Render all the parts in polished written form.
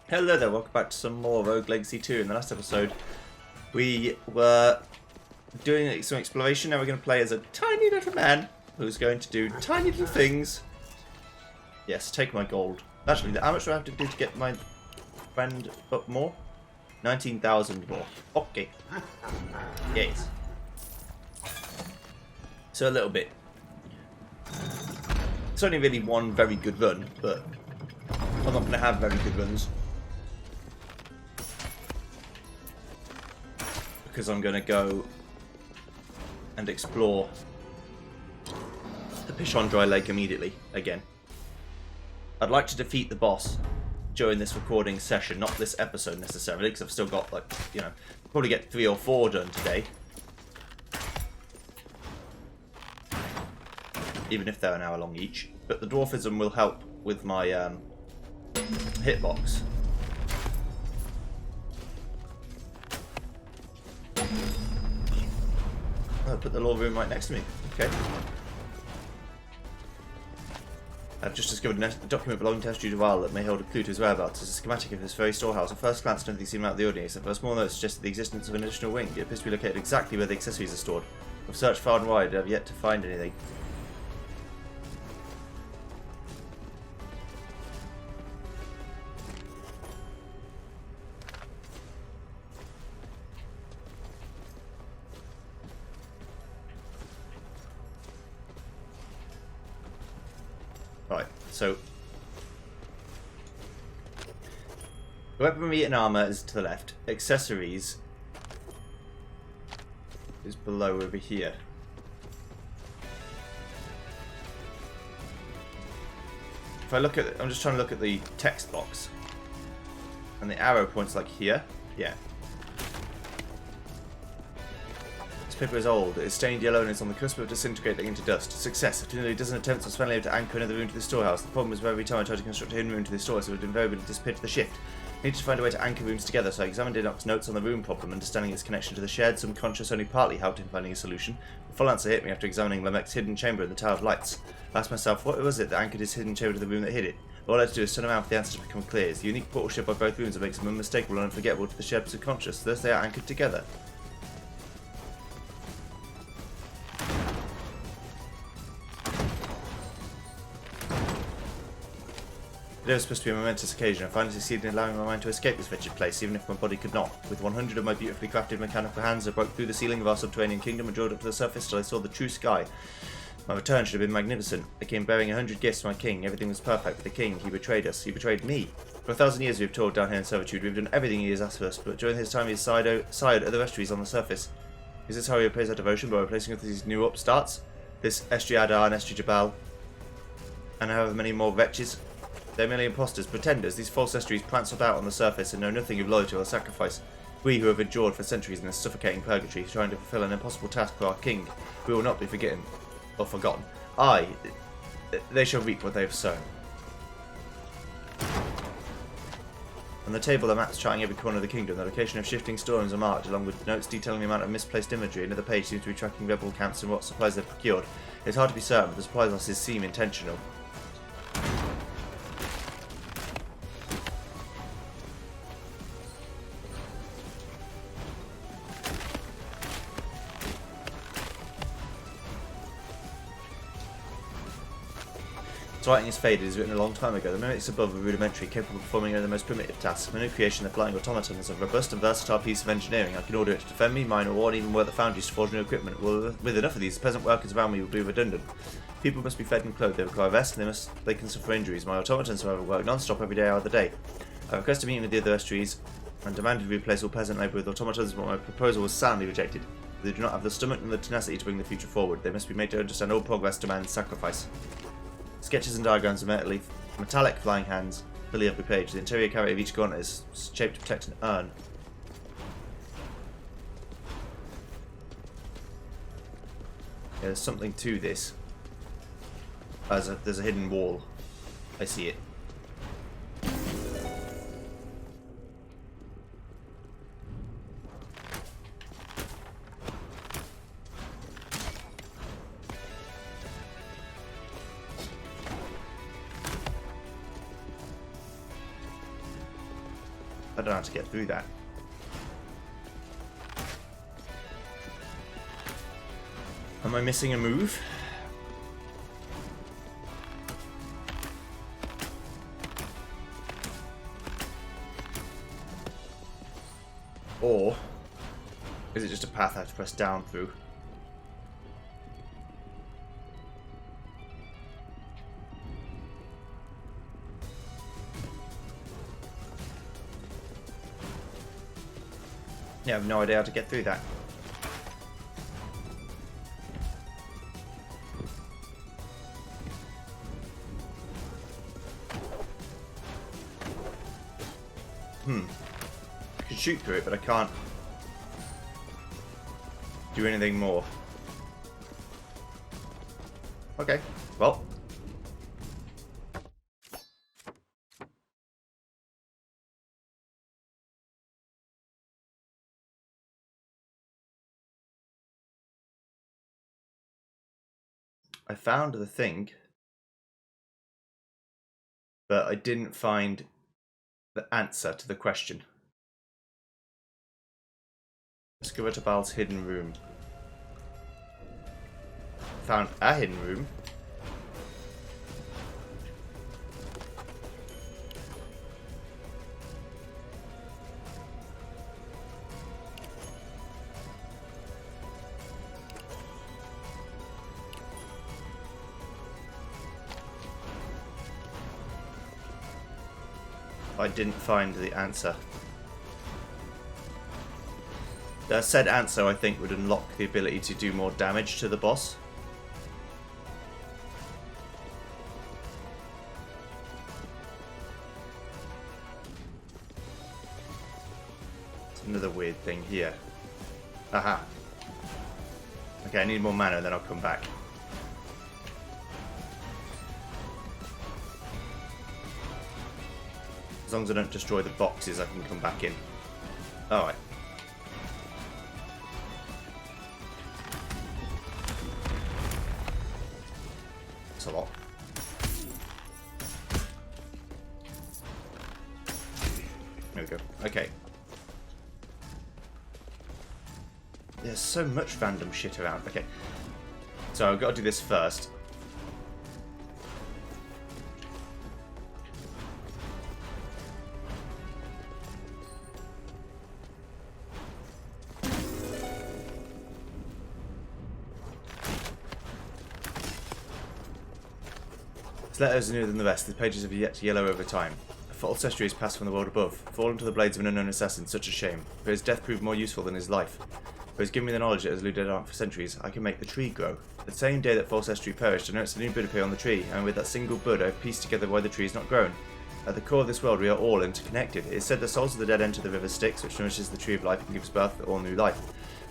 Hello there, welcome back to some more Rogue Legacy 2. In the last episode, we were doing some exploration. Now we're going to play as a tiny little man who's going to do tiny little things. Yes, take my gold. Actually, how much do I have to do to get my friend up more? 19,000 more. Okay. Yes. So a little bit. It's only really one very good run, but I'm not going to have very good runs. Because I'm going to go and explore the Pishon Dry Lake immediately, again. I'd like to defeat the boss during this recording session, not this episode necessarily, because I've still got, like, you know, probably get 3 or 4 done today. Even if they're an hour long each. But the dwarfism will help with my hitbox. I'll put the law room right next to me. Okay. I've just discovered a document belonging to Estri Duval that may hold a clue to his whereabouts. It's a schematic of this very storehouse. At first glance, nothing seemed out of the ordinary, except for a small note suggested the existence of an additional wing. It appears to be located exactly where the accessories are stored. I've searched far and wide, I've yet to find anything. Right, so weaponry and armor is to the left. Accessories is below over here. If I look at, I'm just trying to look at the text box, and the arrow points like here. Yeah. This paper is old. It is stained yellow and is on the cusp of disintegrating into dust. Success. After nearly a dozen attempts, I was finally able to anchor another room to the storehouse. The problem was every time I tried to construct a hidden room to the storehouse, it would invariably disappear to the shift. I needed to find a way to anchor rooms together, so I examined Enoch's notes on the room problem, understanding its connection to the shared subconscious only partly helped in finding a solution. The full answer hit me after examining Lamech's hidden chamber in the Tower of Lights. I asked myself, what was it that anchored his hidden chamber to the room that hid it? All I had to do is turn around for the answer to become clear. It's the unique portal shared by both rooms that makes them unmistakable and unforgettable to the shared subconscious, thus they are anchored together. Today was supposed to be a momentous occasion. I finally succeeded in allowing my mind to escape this wretched place, even if my body could not. With 100 of my beautifully crafted mechanical hands, I broke through the ceiling of our subterranean kingdom and drove up to the surface till I saw the true sky. My return should have been magnificent. I came bearing 100 gifts to my king. Everything was perfect. But the king, he betrayed us. He betrayed me. For 1,000 years we have toiled down here in servitude. We've done everything he has asked of us, but during his time he has sired other estuaries on the surface. Is this how he repays our devotion, by replacing us with these new upstarts? This Estri Adar and Estri Jabal, and however many more wretches? They're merely impostors, pretenders. These false estuaries prance about on the surface and know nothing of loyalty or sacrifice. We who have endured for centuries in this suffocating purgatory, trying to fulfill an impossible task for our king, we will not be forgotten. They shall reap what they have sown. On the table are maps charting every corner of the kingdom. The location of shifting storms are marked, along with notes detailing the amount of misplaced imagery. Another page seems to be tracking rebel camps and what supplies they've procured. It's hard to be certain, but the supply losses seem intentional. Its writing is faded, it was written a long time ago. The mimics above are rudimentary, capable of performing only the most primitive tasks. My new creation, the flying automaton, is a robust and versatile piece of engineering. I can order it to defend me, mine, or even work the foundries to forge new equipment. Well, with enough of these, the peasant workers around me will be redundant. People must be fed and clothed, they require rest, and they can suffer injuries. My automatons, however, work non-stop every day out of the day. I requested a meeting with the other estuaries and demanded to replace all peasant labour with automatons, but my proposal was soundly rejected. They do not have the stomach and the tenacity to bring the future forward. They must be made to understand all progress demands sacrifice. Sketches and diagrams of metallic flying hands fill every page. The interior cavity of each gauntlet is shaped to protect an urn. Yeah, there's something to this. There's a hidden wall. I see it. I don't know how to get through that. Am I missing a move? Or is it just a path I have to press down through? Yeah, I have no idea how to get through that. I can shoot through it, but I can't do anything more. Okay, well. I found the thing, but I didn't find the answer to the question. Let's go to Bal's hidden room. Found a hidden room. I didn't find the answer. The said answer, I think, would unlock the ability to do more damage to the boss. It's another weird thing here. Aha. Okay, I need more mana and then I'll come back. As long as I don't destroy the boxes, I can come back in. Alright. That's a lot. There we go. Okay. There's so much random shit around. Okay. So I've got to do this first. This letter is newer than the rest. The pages have yet to yellow over time. A false history has passed from the world above, fallen to the blades of an unknown assassin. Such a shame. For his death proved more useful than his life. For his given me the knowledge that has eluded on for centuries, I can make the tree grow. The same day that false history perished, I noticed a new bud appear on the tree, and with that single bud, I have pieced together why the tree is not grown. At the core of this world, we are all interconnected. It is said the souls of the dead enter the river Styx, which nourishes the tree of life and gives birth to all new life.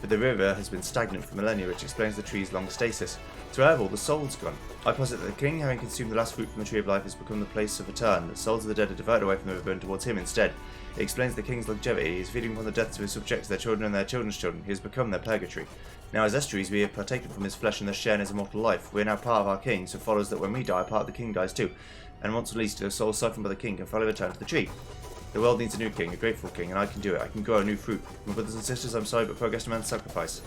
But the river has been stagnant for millennia, which explains the tree's long stasis. So where have all the souls gone? I posit that the king, having consumed the last fruit from the tree of life, has become the place of return. The souls of the dead are diverted away from the river and towards him instead. It explains the king's longevity. He is feeding upon the deaths of his subjects, their children and their children's children. He has become their purgatory. Now as estuaries, we have partaken from his flesh and thus share in his immortal life. We are now part of our king, so it follows that when we die, part of the king dies too. And once released, the souls siphoned by the king can finally return to the tree. The world needs a new king, a grateful king, and I can do it. I can grow a new fruit. My brothers and sisters, I'm sorry, but progress demands sacrifice.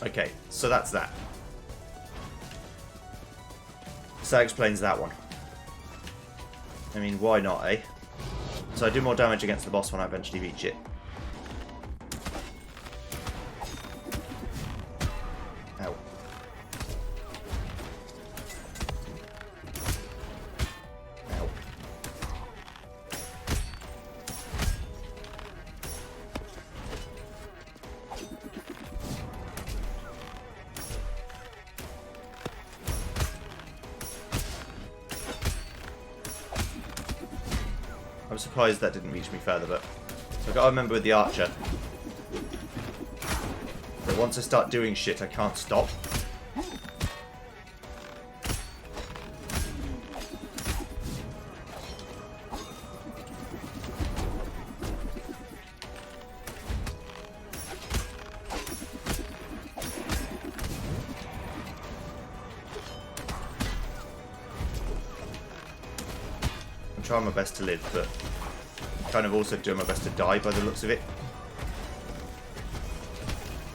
Okay, so that's that. So that explains that one. I mean, why not, eh? So I do more damage against the boss when I eventually reach it. Ow. Ow. I'm surprised that didn't reach me further, but so I've got to remember with the archer that once I start doing shit, I can't stop. trying my best to live, but kind of also doing my best to die by the looks of it.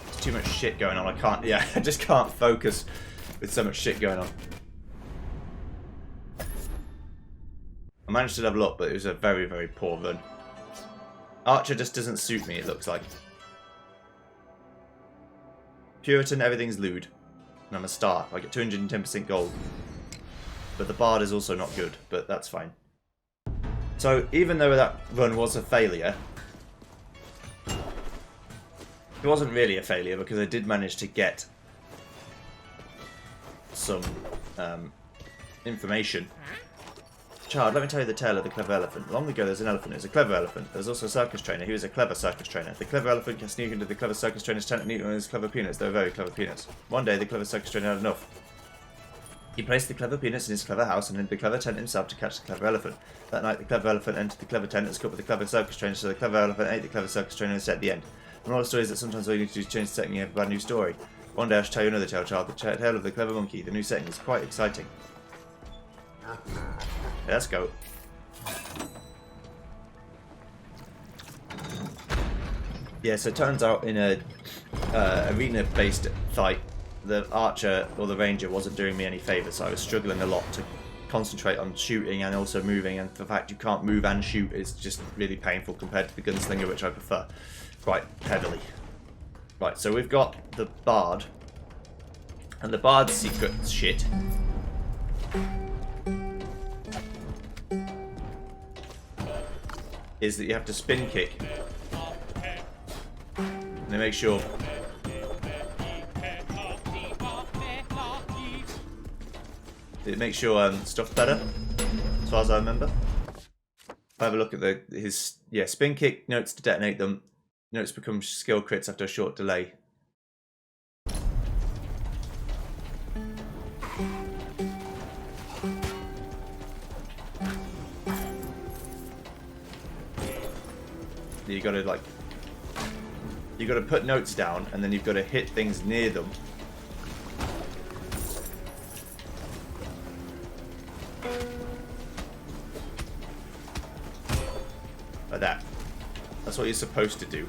There's too much shit going on. I can't, yeah, I just can't focus with so much shit going on. I managed to level up, but it was a very, very poor run. Archer just doesn't suit me, it looks like. Puritan, everything's lewd. And I'm a star. I get 210% gold. But the Bard is also not good, but that's fine. So, even though that run was a failure, it wasn't really a failure because I did manage to get some information. Child, let me tell you the tale of the clever elephant. Long ago, there's an elephant. It's a clever elephant. There's also a circus trainer. He was a clever circus trainer. The clever elephant can sneak into the clever circus trainer's tent and eat one of his clever peanuts. They were very clever peanuts. One day, the clever circus trainer had enough. He placed the clever peanuts in his clever house and in the clever tent himself to catch the clever elephant. That night, the clever elephant entered the clever tent and scooped with the clever circus trainer, so the clever elephant ate the clever circus trainer and set at the end. The moral of the story is that sometimes all you need to do is change the setting and you have a brand new story. One day, I shall tell you another tale, child. The tale of the clever monkey. The new setting is quite exciting. Let's go. Yeah, so it turns out in a arena-based fight, the archer or the ranger wasn't doing me any favours, so I was struggling a lot to concentrate on shooting and also moving, and the fact you can't move and shoot is just really painful compared to the gunslinger, which I prefer quite heavily. Right, so we've got the Bard, and the Bard's secret shit is that you have to spin kick. And make sure it makes your stuff better, as far as I remember. If I have a look at his spin kick, notes to detonate them, notes become skill crits after a short delay. You gotta you gotta put notes down and then you've gotta hit things near them. Like that. That's what you're supposed to do.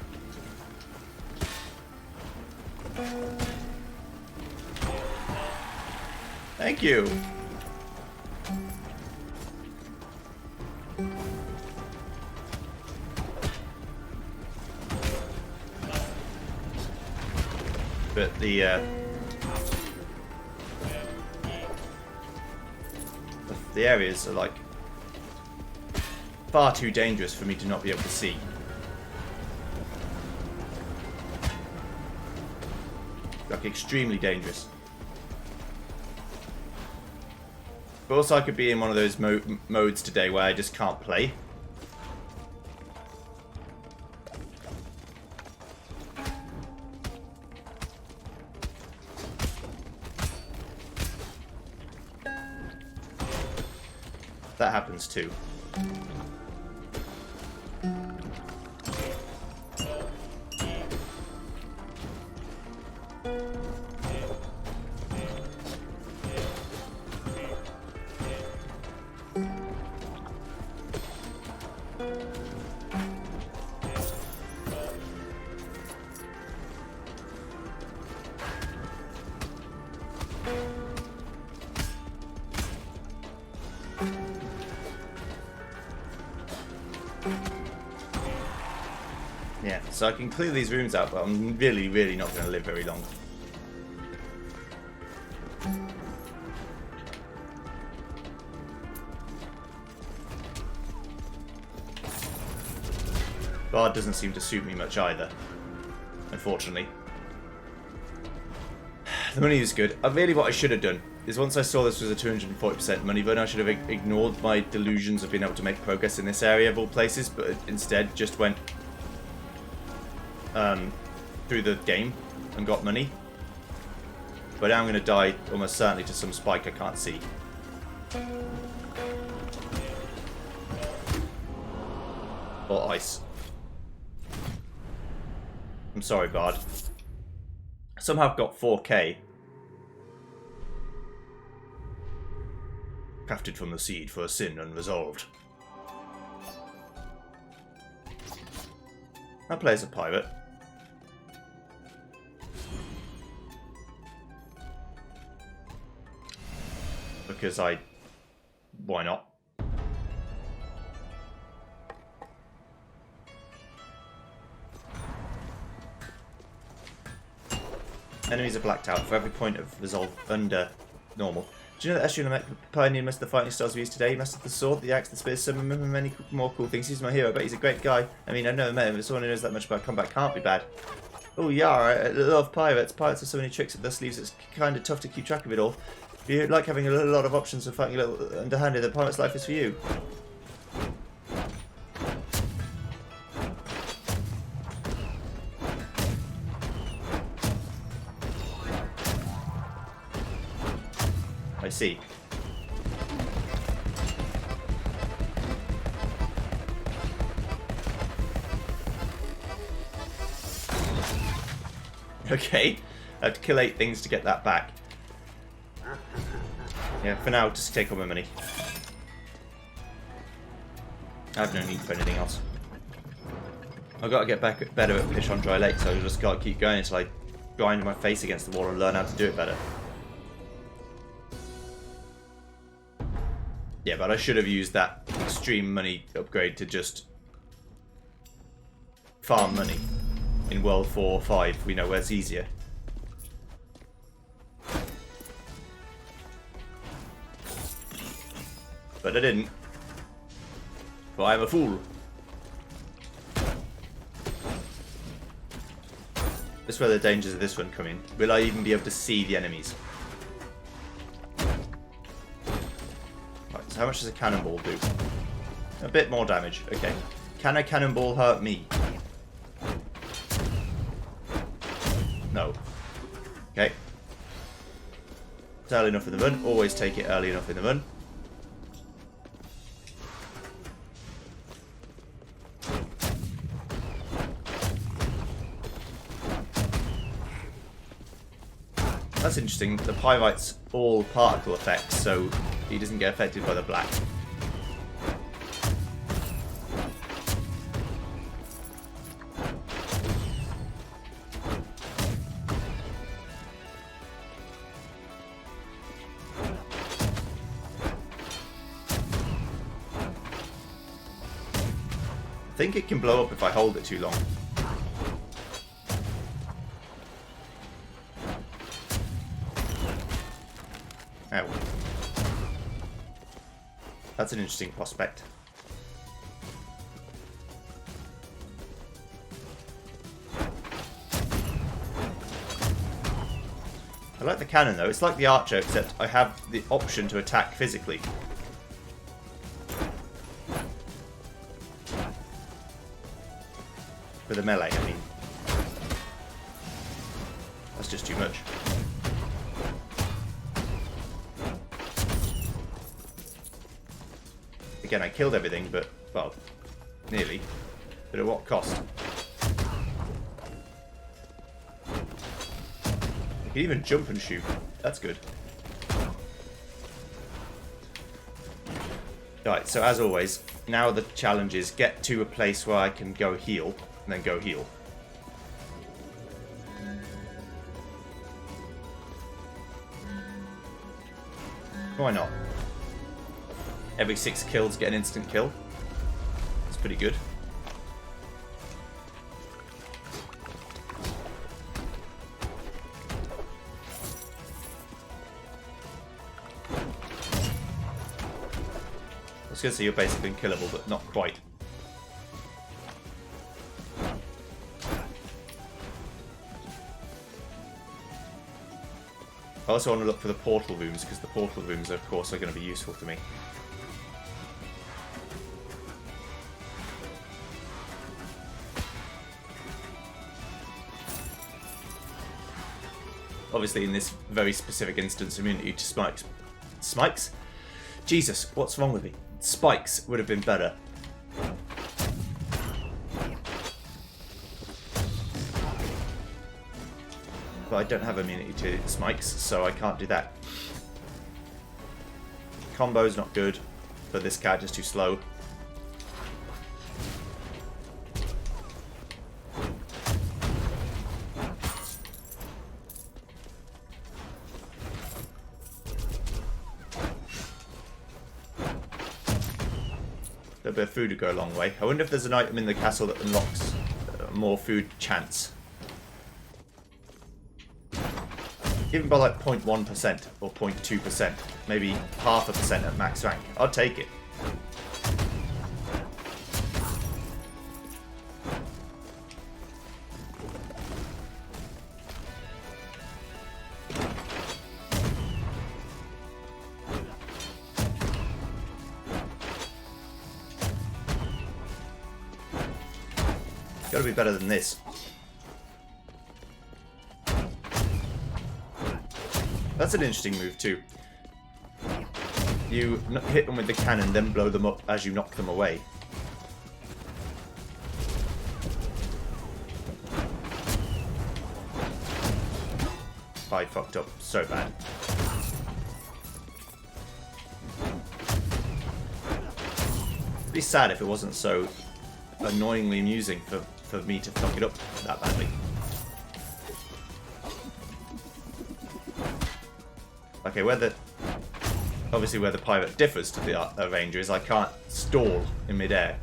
Thank you. But the areas are like far too dangerous for me to not be able to see. Like extremely dangerous. But also I could be in one of those modes today where I just can't play. That happens too. Yeah, so I can clear these rooms out, but I'm really, really not going to live very long. Bard doesn't seem to suit me much either, unfortunately. The money is good. Really what I should have done is once I saw this was a 240% money burn, I should have ignored my delusions of being able to make progress in this area of all places, but instead just went through the game and got money. But now I'm going to die almost certainly to some spike I can't see. Or ice. I'm sorry, Bard. Somehow I've got 4K. Crafted from the seed for a sin unresolved. I'll play as a pirate. Because why not? Enemies are blacked out for every point of resolve under normal. Do you know that Escher pioneered most of the fighting styles we use today? He mastered the sword, the axe, the spear, so many more cool things. He's my hero, but he's a great guy. I mean, I've never met him, but someone who knows that much about combat can't be bad. Oh yeah, I love pirates. Pirates have so many tricks up their sleeves, it's kind of tough to keep track of it all. If you like having a lot of options for fighting a little underhanded, then pirate's life is for you. I see. Okay, I have to kill 8 things to get that back. Yeah, for now, just take all my money. I have no need for anything else. I've got to get better at Fish on Dry Lake, so I've just got to keep going until I grind my face against the wall and learn how to do it better. Yeah, but I should have used that extreme money upgrade to just farm money. In World 4 or 5, we know where it's easier. But I didn't. For I'm a fool. This is where the dangers of this one come in. Will I even be able to see the enemies? Right, so how much does a cannonball do? A bit more damage, okay. Can a cannonball hurt me? No. Okay. It's early enough in the run. Always take it early enough in the run. That's interesting. The pyrite's all particle effects, so he doesn't get affected by the black. I think it can blow up if I hold it too long. Ow. That's an interesting prospect. I like the cannon though. It's like the archer, except I have the option to attack physically. With a melee, I mean. That's just too much. Again, I killed everything, but, well, nearly. But at what cost? I can even jump and shoot. That's good. Right, so as always, now the challenge is get to a place where I can go heal. And then go heal. Why not? Every 6 kills get an instant kill. That's pretty good. I was going to say you're basically unkillable, but not quite. I also want to look for the portal rooms, because the portal rooms, of course, are going to be useful to me. Obviously, in this very specific instance, immunity to spikes. Spikes? Jesus, what's wrong with me? Spikes would have been better. But I don't have immunity to smikes, so I can't do that. Combo's not good, but this character's too slow. A bit of food would go a long way. I wonder if there's an item in the castle that unlocks more food chance. Even by like 0.1% or 0.2%. Maybe 0.5% at max rank. I'll take it. Gotta be better than this. That's an interesting move too. You hit them with the cannon, then blow them up as you knock them away. I fucked up so bad. It'd be sad if it wasn't so annoyingly amusing for me to fuck it up that badly. Okay, obviously where the pirate differs to the ranger is I can't stall in midair.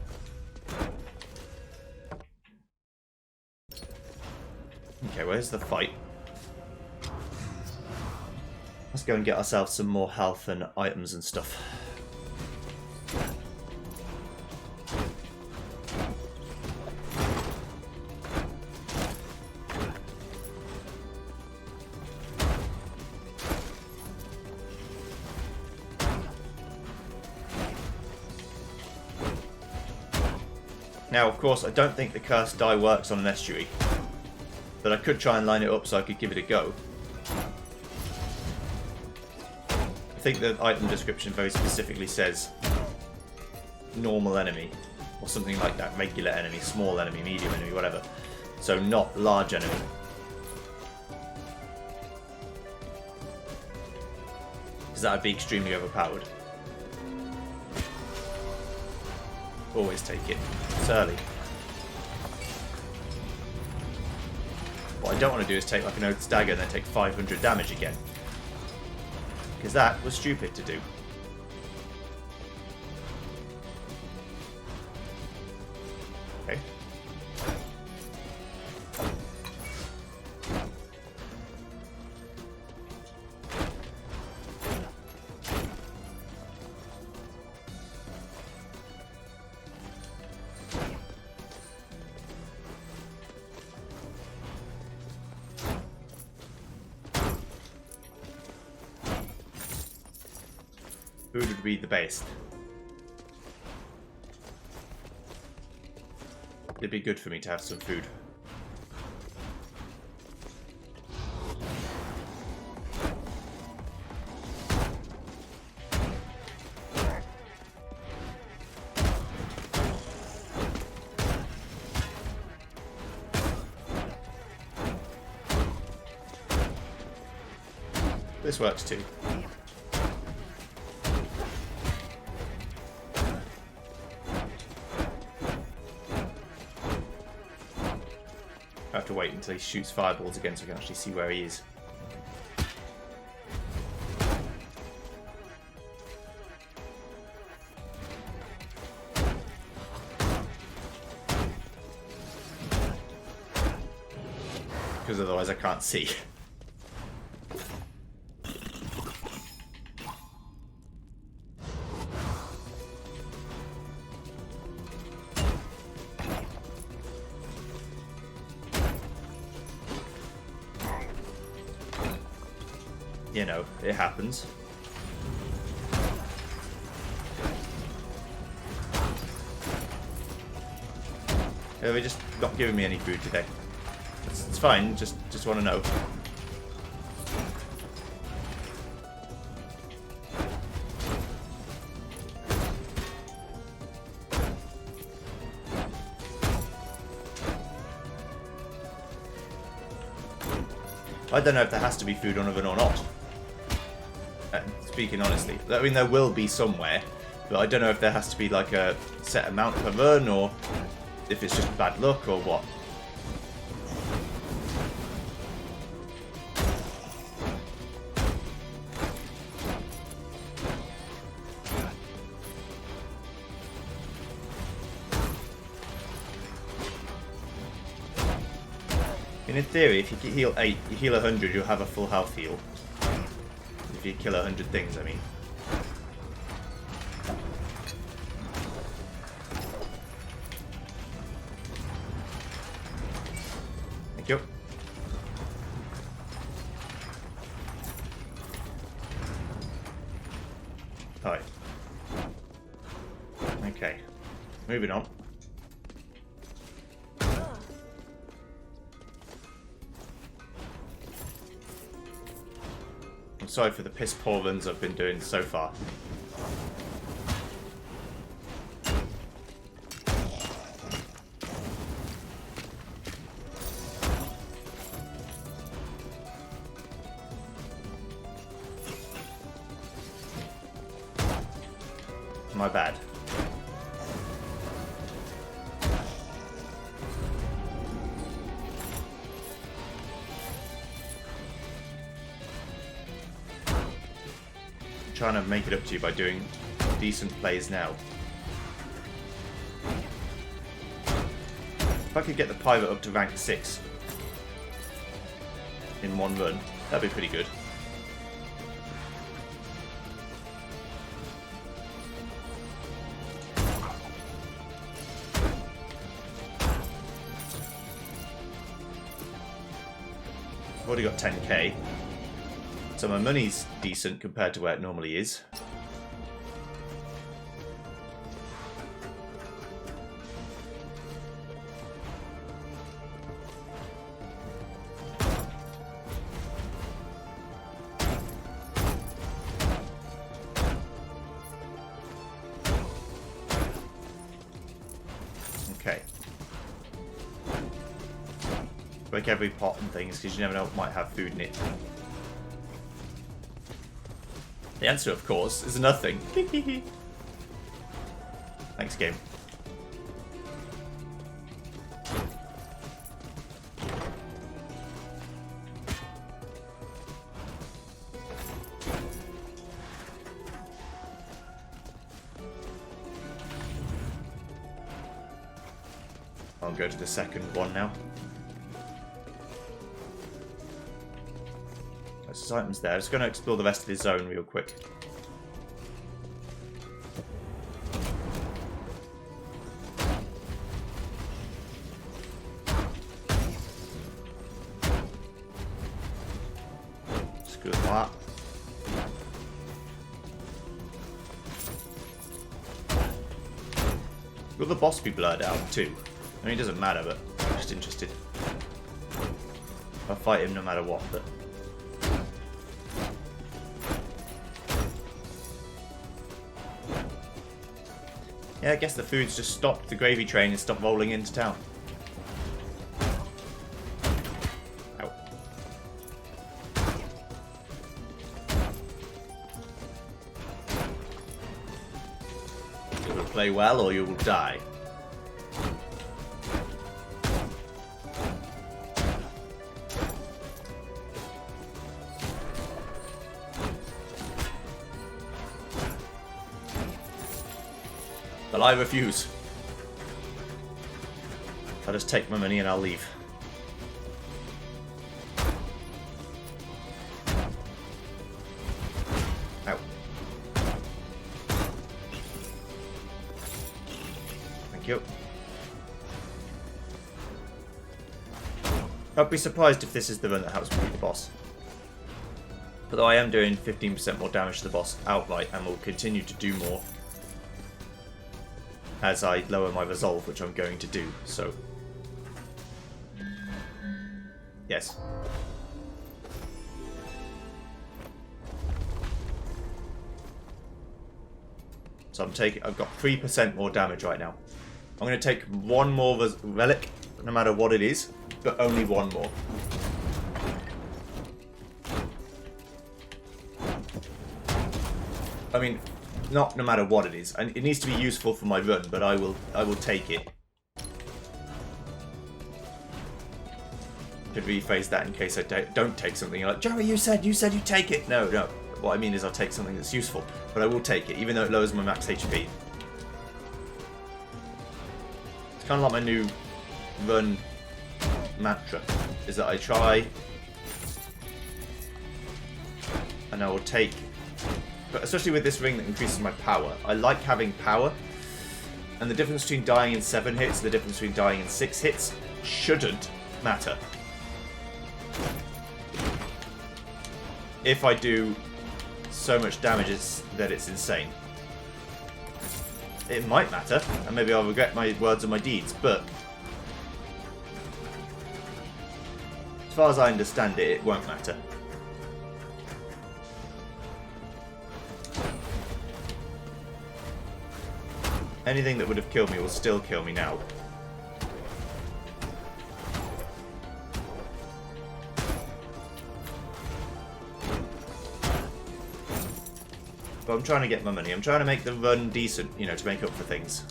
Okay, where's the fight? Let's go and get ourselves some more health and items and stuff. Now, of course, I don't think the cursed die works on an estuary, but I could try and line it up so I could give it a go. I think the item description very specifically says normal enemy, or something like that, regular enemy, small enemy, medium enemy, whatever. So not large enemy. Because that would be extremely overpowered. Always take it. It's early. What I don't want to do is take like an Oath's Dagger and then take 500 damage again. Because that was stupid to do. Okay. Food would be the best. It'd be good for me to have some food. This works too. I have to wait until he shoots fireballs again so I can actually see where he is. Because otherwise I can't see. You know, it happens. They're just not giving me any food today. It's fine, just want to know. I don't know if there has to be food on Oven or not. Speaking honestly, I mean there will be somewhere, but I don't know if there has to be like a set amount per run or if it's just bad luck or what. In theory, if you heal 8, you heal 100, you'll have a full health heal. If you kill 100 things, I mean. Thank you. Alright. Okay. Moving on. I'm sorry for the piss poor runs I've been doing so far. My bad. I'm trying to make it up to you by doing decent plays now. If I could get the pirate up to rank 6 in one run, that'd be pretty good. I've already got 10k, so my money's decent compared to where it normally is. Okay. Break every pot and things, because you never know what might have food in it. The answer, of course, is nothing. Thanks, game. I'll go to the second one now. There's items there. Just going to explore the rest of the zone real quick. Screw that. Will the boss be blurred out too? I mean, it doesn't matter, but I'm just interested. I'll fight him no matter what, but... yeah, I guess the food's just stopped. The gravy train has stopped rolling into town. Ow. You will play well or you will die. But I refuse. I'll just take my money and I'll leave. Ow. Thank you. I'd be surprised if this is the run that helps me beat the boss. But though I am doing 15% more damage to the boss outright and will continue to do more as I lower my resolve, which I'm going to do, so... yes. So I've got 3% more damage right now. I'm going to take one more relic, no matter what it is, but only one more. I mean... not no matter what it is. And it needs to be useful for my run, but I will take it. Could rephrase that in case I don't take something. You're like, Joey, you said you take it. No. What I mean is I'll take something that's useful, but I will take it, even though it lowers my max HP. It's kind of like my new run mantra. is that I try, and I will take, but especially with this ring that increases my power, I like having power, and the difference between dying in 7 hits and the difference between dying in 6 hits shouldn't matter. If I do so much damage that it's insane. It might matter, and maybe I'll regret my words and my deeds, but as far as I understand it, it won't matter. Anything that would have killed me will still kill me now. But I'm trying to get my money. I'm trying to make the run decent, you know, to make up for things.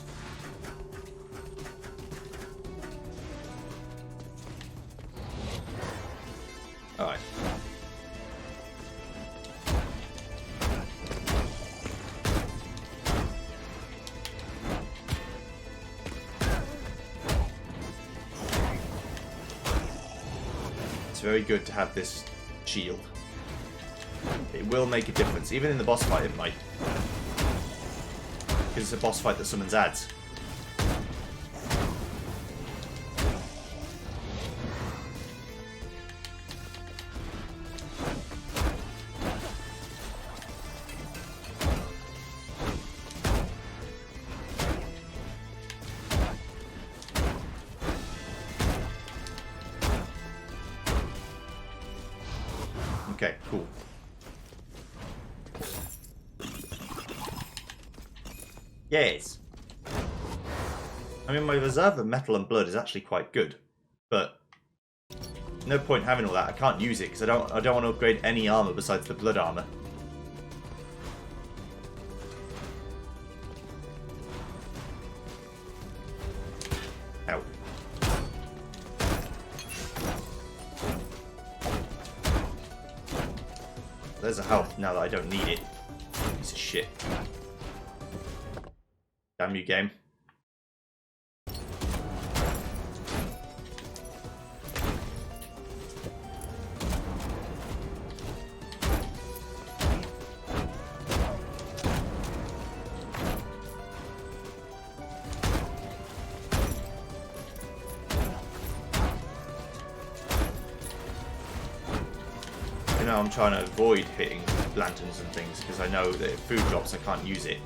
Alright. It's very good to have this shield. It will make a difference. Even in the boss fight it might. Because it's a boss fight that summons ads. Okay, cool. Yes. I mean, my reserve of metal and blood is actually quite good, but no point having all that. I can't use it because I don't want to upgrade any armor besides the blood armor. Ow. There's a health now that I don't need it. Piece of shit. Damn you, game. You know, I'm trying to avoid hitting lanterns and things because I know that if food drops, I can't use it.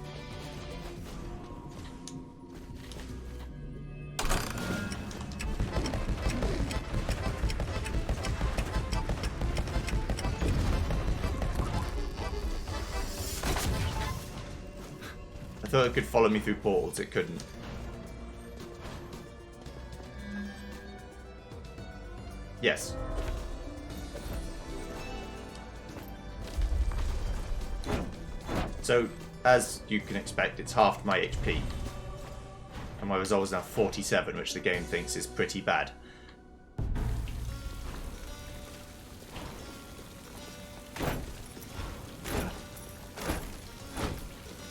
I thought it could follow me through portals, it couldn't. Yes. So, as you can expect, it's halved my HP. And my resolve is now 47, which the game thinks is pretty bad.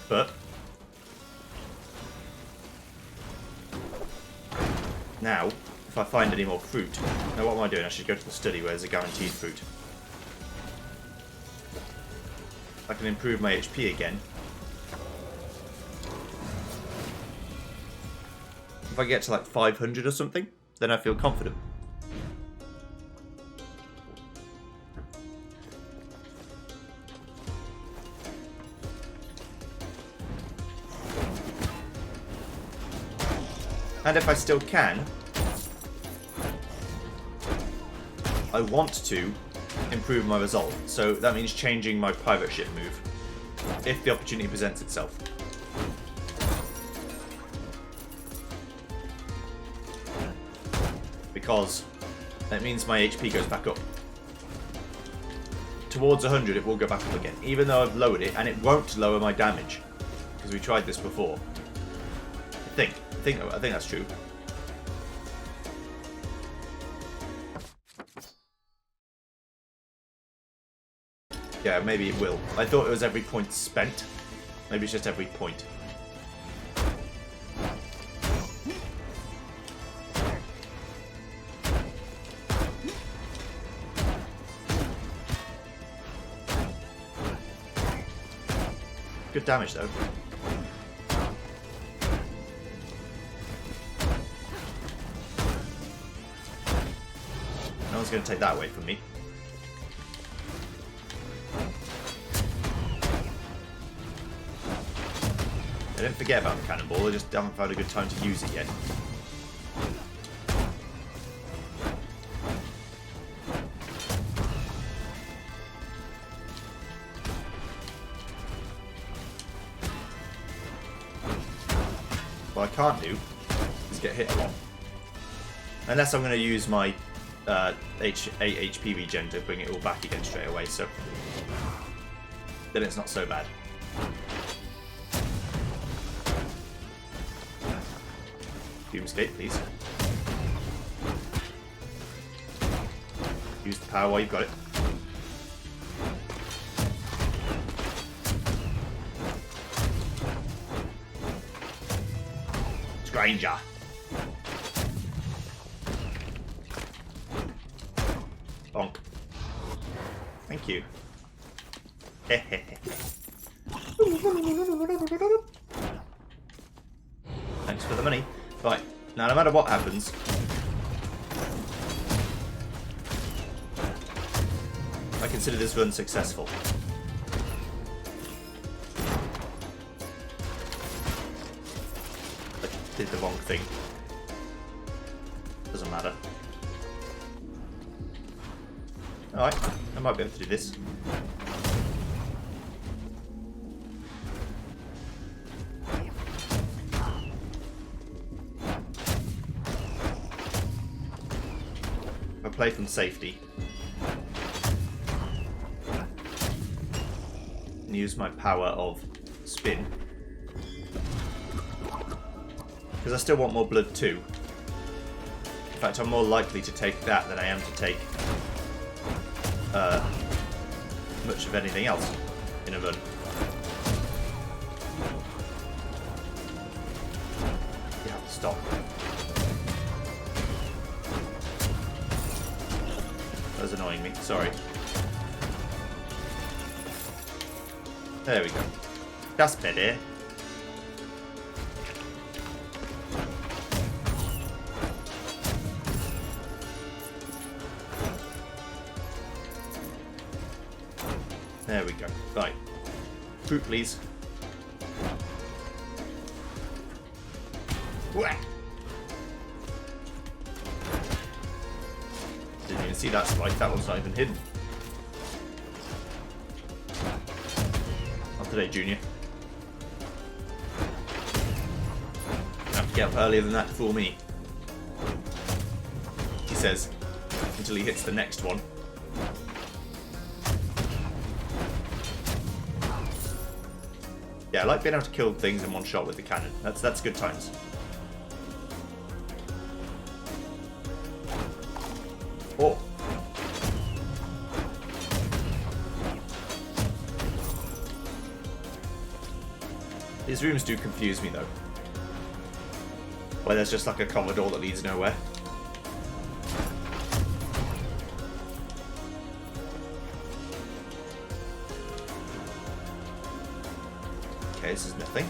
But now, if I find any more fruit... Now what am I doing? I should go to the study where there's a guaranteed fruit. I can improve my HP again. If I get to like 500 or something, then I feel confident. And if I still can, I want to improve my resolve. So that means changing my pirate ship move, if the opportunity presents itself. Because that means my HP goes back up. Towards 100 it will go back up again, even though I've lowered it, and it won't lower my damage. Because we tried this before. I think that's true. Yeah, maybe it will. I thought it was every point spent. Maybe it's just every point. Good damage, though. No one's going to take that away from me. I didn't forget about the cannonball, I just haven't found a good time to use it yet. What I can't do is get hit a lot. Unless I'm going to use my 8 HP regen to bring it all back again straight away, so then it's not so bad. Doomscape, please. Use the power while you've got it. Stranger. Bonk. Thank you. Thanks for the money. Right, now no matter what happens, I consider this run successful. I did the wrong thing. Doesn't matter. Alright, I might be able to do this. Play from safety and use my power of spin, because I still want more blood too. In fact, I'm more likely to take that than I am to take much of anything else in a run. You have to stop. That was annoying me, sorry. There we go. That's better. There we go. Right. Fruit, please. Whack! Didn't even see that spike, that one's not even hidden. Not today, Junior. You have to get up earlier than that to fool me. He says, until he hits the next one. Yeah, I like being able to kill things in one shot with the cannon. That's good times. Oh. These rooms do confuse me though. Where there's just like a corridor that leads nowhere. Okay, this is nothing.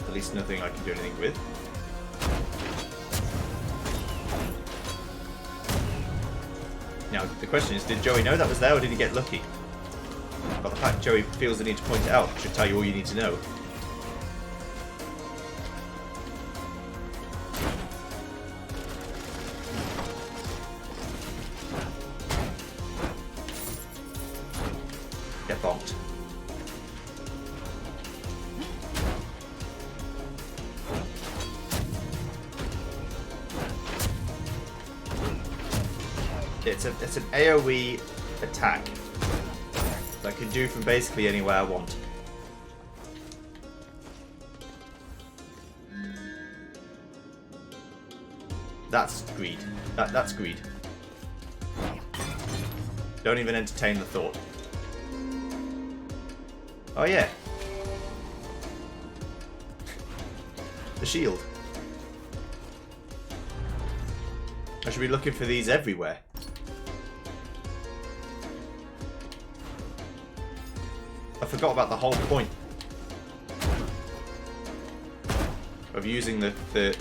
At least nothing I can do anything with. Now, the question is, did Joey know that was there, or did he get lucky? But the fact Joey feels the need to point it out should tell you all you need to know. Get bonked. It's an AoE attack that I can do from basically anywhere I want. That's greed. That's greed. Don't even entertain the thought. Oh yeah. The shield. I should be looking for these everywhere. I forgot about the whole point. of using the...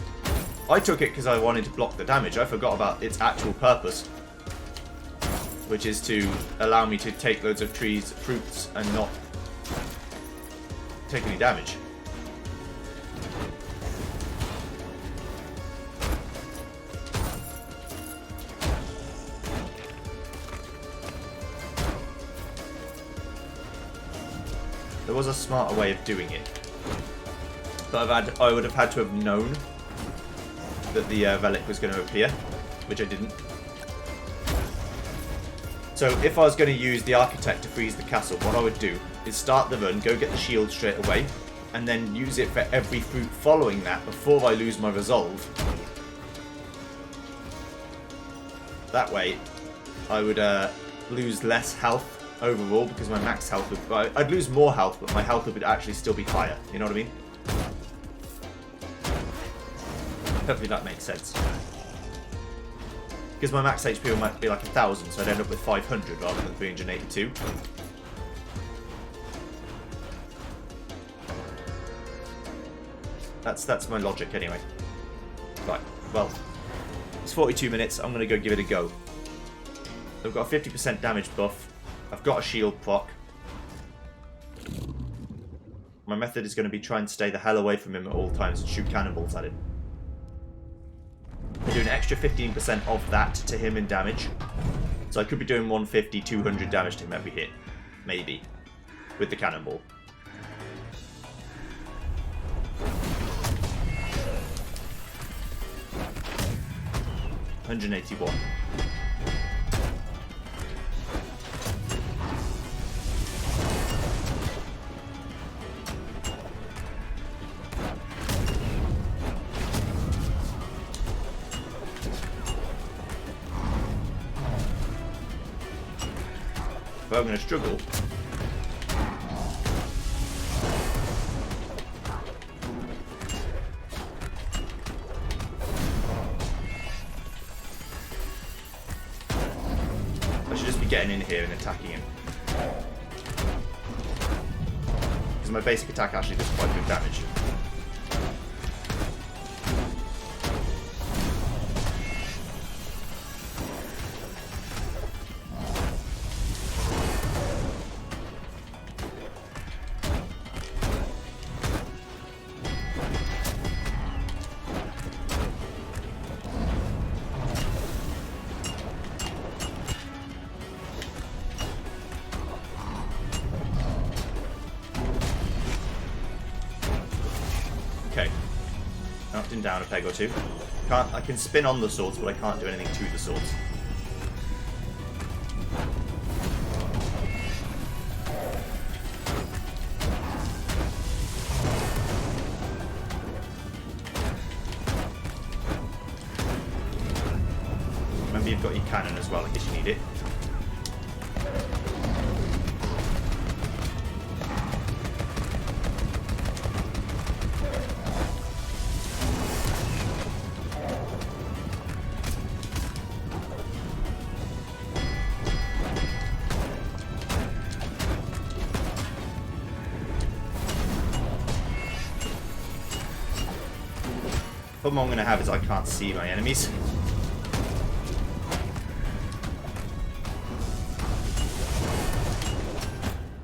I took it because I wanted to block the damage. I forgot about its actual purpose, which is to allow me to take loads of trees, fruits, and not take any damage. There was a smarter way of doing it, but I would have had to have known that the relic was going to appear, which I didn't. So if I was going to use the Architect to freeze the castle, what I would do is start the run, go get the shield straight away, and then use it for every fruit following that before I lose my resolve. That way, I would lose less health overall, because my max health would... I'd lose more health, but my health would actually still be higher. You know what I mean? Hopefully that makes sense. Because my max HP might be like 1,000, so I'd end up with 500 rather than 382. That's my logic anyway. Right, well, it's 42 minutes. I'm going to go give it a go. I've got a 50% damage buff. I've got a shield proc. My method is going to be trying to stay the hell away from him at all times and shoot cannonballs at him. I do an extra 15% of that to him in damage. So I could be doing 150, 200 damage to him every hit. Maybe. With the cannonball. $181. But I'm going to struggle. I should just be getting in here and attacking him. Because my basic attack actually does quite good damage. Knocked him down a peg or two. I can spin on the swords, but I can't do anything to the swords. Remember, you've got your cannon as well in case you need it. The problem I'm going to have is I can't see my enemies.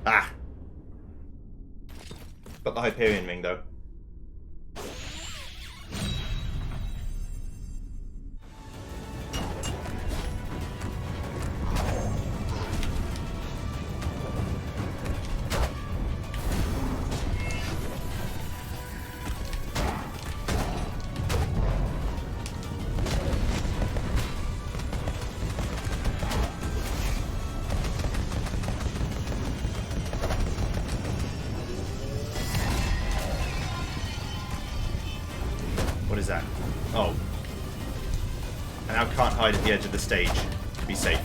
Ah! Got the Hyperion Ring though. What is that? Oh. I now can't hide at the edge of the stage to be safe.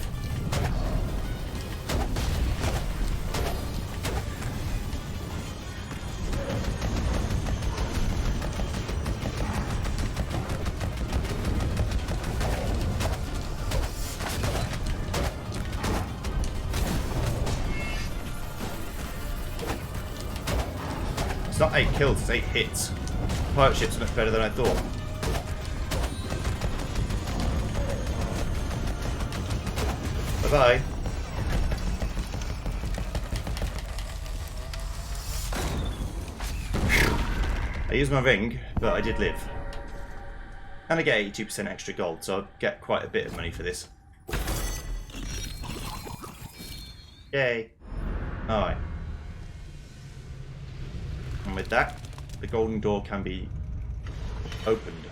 It's not 8 kills, it's 8 hits. Pirate ship's much better than I thought. Bye-bye. I used my ring, but I did live. And I get 82% extra gold, so I'll get quite a bit of money for this. Yay. Alright. And with that, the golden door can be opened.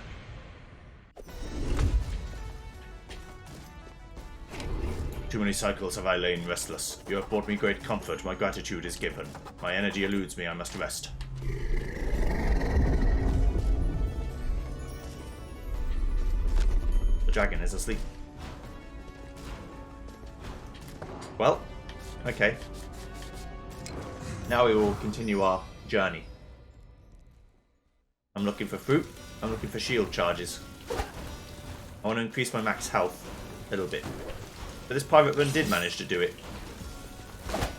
Too many cycles have I lain restless. You have brought me great comfort. My gratitude is given. My energy eludes me. I must rest. The dragon is asleep. Well, okay. Now we will continue our journey. I'm looking for fruit. I'm looking for shield charges. I want to increase my max health a little bit. But this pirate run did manage to do it.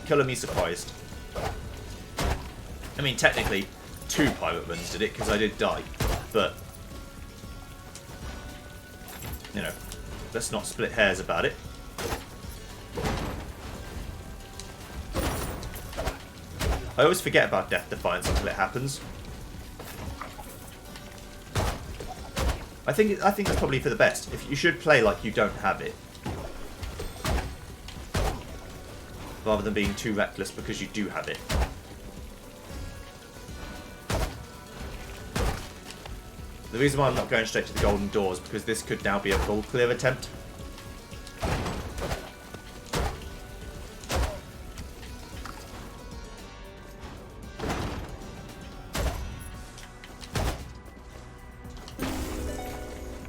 Colour me surprised. I mean, technically, 2 pirate runs did it, because I did die. But, you know, let's not split hairs about it. I always forget about Death Defiance until it happens. I think that's probably for the best. If you should play like you don't have it, rather than being too reckless because you do have it. The reason why I'm not going straight to the golden door is because this could now be a full clear attempt.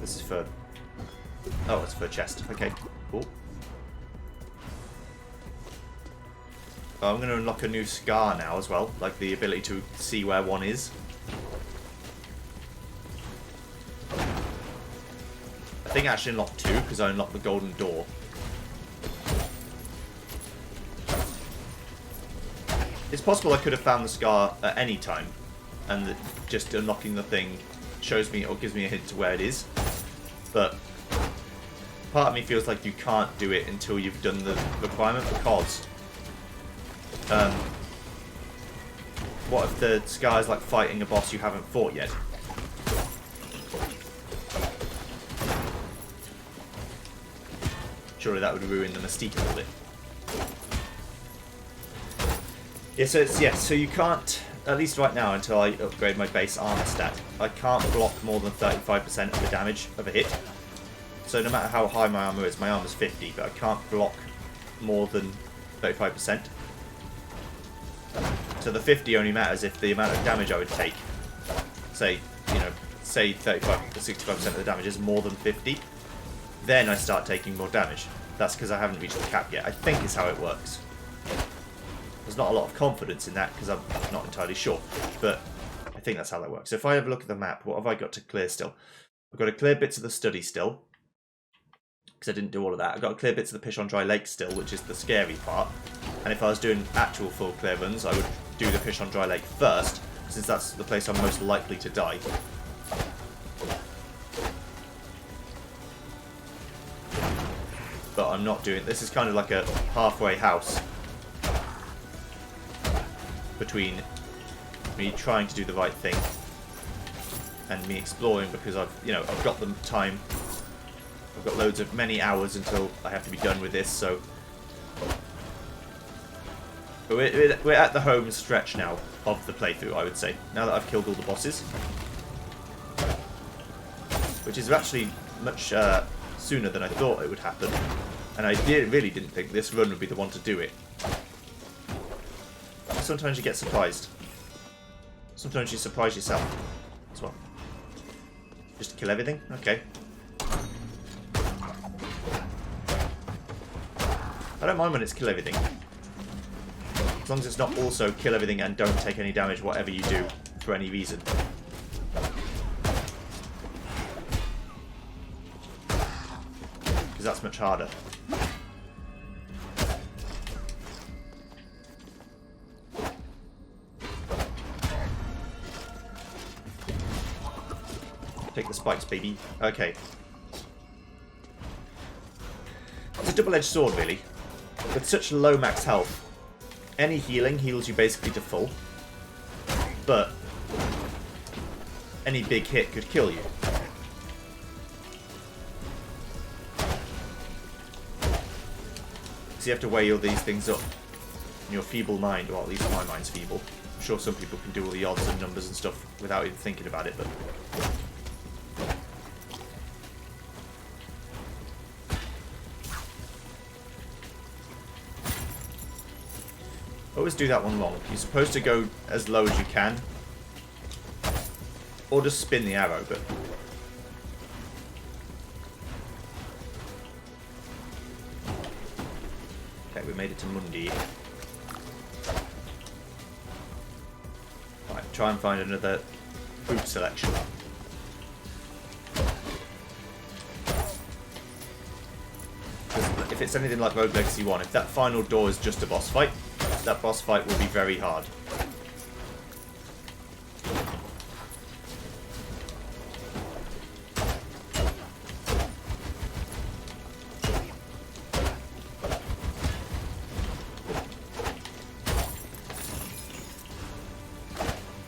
This is for... oh, it's for a chest. Okay, cool. I'm going to unlock a new scar now as well, like the ability to see where one is. I think I actually unlocked 2 because I unlocked the golden door. It's possible I could have found the scar at any time, and just unlocking the thing shows me or gives me a hint to where it is. But part of me feels like you can't do it until you've done the requirement, because what if the scar is like fighting a boss you haven't fought yet? Surely that would ruin the mystique a little bit. Yeah, so you can't, at least right now until I upgrade my base armor stat, I can't block more than 35% of the damage of a hit. So no matter how high my armor is, my armor's 50, but I can't block more than 35%. So the 50 only matters if the amount of damage I would take, say 35 to 65% of the damage is more than 50, then I start taking more damage. That's because I haven't reached the cap yet. I think is how it works. There's not a lot of confidence in that because I'm not entirely sure, but I think that's how that works. So if I have a look at the map, what have I got to clear still? I've got to clear bits of the study still, because I didn't do all of that. I've got to clear bits of the Pishon Dry Lake still, which is the scary part. And if I was doing actual full clear runs, I would do the Pishon Dry Lake first, since that's the place I'm most likely to die. But I'm not doing... this is kind of like a halfway house between me trying to do the right thing and me exploring, because I've got the time. I've got loads of many hours until I have to be done with this, so... but we're at the home stretch now of the playthrough, I would say, now that I've killed all the bosses. Which is actually much sooner than I thought it would happen. And I really didn't think this run would be the one to do it. Sometimes you get surprised. Sometimes you surprise yourself as well. Just to kill everything? Okay. I don't mind when it's kill everything. As long as it's not also kill everything and don't take any damage whatever you do for any reason. Because that's much harder. Take the spikes, baby. Okay. It's a double-edged sword, really. With such low max health, any healing heals you basically to full. But any big hit could kill you. So you have to weigh all these things up. In your feeble mind, well, at least my mind's feeble. I'm sure some people can do all the odds and numbers and stuff without even thinking about it, but... Always do that one wrong. You're supposed to go as low as you can. Or just spin the arrow, but... Okay, we made it to Mundi. Right, try and find another food selection. If it's anything like Rogue Legacy 1, if that final door is just a boss fight, that boss fight will be very hard.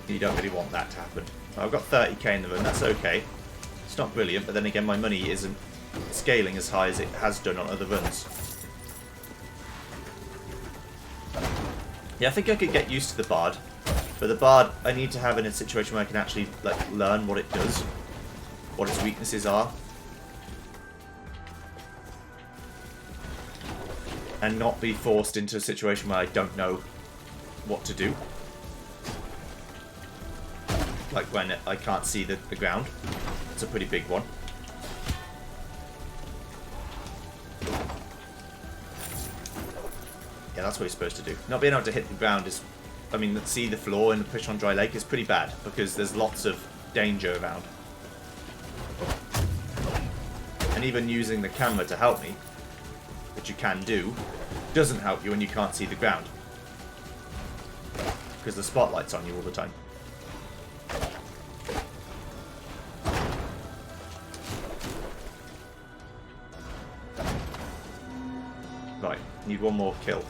You don't really want that to happen. I've got 30k in the run, that's okay. It's not brilliant, but then again my money isn't scaling as high as it has done on other runs. Yeah, I think I could get used to the Bard. But the Bard, I need to have in a situation where I can actually like learn what it does. What its weaknesses are. And not be forced into a situation where I don't know what to do. Like when I can't see the ground. It's a pretty big one. Yeah, that's what you're supposed to do. Not being able to hit the ground is... I mean, see the floor in the Push on Dry Lake is pretty bad, because there's lots of danger around. And even using the camera to help me, which you can do, doesn't help you when you can't see the ground. Because the spotlight's on you all the time. Right, need one more kill.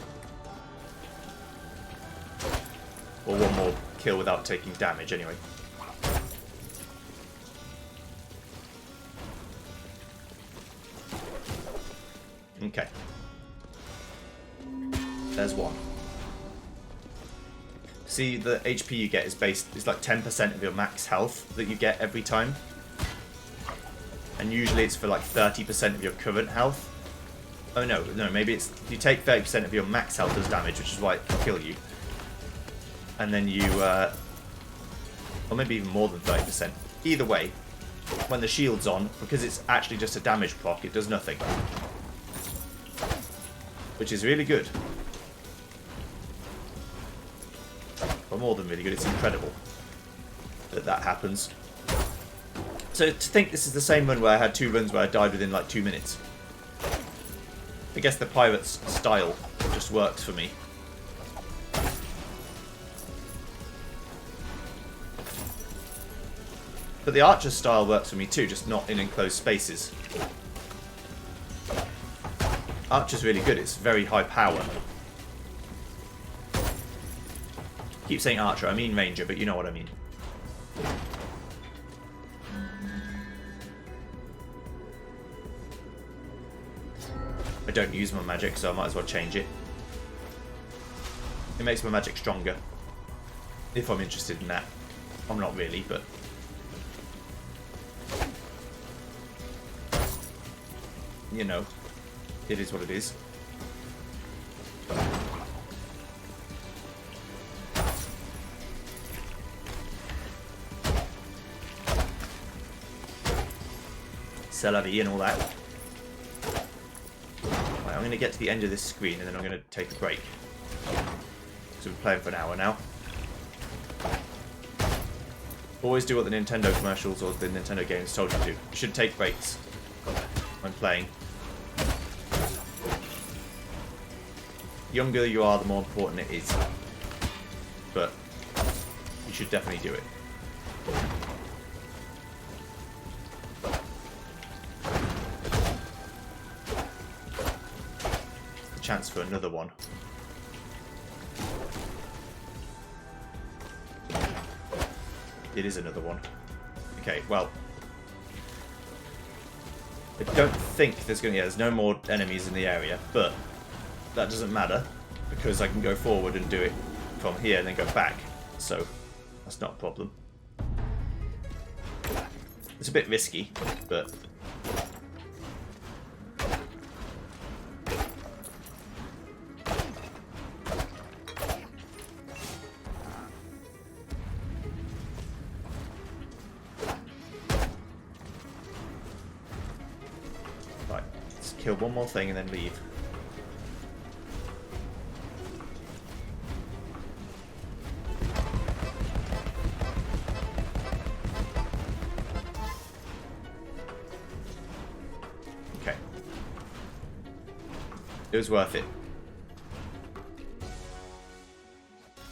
Or one more kill without taking damage, anyway. Okay. There's one. See, the HP you get is like 10% of your max health that you get every time. And usually it's for like 30% of your current health. Oh no, maybe it's... You take 30% of your max health as damage, which is why it can kill you. And then you, or maybe even more than 30%. Either way, when the shield's on, because it's actually just a damage proc, it does nothing. Which is really good. Or more than really good, it's incredible that that happens. So to think this is the same run where I had 2 runs where I died within like 2 minutes. I guess the pirate's style just works for me. But the archer's style works for me too, just not in enclosed spaces. Archer's really good, it's very high power. Keep saying archer, I mean ranger, but you know what I mean. I don't use my magic, so I might as well change it. It makes my magic stronger. If I'm interested in that. I'm not really, but... You know, it is what it is. C'est la vie and all that. Right, I'm going to get to the end of this screen and then I'm going to take a break. So we're playing for an hour now. Always do what the Nintendo commercials or the Nintendo games told you to do. You should take breaks when playing. The younger you are, the more important it is. But you should definitely do it. chance for another one. It is another one. Okay, well. I don't think there's going to... Yeah, there's no more enemies in the area, but that doesn't matter because I can go forward and do it from here and then go back. So that's not a problem. It's a bit risky, but... Right, let's kill one more thing and then leave. It was worth it.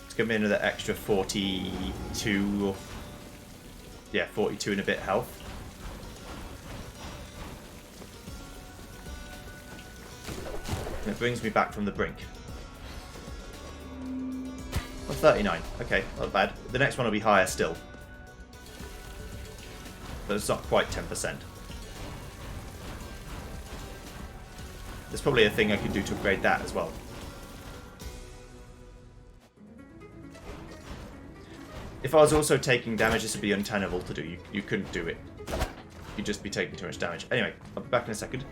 It's going to be another extra 42 or... Yeah, 42 and a bit health. And it brings me back from the brink. Oh, 39. Okay, not bad. The next one will be higher still. But it's not quite 10%. There's probably a thing I can do to upgrade that as well. If I was also taking damage, this would be untenable to do. You couldn't do it. You'd just be taking too much damage. Anyway, I'll be back in a second.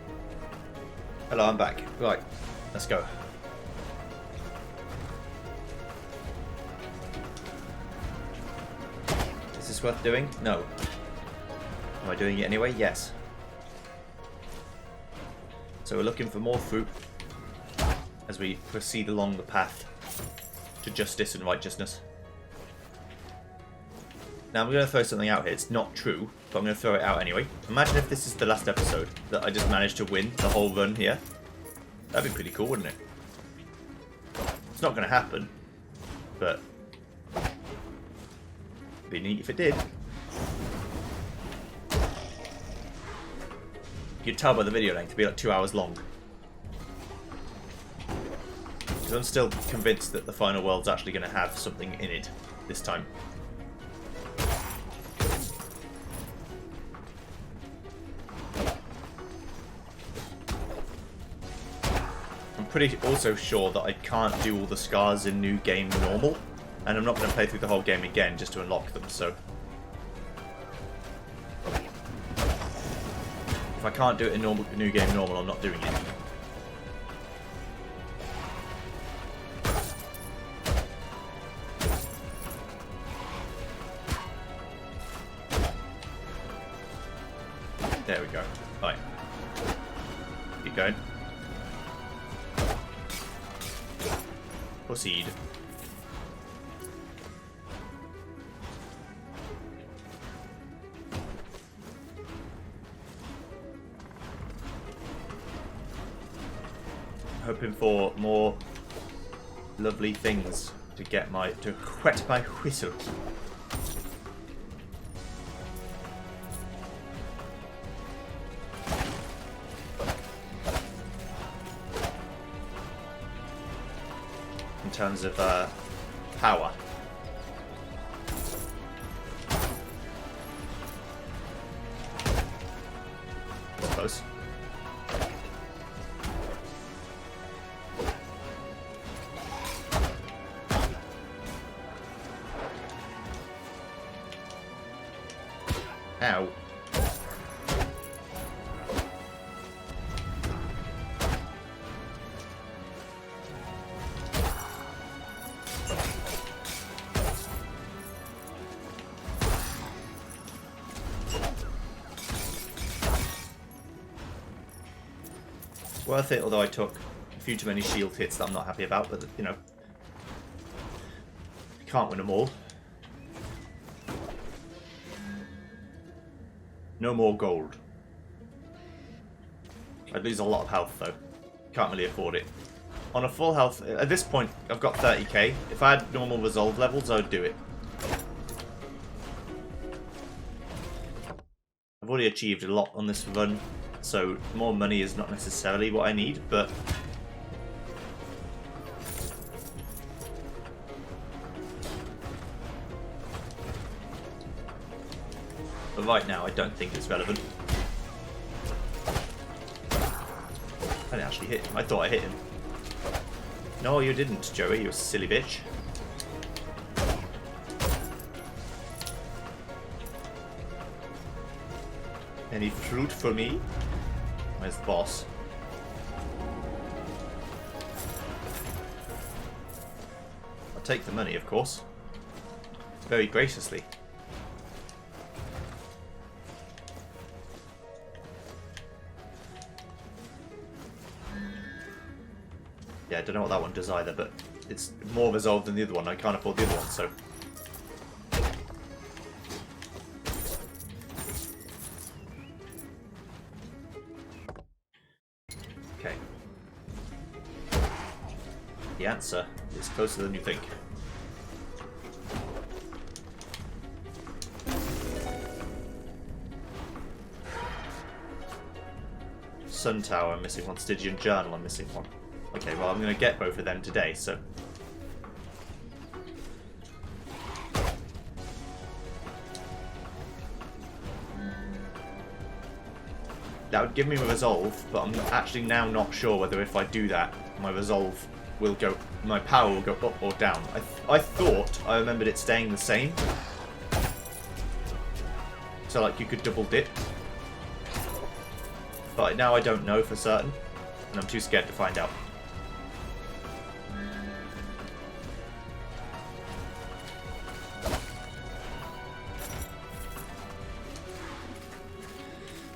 Hello, I'm back. Right, let's go. Is this worth doing? No. Am I doing it anyway? Yes. So we're looking for more fruit as we proceed along the path to justice and righteousness. Now I'm going to throw something out here. It's not true, but I'm going to throw it out anyway. Imagine if this is the last episode that I just managed to win the whole run here. That'd be pretty cool, wouldn't it? It's not going to happen, but it'd be neat if it did. You can tell by the video length, it'll be like 2 hours long. Because I'm still convinced that the final world's actually going to have something in it this time. I'm pretty also sure that I can't do all the scars in New Game Normal, and I'm not going to play through the whole game again just to unlock them, so... If I can't do it in New Game Normal, I'm not doing it. There we go. Right. Keep going. Proceed. Hoping for more lovely things to get to whet my whistle. In terms of power. Close. Ow. Worth it, although I took a few too many shield hits that I'm not happy about, but, you know, you can't win them all. No more gold. I'd lose a lot of health though. Can't really afford it. On a full health, at this point I've got 30k. If I had normal resolve levels, I would do it. I've already achieved a lot on this run, so more money is not necessarily what I need, but But right now, I don't think it's relevant. I didn't actually hit him. I thought I hit him. No, you didn't, Joey, you silly bitch. Any fruit for me? Where's the boss? I'll take the money, of course. Very graciously. Yeah, I don't know what that one does either, but it's more resolved than the other one. I can't afford the other one, so... Okay. The answer is closer than you think. Sun Tower, I'm missing one. Stygian Journal, I'm missing one. Okay, well, I'm going to get both of them today, so... That would give me a resolve, but I'm actually now not sure whether if I do that, my resolve will go... my power will go up or down. I thought I remembered it staying the same. So, like, you could double dip. But now I don't know for certain, and I'm too scared to find out.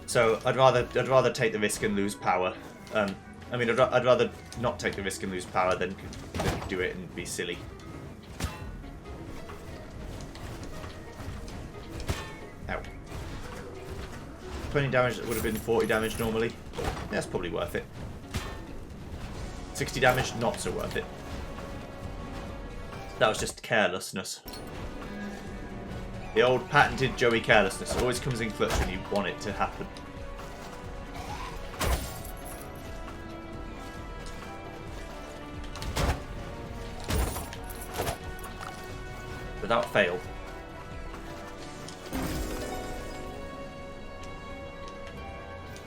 So I'd rather take the risk and lose power. I mean, I'd rather not take the risk and lose power than do it and be silly. Ow. 20 damage would have been 40 damage normally. That's probably worth it. 60 damage, not so worth it. That was just carelessness. The old patented Joey carelessness always comes in clutch when you want it to happen. Without fail.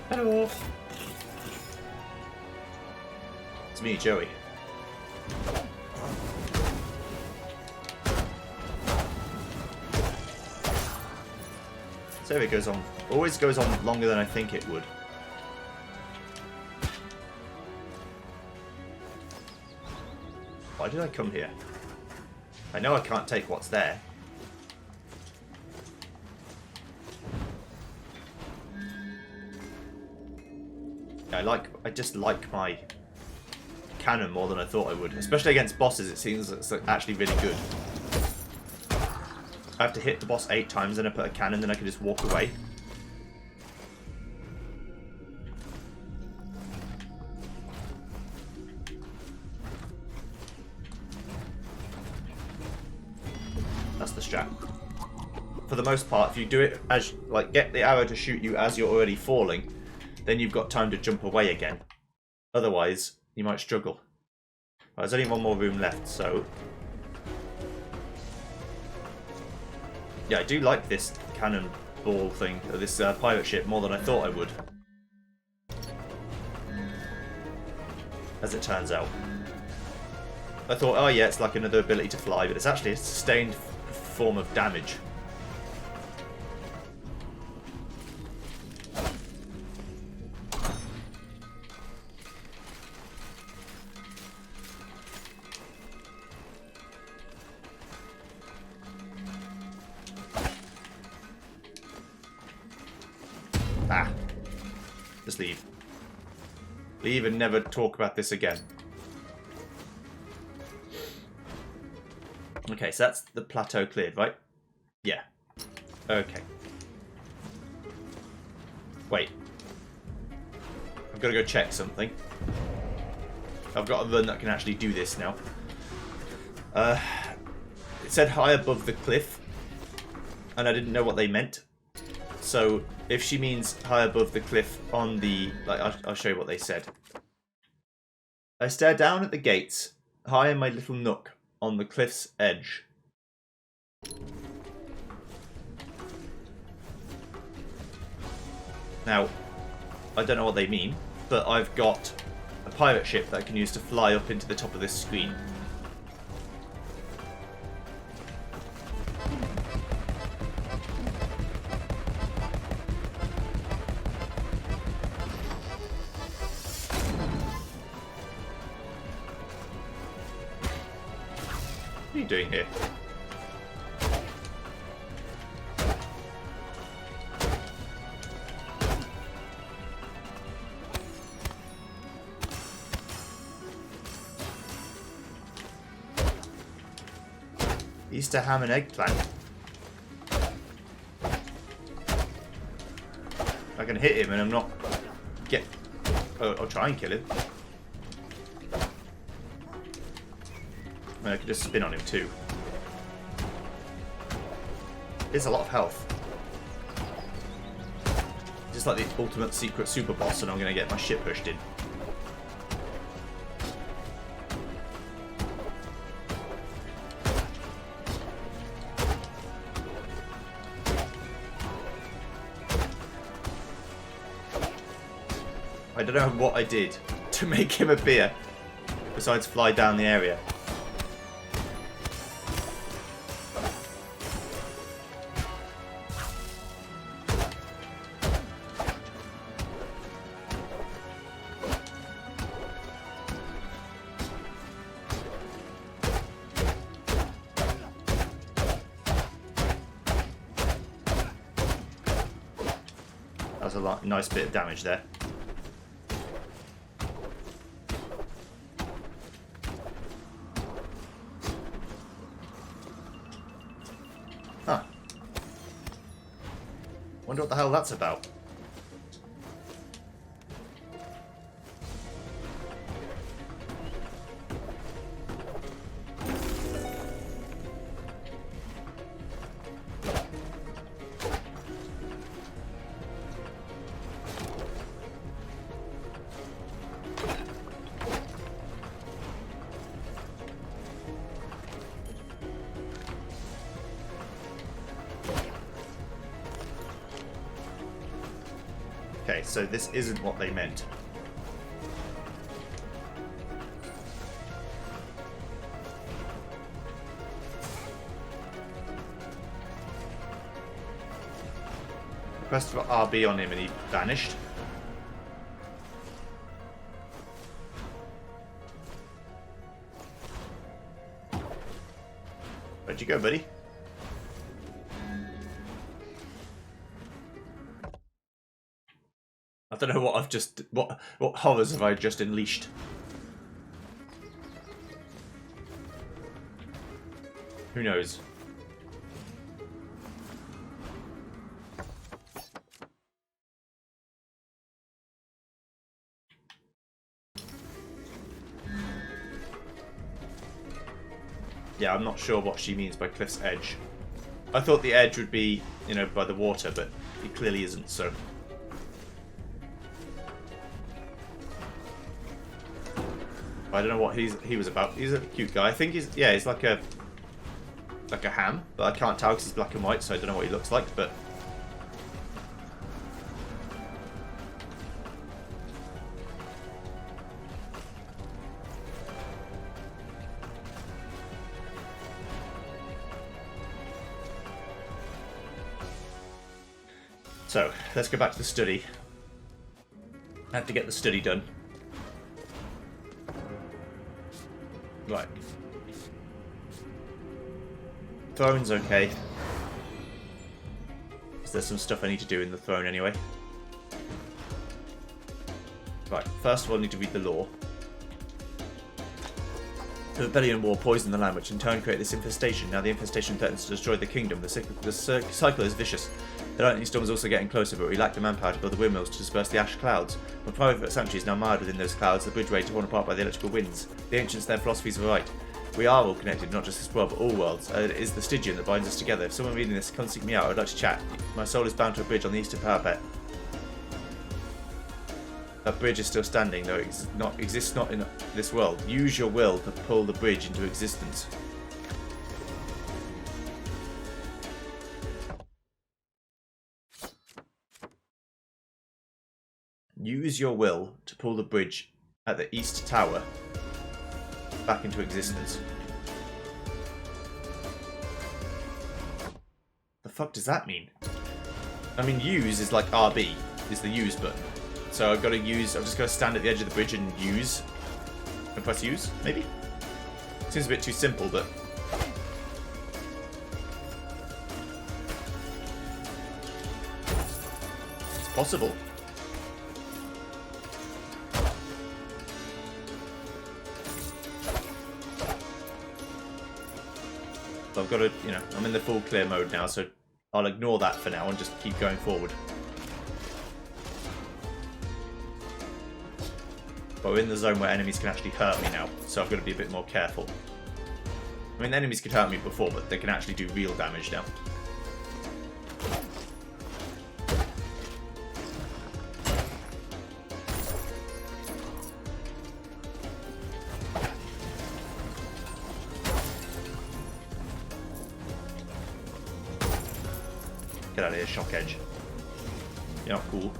Hello. It's me, Joey. So it goes on. Always goes on longer than I think it would. Why did I come here? I know I can't take what's there. I just like my cannon more than I thought I would. Especially against bosses, it seems it's actually really good. I have to hit the boss 8 times, then I put a cannon, then I can just walk away. That's the strat. For the most part, if you do it as, like, get the arrow to shoot you as you're already falling, then you've got time to jump away again. Otherwise, you might struggle. Well, there's only one more room left, so... Yeah, I do like this cannonball thing, this pirate ship, more than I thought I would. As it turns out. I thought, oh yeah, it's like another ability to fly, but it's actually a sustained form of damage. Ah. Just leave. Leave and never talk about this again. Okay, so that's the plateau cleared, right? Yeah. Okay. Wait. I've got to go check something. I've got a run that can actually do this now. It said high above the cliff, and I didn't know what they meant. So, if she means high above the cliff on the... like, I'll show you what they said. I stare down at the gates, high in my little nook, on the cliff's edge. Now, I don't know what they mean, but I've got a pirate ship that I can use to fly up into the top of this screen. What are you doing here? Easter ham and eggplant. I can hit him and I'm not get. Oh, I'll try and kill him. I could just spin on him too. It's a lot of health. Just like the ultimate secret super boss, and I'm going to get my ship pushed in. I don't know what I did to make him appear, besides fly down the area. That was a nice bit of damage there. Huh. Wonder what the hell that's about. Okay, so this isn't what they meant. Pressed for RB on him and he vanished. Where'd you go, buddy? I don't know what I've just... What horrors have I just unleashed? Who knows? Yeah, I'm not sure what she means by cliff's edge. I thought the edge would be, you know, by the water, but it clearly isn't, so... I don't know what he was about. He's a cute guy. I think he's like a ham, but I can't tell because he's black and white, so I don't know what he looks like. But so let's go back to the study. I have to get the study done. Right. Throne's okay. There's some stuff I need to do in the throne anyway. Right, first of all I need to read the law. The rebellion war poisoned the land, which in turn created this infestation. Now the infestation threatens to destroy the kingdom. The cycle is vicious. The lightning storm is also getting closer, but we lack the manpower to build the windmills to disperse the ash clouds. My private sanctuary is now mired within those clouds, the bridgeway torn apart by the electrical winds. The ancients, their philosophies are right. We are all connected, not just this world, but all worlds. It is the Stygian that binds us together. If someone reading this, come seek me out. I would like to chat. My soul is bound to a bridge on the eastern parapet. That bridge is still standing, though it exists not in this world. Use your will to pull the bridge into existence. use your will to pull the bridge at the east tower back into existence. The fuck does that mean? I mean, use is like RB, is the use button. So I've got to use, I've just got to stand at the edge of the bridge and use. And press use, maybe? Seems a bit too simple, but... it's possible. So I've got to, you know, I'm in the full clear mode now, so I'll ignore that for now and just keep going forward. But we're in the zone where enemies can actually hurt me now, so I've got to be a bit more careful. I mean, the enemies could hurt me before, but they can actually do real damage now. Get out of here, Shock Edge. You're not cool.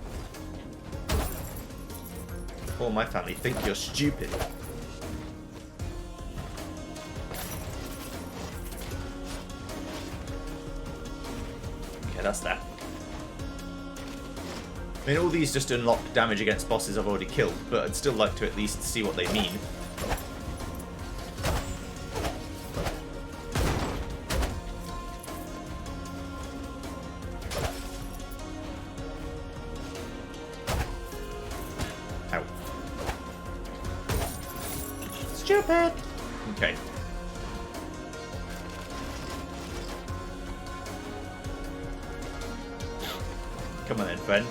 All my family think you're stupid. Okay, that's that. I mean, all these just unlock damage against bosses I've already killed, but I'd still like to at least see what they mean. Ow. Stupid! Okay. Come on then, friend.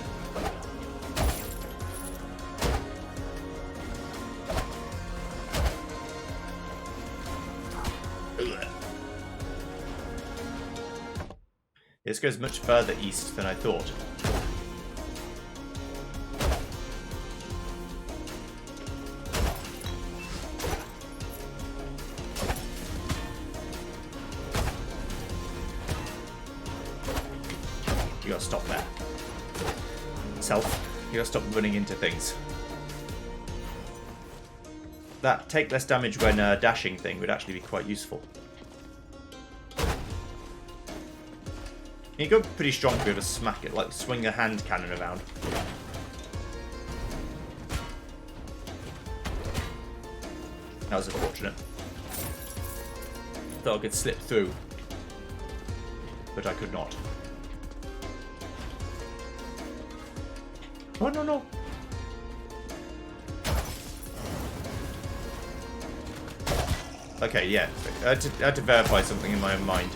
This goes much further east than I thought. You gotta stop that. Self, you gotta stop running into things. That take less damage when dashing thing would actually be quite useful. You go pretty strong if you ever smack it, like swing a hand cannon around. That was unfortunate. Thought I could slip through, but I could not. Oh, no, no. Okay, yeah. I had to verify something in my own mind.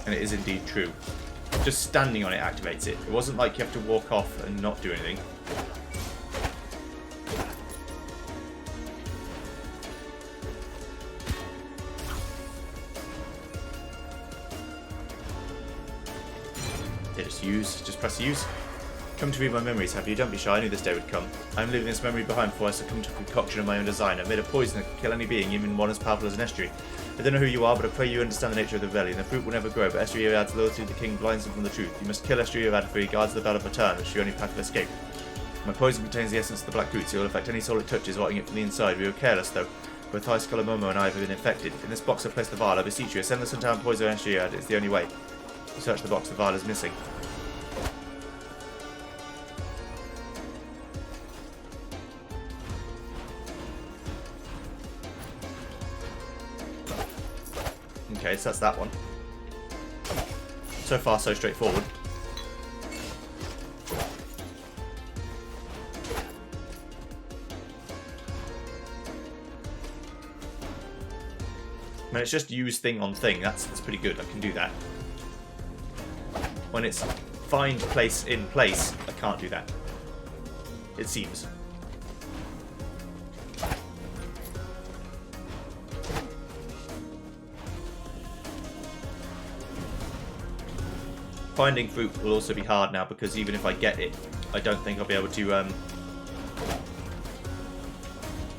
And it is indeed true. Just standing on it activates it. It wasn't like you have to walk off and not do anything. Yeah, just press use. Come to read my memories, have you? Don't be shy, I knew this day would come. I am leaving this memory behind before I succumb to a concoction of my own design. I've made a poison that can kill any being, even one as powerful as an estuary. I don't know who you are, but I pray you understand the nature of the rebellion. The fruit will never grow, but Estuary Ad's loyalty to the king blinds him from the truth. You must kill Estuary Ad for he guards the Bell of Return, which is your only path of escape. My poison contains the essence of the black roots, it will affect any soul it touches, rotting it from the inside. We were careless, though. Both High Scholar Momo and I have been infected. In this box I've placed the vial. I beseech you, send the Suntown poison Estuary Ad. It's the only way. You search the box, the vial is missing. Okay, so that's that one. So far, so straightforward. I mean, it's just use thing on thing. That's pretty good. I can do that. When it's find place in place, I can't do that. It seems. Finding fruit will also be hard now because even if I get it, I don't think I'll be able to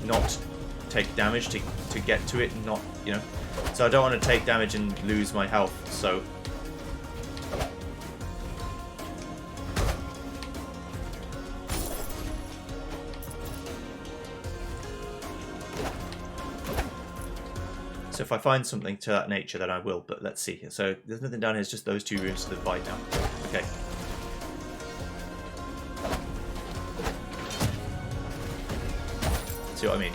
not take damage to get to it, not, you know. So I don't want to take damage and lose my health, so... So if I find something to that nature, then I will, but let's see. So there's nothing down here, it's just those 2 rooms to the right now. Okay. See what I mean?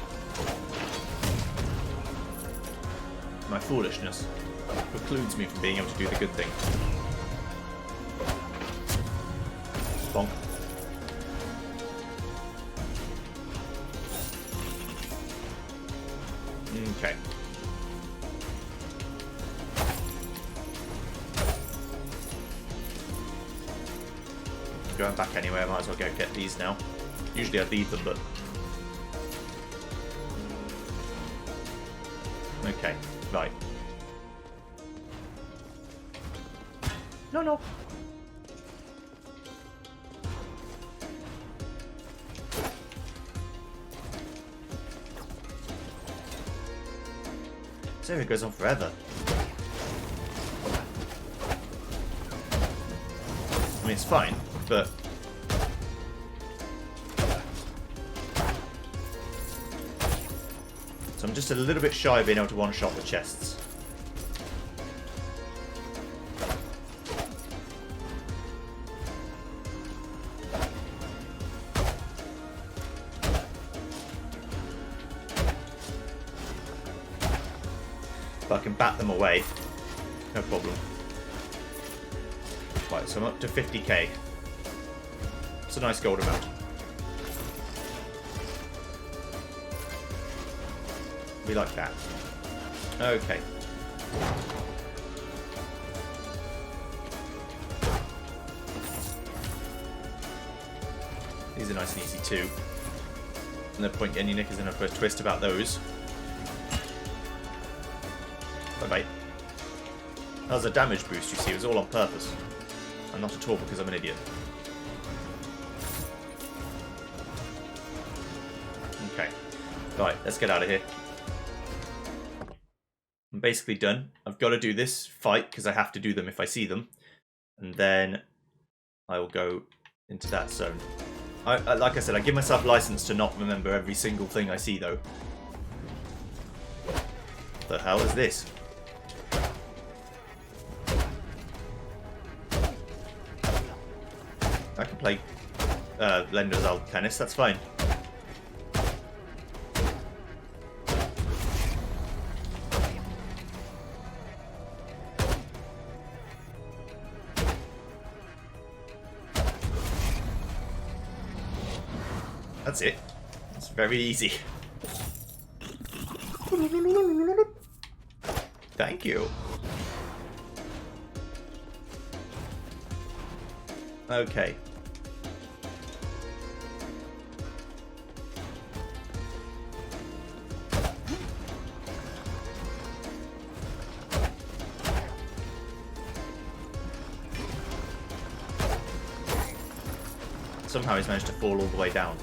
My foolishness precludes me from being able to do the good thing. Bonk. Okay. Going back anyway, I might as well go get these now. Usually I'd leave them, but... Okay, right. No. This area goes on forever. I mean, it's fine, but... So I'm just a little bit shy of being able to one-shot the chests. But I can bat them away. No problem. Right, so I'm up to 50k. It's a nice gold amount. We like that. Okay. These are nice and easy too. No point getting your knickers in a first twist about those. Bye-bye. That was a damage boost, you see. It was all on purpose. And not at all because I'm an idiot. Okay. Right, let's get out of here. I'm basically done. I've got to do this fight because I have to do them if I see them. And then I will go into that zone. Like I said, I give myself license to not remember every single thing I see, though. What the hell is this? I can play Lender's tennis, that's fine. That's it. It's very easy. Thank you. Okay. Somehow he's managed to fall all the way down.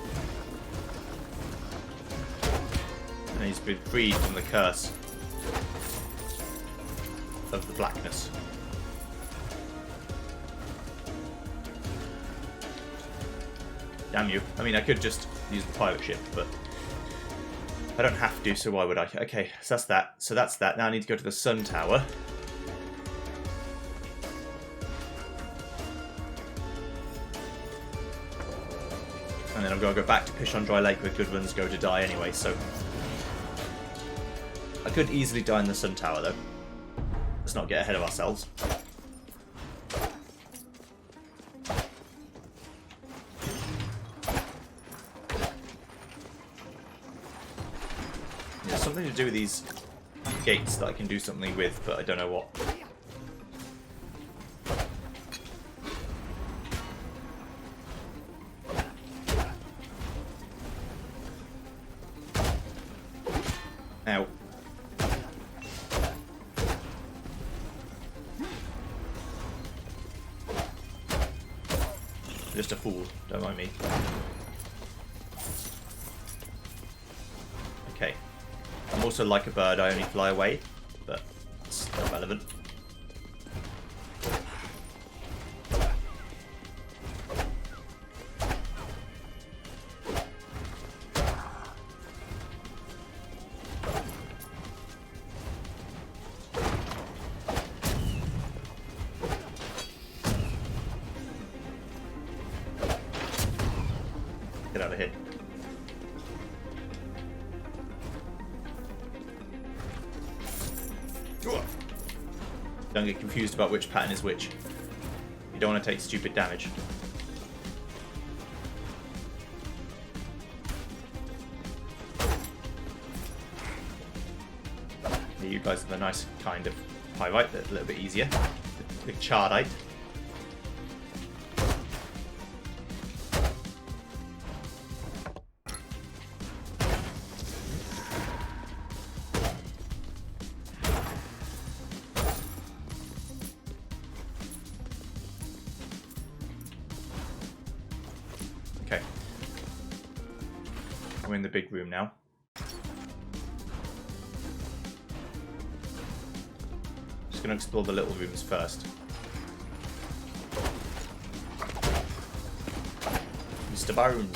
And he's been freed from the curse of the blackness. Damn you. I mean, I could just use the pilot ship, but I don't have to, so why would I? Okay, so that's that. So that's that. Now I need to go to the Sun Tower. And then I'm going to go back to Pishon Dry Lake where Goodwin's go to die anyway, so... I could easily die in the Sun Tower, though. Let's not get ahead of ourselves. There's something to do with these gates that I can do something with, but I don't know what. Ow. Just a fool, don't mind me. Okay. I'm also like a bird, I only fly away, but it's not relevant. out of here. Don't get confused about which pattern is which. You don't want to take stupid damage. You guys are the nice kind of pyrite, that's a little bit easier. The chardite. Okay. We're in the big room now. Going to explore the little rooms first. Mr. Bones.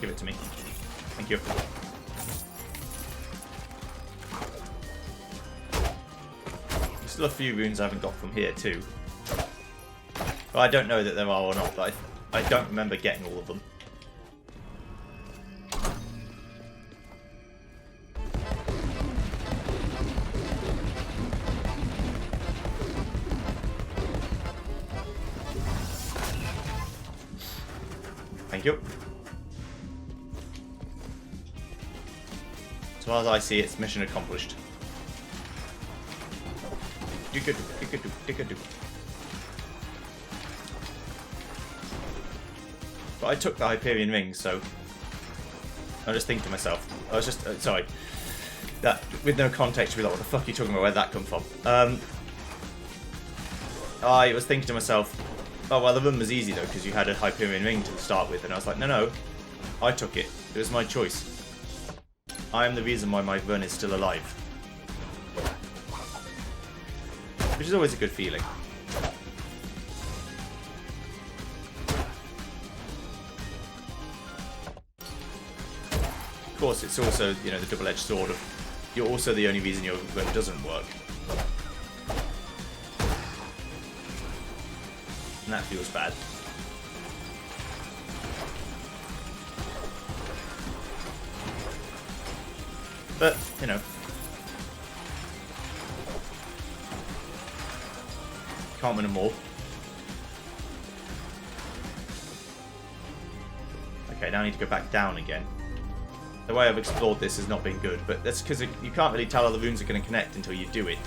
Give it to me. Thank you. Still a few runes I haven't got from here too. Well, I don't know that there are or not, but I don't remember getting all of them. Thank you. As far as I see, it's mission accomplished. But I took the Hyperion ring, so I just think to myself, I was just sorry, that with no context, be like, what the fuck are you talking about? Where'd that come from? I was thinking to myself, oh well, the run was easy though because you had a Hyperion ring to start with, and I was like, no, I took it. It was my choice. I am the reason why my run is still alive. Which is always a good feeling. Of course, it's also, you know, the double-edged sword of you're also the only reason your run doesn't work. And that feels bad. But, you know. Can't win them all. Okay, now I need to go back down again. The way I've explored this has not been good, but that's because you can't really tell how the runes are going to connect until you do it.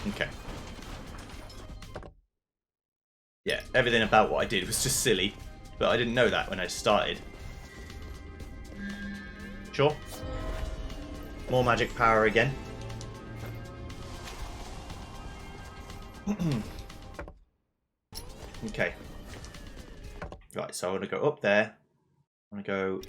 Okay. Yeah, everything about what I did was just silly, but I didn't know that when I started. Sure. More magic power again. Okay. Right, so I want to go up there. I want to go...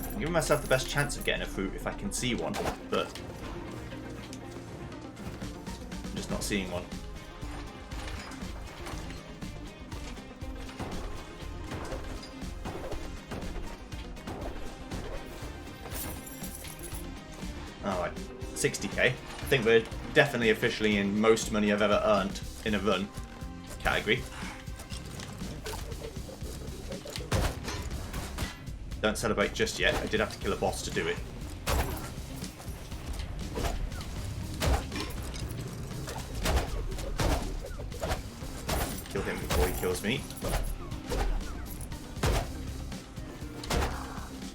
I'm giving myself the best chance of getting a fruit if I can see one, but... I'm just not seeing one. Alright, 60k. I think we're definitely officially in most money I've ever earned in a run category. Don't celebrate just yet. I did have to kill a boss to do it. Kill him before he kills me.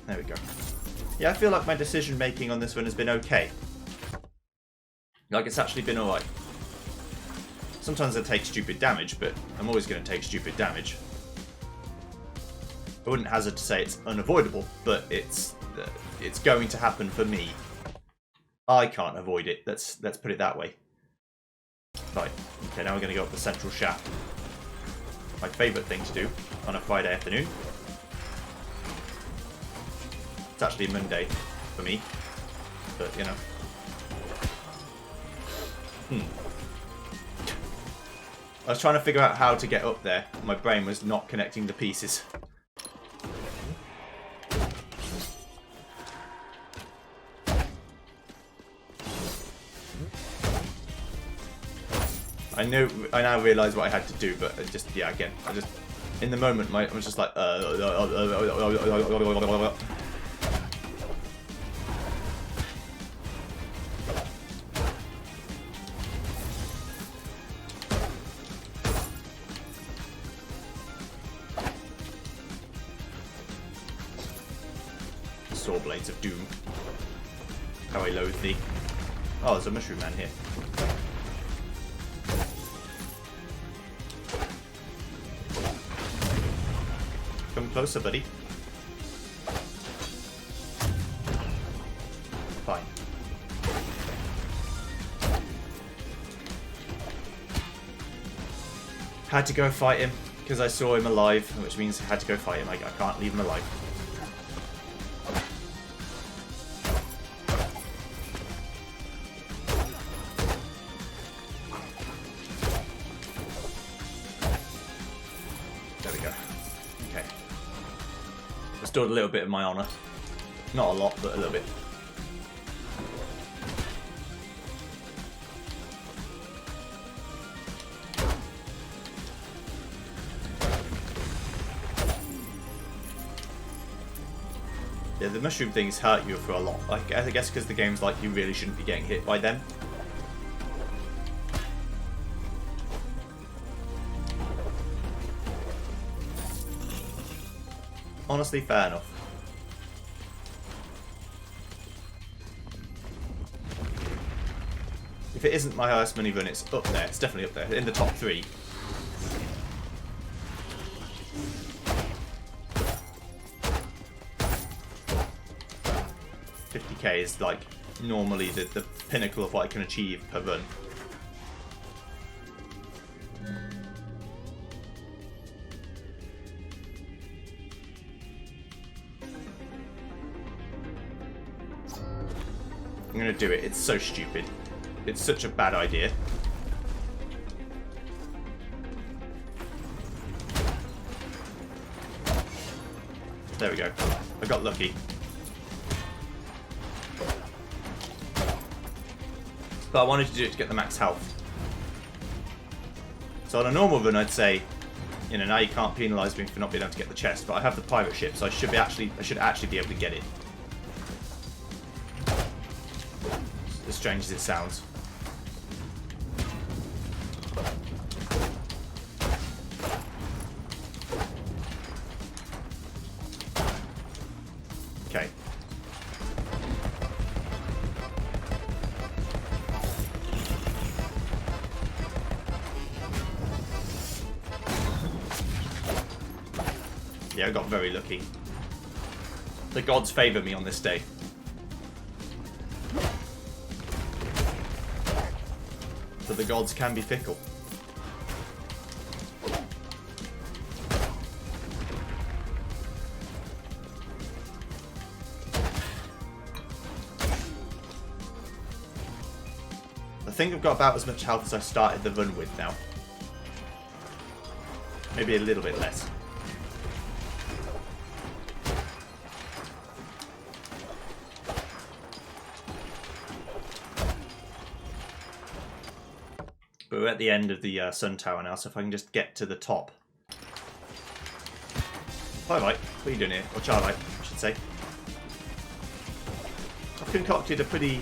There we go. Yeah, I feel like my decision making on this one has been okay. Like, it's actually been alright. Sometimes I take stupid damage, but I'm always going to take stupid damage. I wouldn't hazard to say it's unavoidable, but it's it's going to happen for me. I can't avoid it. Let's put it that way. Right. Okay, now we're going to go up the central shaft. My favourite thing to do on a Friday afternoon. It's actually Monday for me, but you know. I was trying to figure out how to get up there. My brain was not connecting the pieces. I now realise what I had to do, but again, in the moment, I was just like, Saw blades of doom. How I loathe thee. Oh, there's a mushroom man here. Come closer, buddy. Fine. Had to go fight him because I saw him alive, which means I had to go fight him. I can't leave him alive. Restored a little bit of my honour. Not a lot, but a little bit. Yeah, the mushroom things hurt you for a lot. I guess because the game's like you really shouldn't be getting hit by them. Honestly, fair enough. If it isn't my highest money run, it's up there. It's definitely up there, in the top 3. $50k is like normally the pinnacle of what I can achieve per run. I'm gonna do it. It's so stupid. It's such a bad idea. There we go. I got lucky. But I wanted to do it to get the max health. So on a normal run, I'd say, you know, now you can't penalise me for not being able to get the chest. But I have the pirate ship, so I should actually be able to get it. As strange as it sounds. Okay. Yeah, I got very lucky. The gods favour me on this day. But the gods can be fickle. I think I've got about as much health as I started the run with now. Maybe a little bit less. But we're at the end of the sun tower now, so if I can just get to the top. Hi, Mike. What are you doing here? Or Charlie, I should say. I've concocted a pretty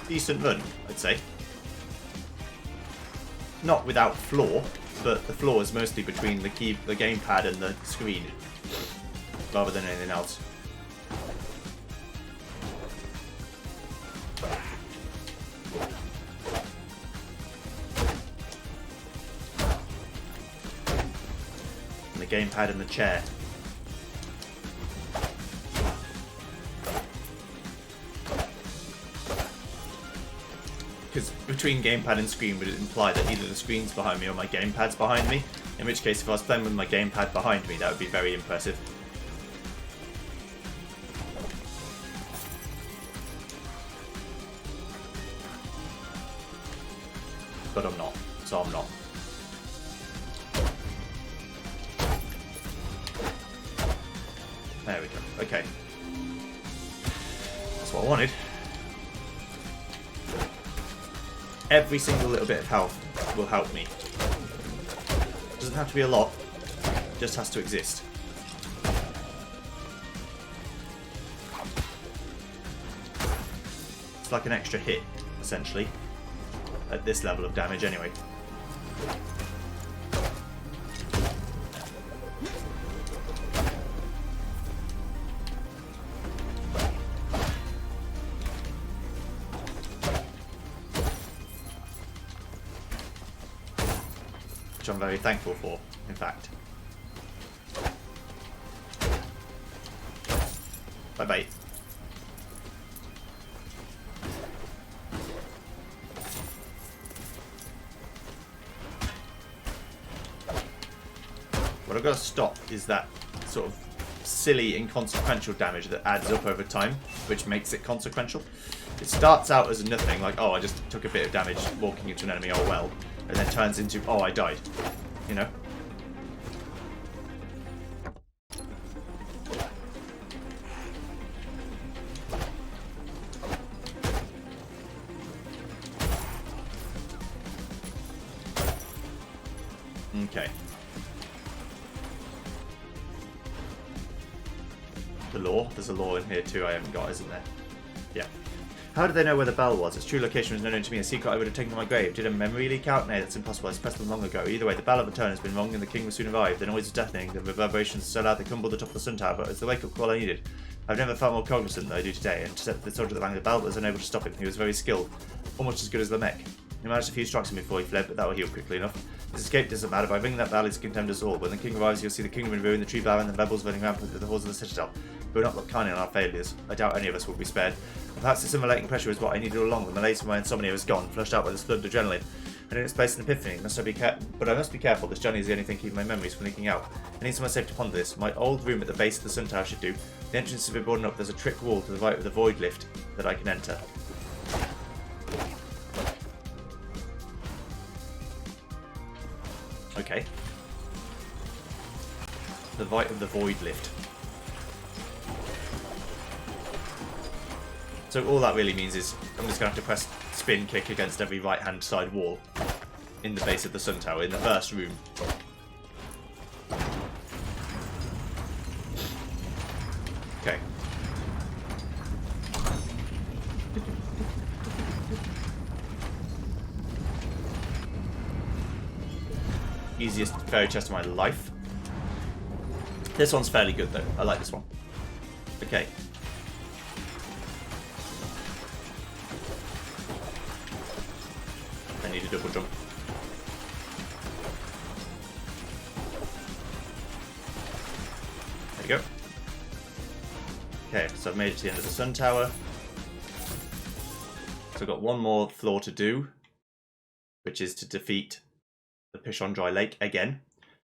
decent run, I'd say. Not without flaw, but the flaw is mostly between the gamepad and the screen, rather than anything else. The gamepad and the chair. between gamepad and screen would imply that either the screen's behind me or my gamepad's behind me. In which case, if I was playing with my gamepad behind me, that would be very impressive. But I'm not, so I'm not. There we go. Okay. That's what I wanted. Every single little bit of health will help me. Doesn't have to be a lot, just has to exist. It's like an extra hit, essentially, at this level of damage anyway. Which I'm very thankful for, in fact. Bye-bye. What I've got to stop is that sort of silly, inconsequential damage that adds up over time, which makes it consequential. It starts out as nothing, like, oh, I just took a bit of damage walking into an enemy, oh well. And then turns into, oh, I died. You know? Okay. The lore? There's a lore in here too I haven't got, isn't there? Yeah. How did they know where the bell was? Its true location was known to me. A secret I would have taken to my grave. Did a memory leak out? Nay, that's impossible. I suppressed them long ago. Either way, the bell of return has been wrong and the king will soon arrive. The noise was deafening. The reverberations so loud they crumbled the top of the sun tower, but it's the wake-up call I needed. I've never felt more cognizant than I do today, and the soldier that rang the bell was unable to stop him. He was very skilled, almost as good as Lamech. He managed a few strikes on me before he fled, but that will heal quickly enough. His escape doesn't matter. By ringing that bell, he's condemned us all. When the king arrives, you'll see the kingdom in ruin, the tree barren, and the rebels running rampant through the halls of the citadel. We will not look kindly on our failures. I doubt any of us will be spared. And perhaps the assimilating pressure is what I needed all along. The malaise from my insomnia is gone, flushed out by this flood of adrenaline. And in its place, an epiphany. But I must be careful. This journey is the only thing keeping my memories from leaking out. I need somewhere safe to ponder this. My old room at the base of the sun tower should do. The entrance has been broadened up. There's a trick wall to the right of the void lift that I can enter. Okay. The right of the void lift. So all that really means is I'm just going to have to press spin kick against every right hand side wall in the base of the sun tower in the first room. Okay. Easiest fairy chest of my life. This one's fairly good though. I like this one. Okay. I need a double jump. There we go. Okay, so I've made it to the end of the sun tower. So I've got one more floor to do, which is to defeat the Pishon Dry Lake again.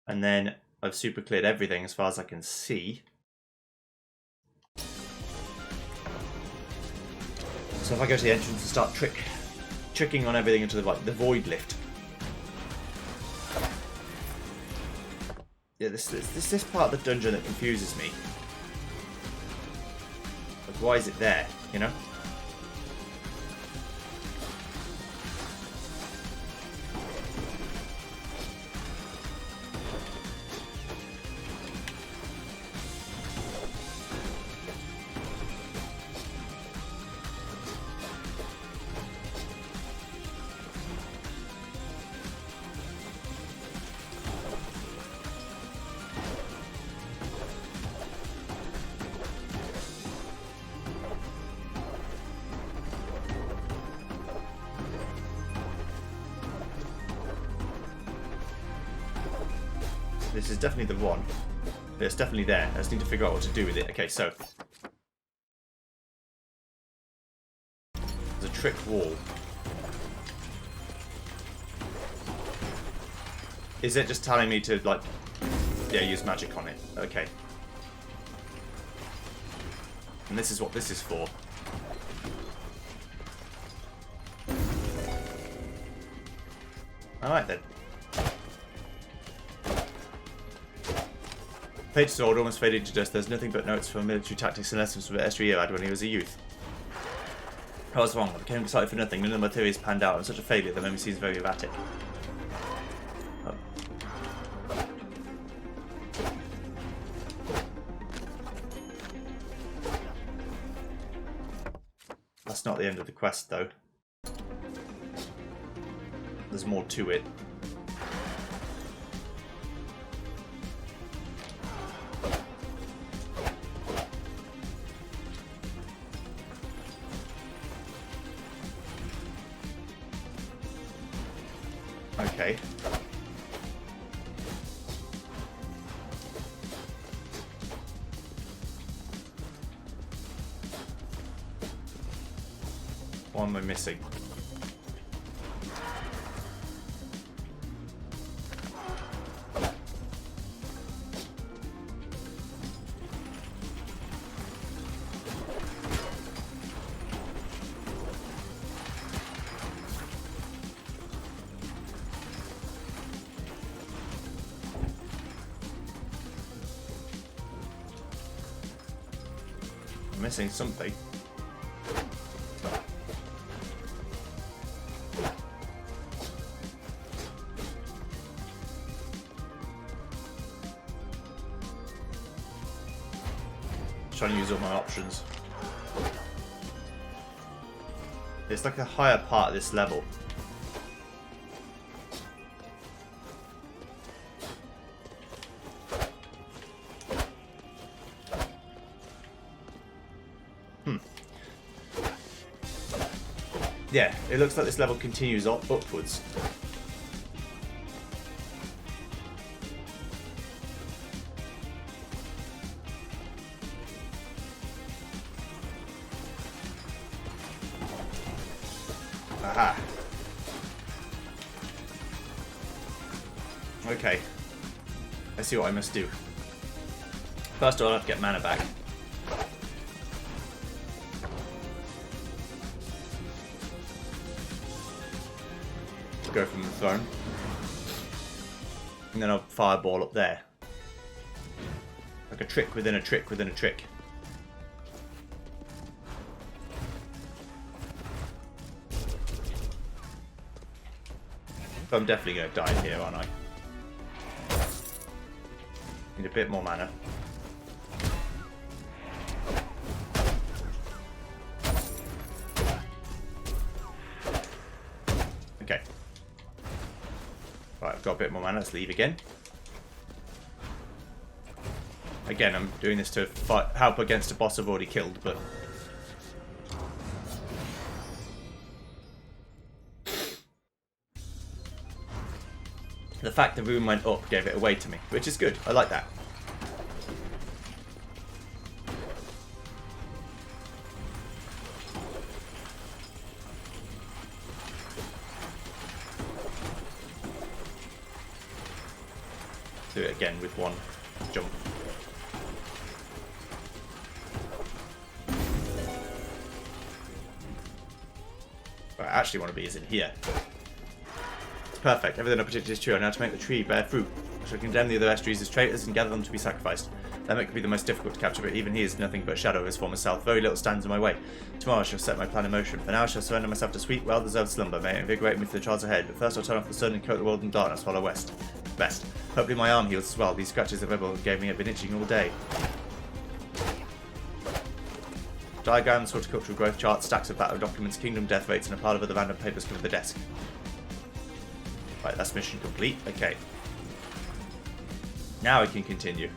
And then I've super cleared everything as far as I can see. So if I go to the entrance and start tricking on everything into the void lift. Yeah, this part of the dungeon that confuses me. Like, why is it there, you know? This is definitely the one. It's definitely there. I just need to figure out what to do with it. Okay, so there's a trick wall. Is it just telling me to, like... Yeah, use magic on it. Okay. And this is what this is for. Alright then. Faded sword almost faded to dust. There's nothing but notes for military tactics and lessons from Estria had when he was a youth. I was wrong. I became excited for nothing. None of my theories panned out. I'm such a failure that made me seem very erratic. Oh. That's not the end of the quest, though. There's more to it. Okay. What am I missing? Missing something. Trying to use all my options. It's like a higher part of this level. Yeah, it looks like this level continues upwards. Aha. Okay. Let's see what I must do. First of all, I'll have to get mana back. Go from the throne. And then I'll fireball up there. Like a trick within a trick within a trick. I'm definitely going to die here, aren't I? Need a bit more mana. Okay. Right, I've got a bit more mana. Let's leave again. Again, I'm doing this to help against a boss I've already killed, but... the fact the room went up gave it away to me, which is good. I like that. Do it again with one jump. What I actually want to be is in here. Perfect. Everything I predicted is true. I know how to make the tree bear fruit. I shall condemn the other Estries as traitors and gather them to be sacrificed. That could be the most difficult to capture, but even he is nothing but a shadow of his former self. Very little stands in my way. Tomorrow I shall set my plan in motion. For now I shall surrender myself to sweet, well-deserved slumber. May it invigorate me for the trials ahead. But first I'll turn off the sun and coat the world in darkness while I rest. Best. Hopefully my arm heals as well. These scratches the rebel gave me have been itching all day. Diagrams, horticultural growth charts, stacks of battle documents, kingdom death rates, and a pile of other random papers cover the desk. Right, that's mission complete. Okay. Now I can continue.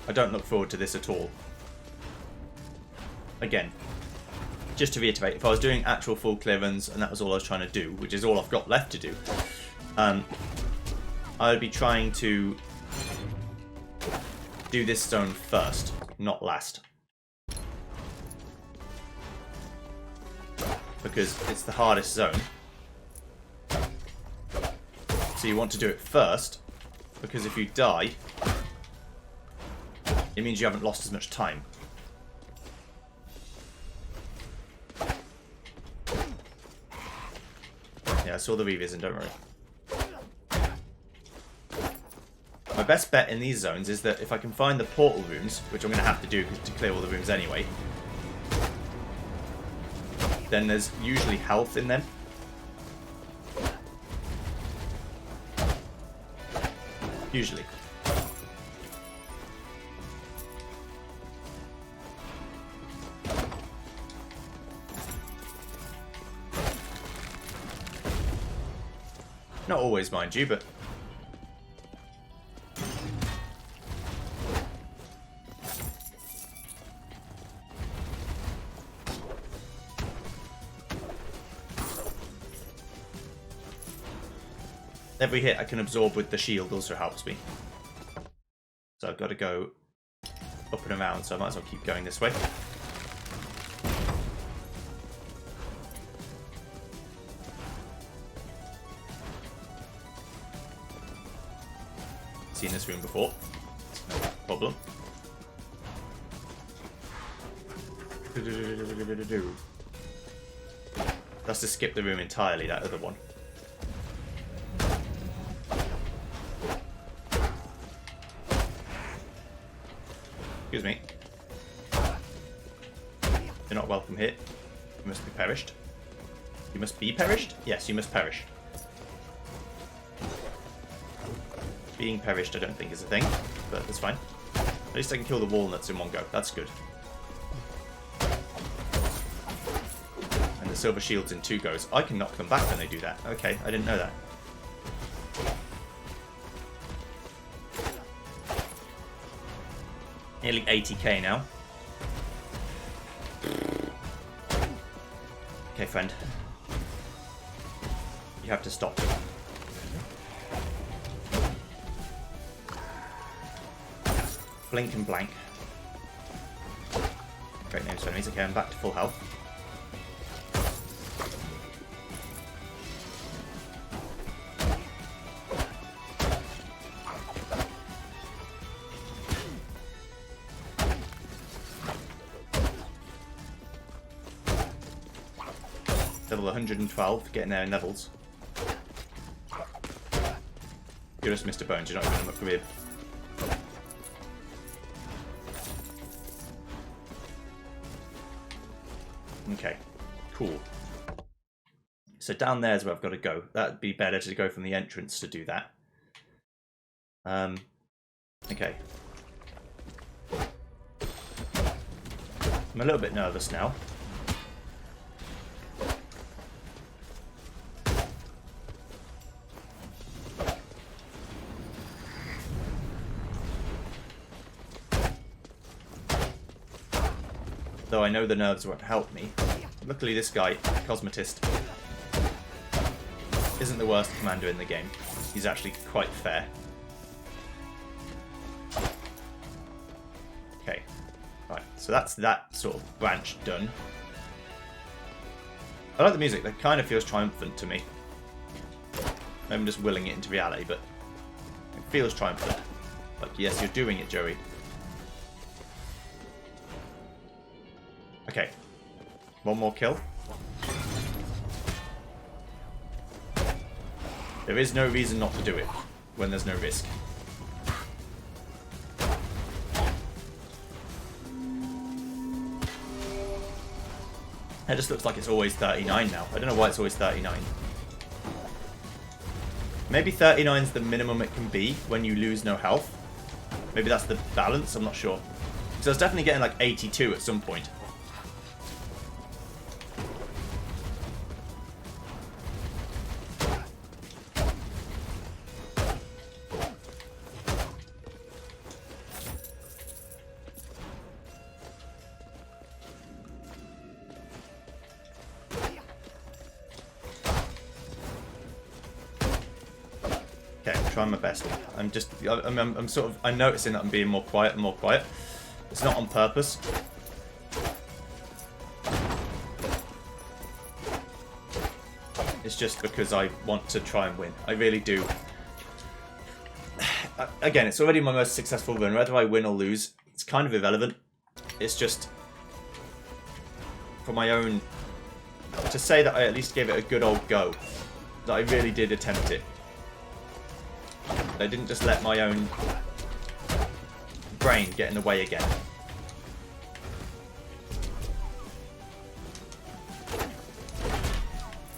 I don't look forward to this at all. Again, just to reiterate, if I was doing actual full clearance and that was all I was trying to do, which is all I've got left to do, I would be trying to do this zone first, not last. Because it's the hardest zone. So you want to do it first, because if you die, it means you haven't lost as much time. Yeah, I saw the Reavers, and don't worry. My best bet in these zones is that if I can find the portal rooms, which I'm going to have to do to clear all the rooms anyway, then there's usually health in them. Usually. Not always, mind you, but... every hit I can absorb with the shield also helps me. So I've got to go up and around, so I might as well keep going this way. Seen this room before. No problem. That's to skip the room entirely, that other one. Excuse me. You're not welcome here. You must be perished. You must be perished? Yes, you must perish. Being perished I don't think is a thing, but that's fine. At least I can kill the walnuts in one go. That's good. And the silver shields in 2 goes. I can knock them back when they do that. Okay, I didn't know that. Nearly 80k now. Okay, friend. You have to stop. Blink and blank. Great names for enemies. Okay, I'm back to full health. Level 112, getting there in levels. You're just Mr. Bones, you're not even a McRib. Okay, cool. So down there is where I've got to go. That'd be better to go from the entrance to do that. Okay. I'm a little bit nervous now. Though I know the nerves won't help me. Luckily this guy, Cosmetist, isn't the worst commander in the game. He's actually quite fair. Okay. Right, so that's that sort of branch done. I like the music, that kind of feels triumphant to me. I'm just willing it into reality, but it feels triumphant. Like, yes, you're doing it, Joey. Okay. One more kill. There is no reason not to do it when there's no risk. It just looks like it's always 39 now. I don't know why it's always 39. Maybe 39 is the minimum it can be when you lose no health. Maybe that's the balance, I'm not sure. Because I was definitely getting like 82 at some point. Okay, trying my best. I'm sort of, I'm noticing that I'm being more quiet and more quiet. It's not on purpose. It's just because I want to try and win. I really do. Again, it's already my most successful run. Whether I win or lose, it's kind of irrelevant. It's just for my own... to say that I at least gave it a good old go. That I really did attempt it. I didn't just let my own brain get in the way again.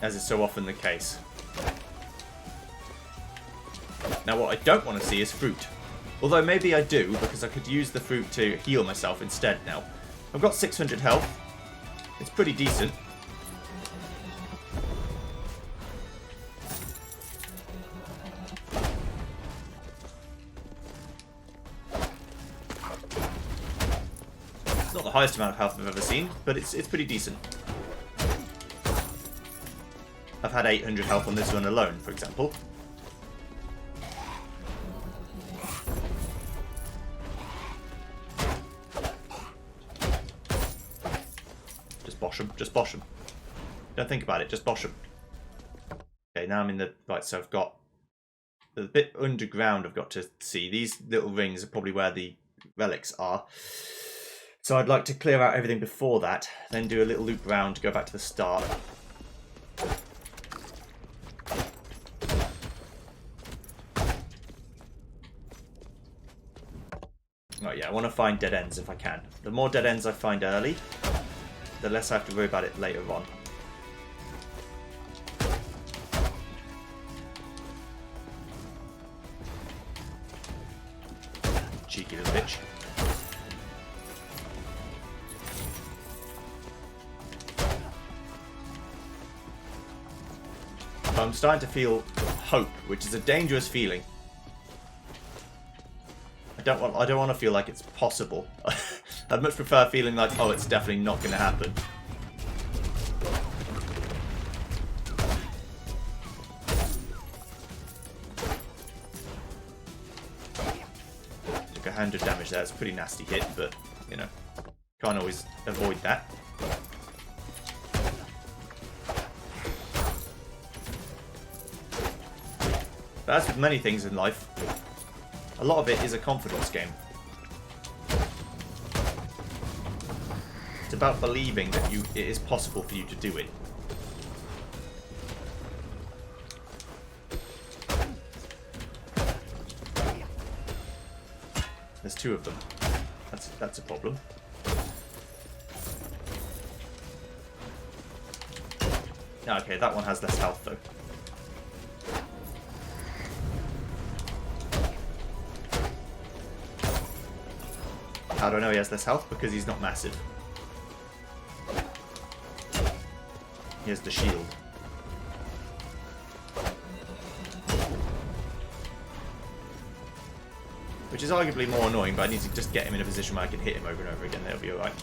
As is so often the case. Now what I don't want to see is fruit. Although maybe I do, because I could use the fruit to heal myself instead now. I've got 600 health. It's pretty decent. It's not the highest amount of health I've ever seen, but it's pretty decent. I've had 800 health on this one alone, for example. Just bosh them, just bosh them. Don't think about it, just bosh them. Okay, now I'm in the... right, so I've got... the bit underground I've got to see. These little rings are probably where the relics are. So I'd like to clear out everything before that, then do a little loop round to go back to the start. Oh yeah, I want to find dead ends if I can. The more dead ends I find early, the less I have to worry about it later on. Cheeky little bitch. But I'm starting to feel hope, which is a dangerous feeling. I don't want to feel like it's possible. I'd much prefer feeling like, oh, it's definitely not going to happen. Took 100 damage there. It's a pretty nasty hit, but, you know, can't always avoid that. But as with many things in life, a lot of it is a confidence game. It's about believing that it is possible for you to do it. There's two of them. That's a problem. Okay, that one has less health though. How do I know he has less health? Because he's not massive. He has the shield. Which is arguably more annoying, but I need to just get him in a position where I can hit him over and over again. That'll be alright.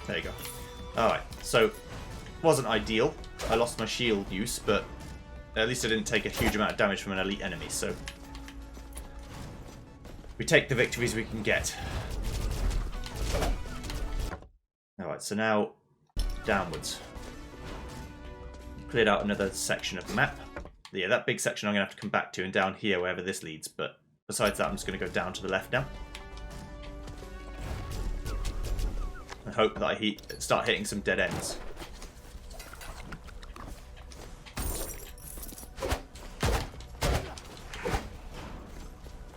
There you go. Alright, so wasn't ideal. I lost my shield use, but at least I didn't take a huge amount of damage from an elite enemy, so we take the victories we can get. Alright, so now downwards. Cleared out another section of the map. Yeah, that big section I'm going to have to come back to, and down here wherever this leads, but besides that I'm just going to go down to the left now. I hope that I start hitting some dead ends.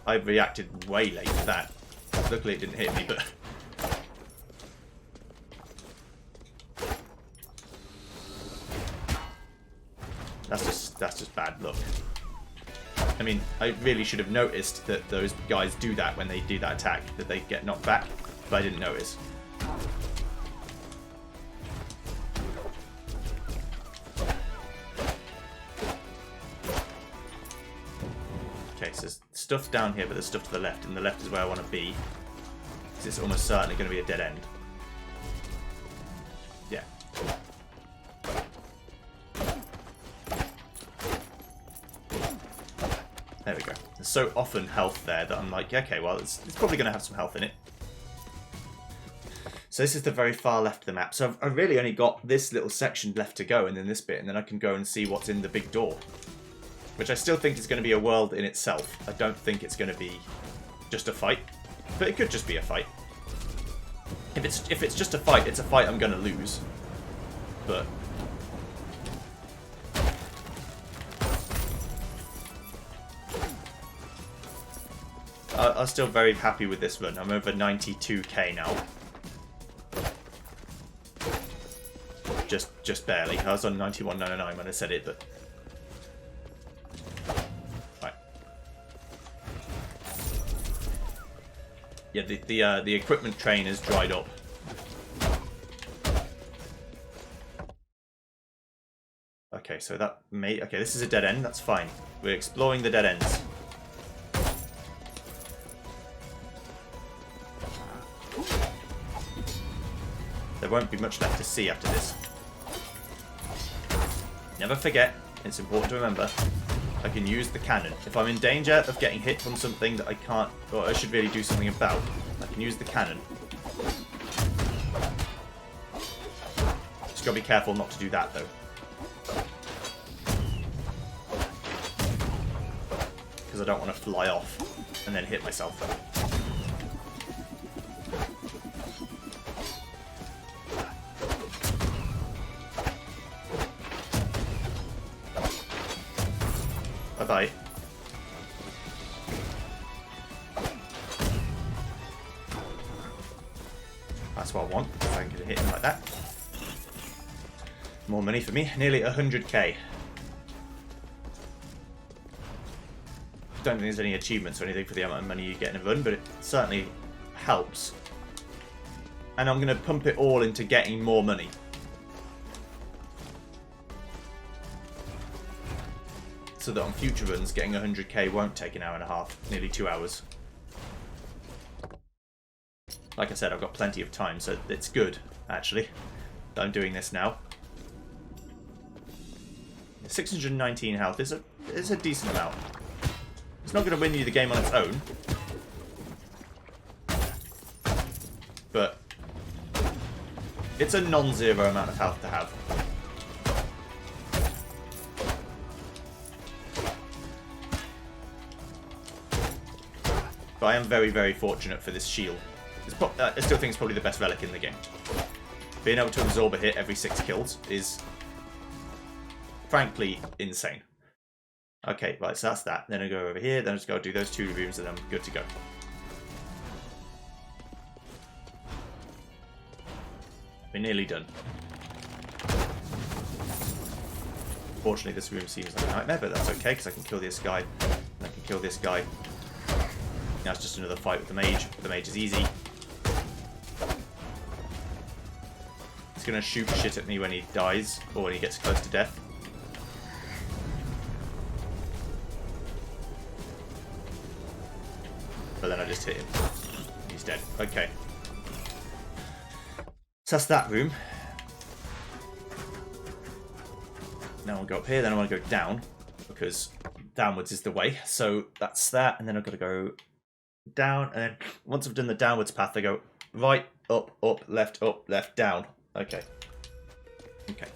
I reacted way late to that. Luckily it didn't hit me, but... That's just bad luck. I mean, I really should have noticed that those guys do that when they do that attack, that they get knocked back, but I didn't notice. Okay, so there's stuff down here, but there's stuff to the left, and the left is where I want to be. Because it's almost certainly going to be a dead end. Yeah. There we go. There's so often health there that I'm like, okay, well, it's probably going to have some health in it. So this is the very far left of the map. So I've really only got this little section left to go, and then this bit, and then I can go and see what's in the big door. Which I still think is going to be a world in itself. I don't think it's going to be just a fight. But it could just be a fight. If it's just a fight, it's a fight I'm going to lose. But I'm still very happy with this run. I'm over 92k now. Just barely. I was on 91.99 when I said it, but right. Yeah, the equipment train is dried up. Okay, so that may... Okay, this is a dead end. That's fine. We're exploring the dead ends. There won't be much left to see after this. Never forget, it's important to remember, I can use the cannon. If I'm in danger of getting hit from something that I can't, or I should really do something about, I can use the cannon. Just gotta be careful not to do that, though. Because I don't want to fly off and then hit myself. Bye-bye. That's what I want, if I can hit him like that. More money for me, nearly 100k. Don't think there's any achievements or anything for the amount of money you get in a run, but it certainly helps. And I'm going to pump it all into getting more money. So that on future runs, getting 100k won't take an hour and a half, nearly 2 hours. Like I said, I've got plenty of time, so it's good, actually, that I'm doing this now. 619 health is a decent amount. It's not going to win you the game on its own. But it's a non-zero amount of health to have. But I am very, very fortunate for this shield. I still think it's probably the best relic in the game. Being able to absorb a hit every 6 kills is, frankly, insane. Okay, right, so that's that. Then I go over here, then I just got to do those 2 rooms, and I'm good to go. We're nearly done. Fortunately, this room seems like a nightmare, but that's okay, because I can kill this guy, and I can kill this guy. Now it's just another fight with the mage. The mage is easy. He's going to shoot shit at me when he dies, or when he gets close to death. But then I just hit him. He's dead. Okay. So that's that room. Now I'll go up here, then I want to go down, because downwards is the way. So that's that, and then I've got to go down, and then once I've done the downwards path, I go right, up, left, down. Okay. Okay.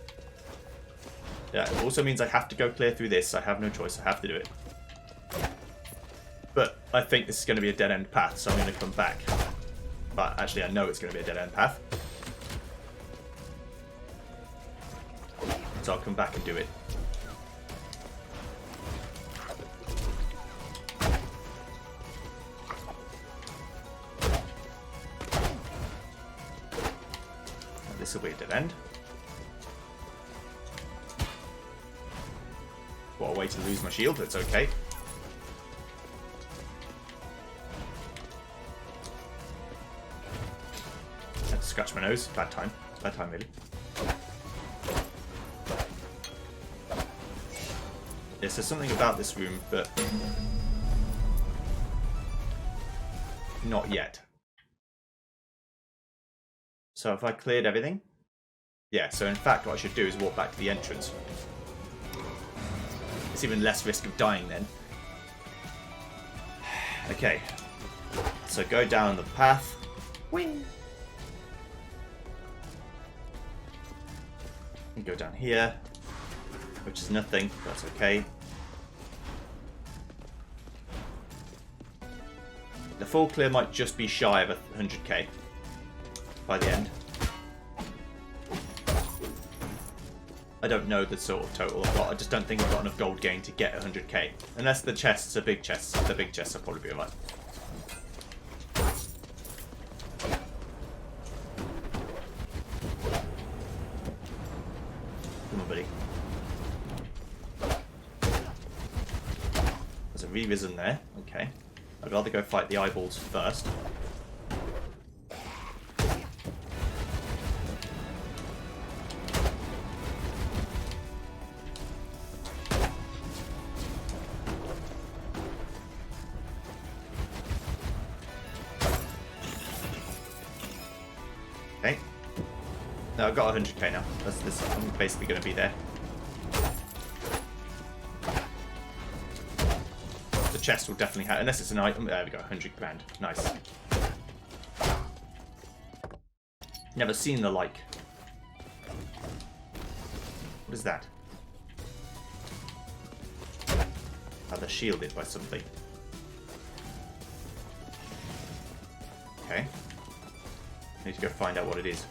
Yeah, it also means I have to go clear through this. I have no choice. I have to do it. But I think this is going to be a dead-end path, so I'm going to come back. But actually, I know it's going to be a dead-end path. So I'll come back and do it. This will be a dead end. What a way to lose my shield, but it's okay. scratch my nose. Bad time. Bad time, really. Yes, there's something about this room, but not yet. So if I cleared everything, yeah, so in fact what I should do is walk back to the entrance. It's even less risk of dying then. Okay, so go down the path. Wing. And go down here, which is nothing, but that's okay. The full clear might just be shy of 100k by the end. I don't know the sort of total I've got. I just don't think I've got enough gold gain to get 100k. Unless the chests are big chests. The big chests will probably be alright. Come on, buddy. There's a re-risen there. Okay. I'd rather go fight the eyeballs first. Okay. No, I've got 100k now. I'm basically going to be there. The chest will definitely have, unless it's an item. There we go, 100 grand. Nice. Never seen the like. What is that? Oh, they're shielded by something. Okay. I need to go find out what it is.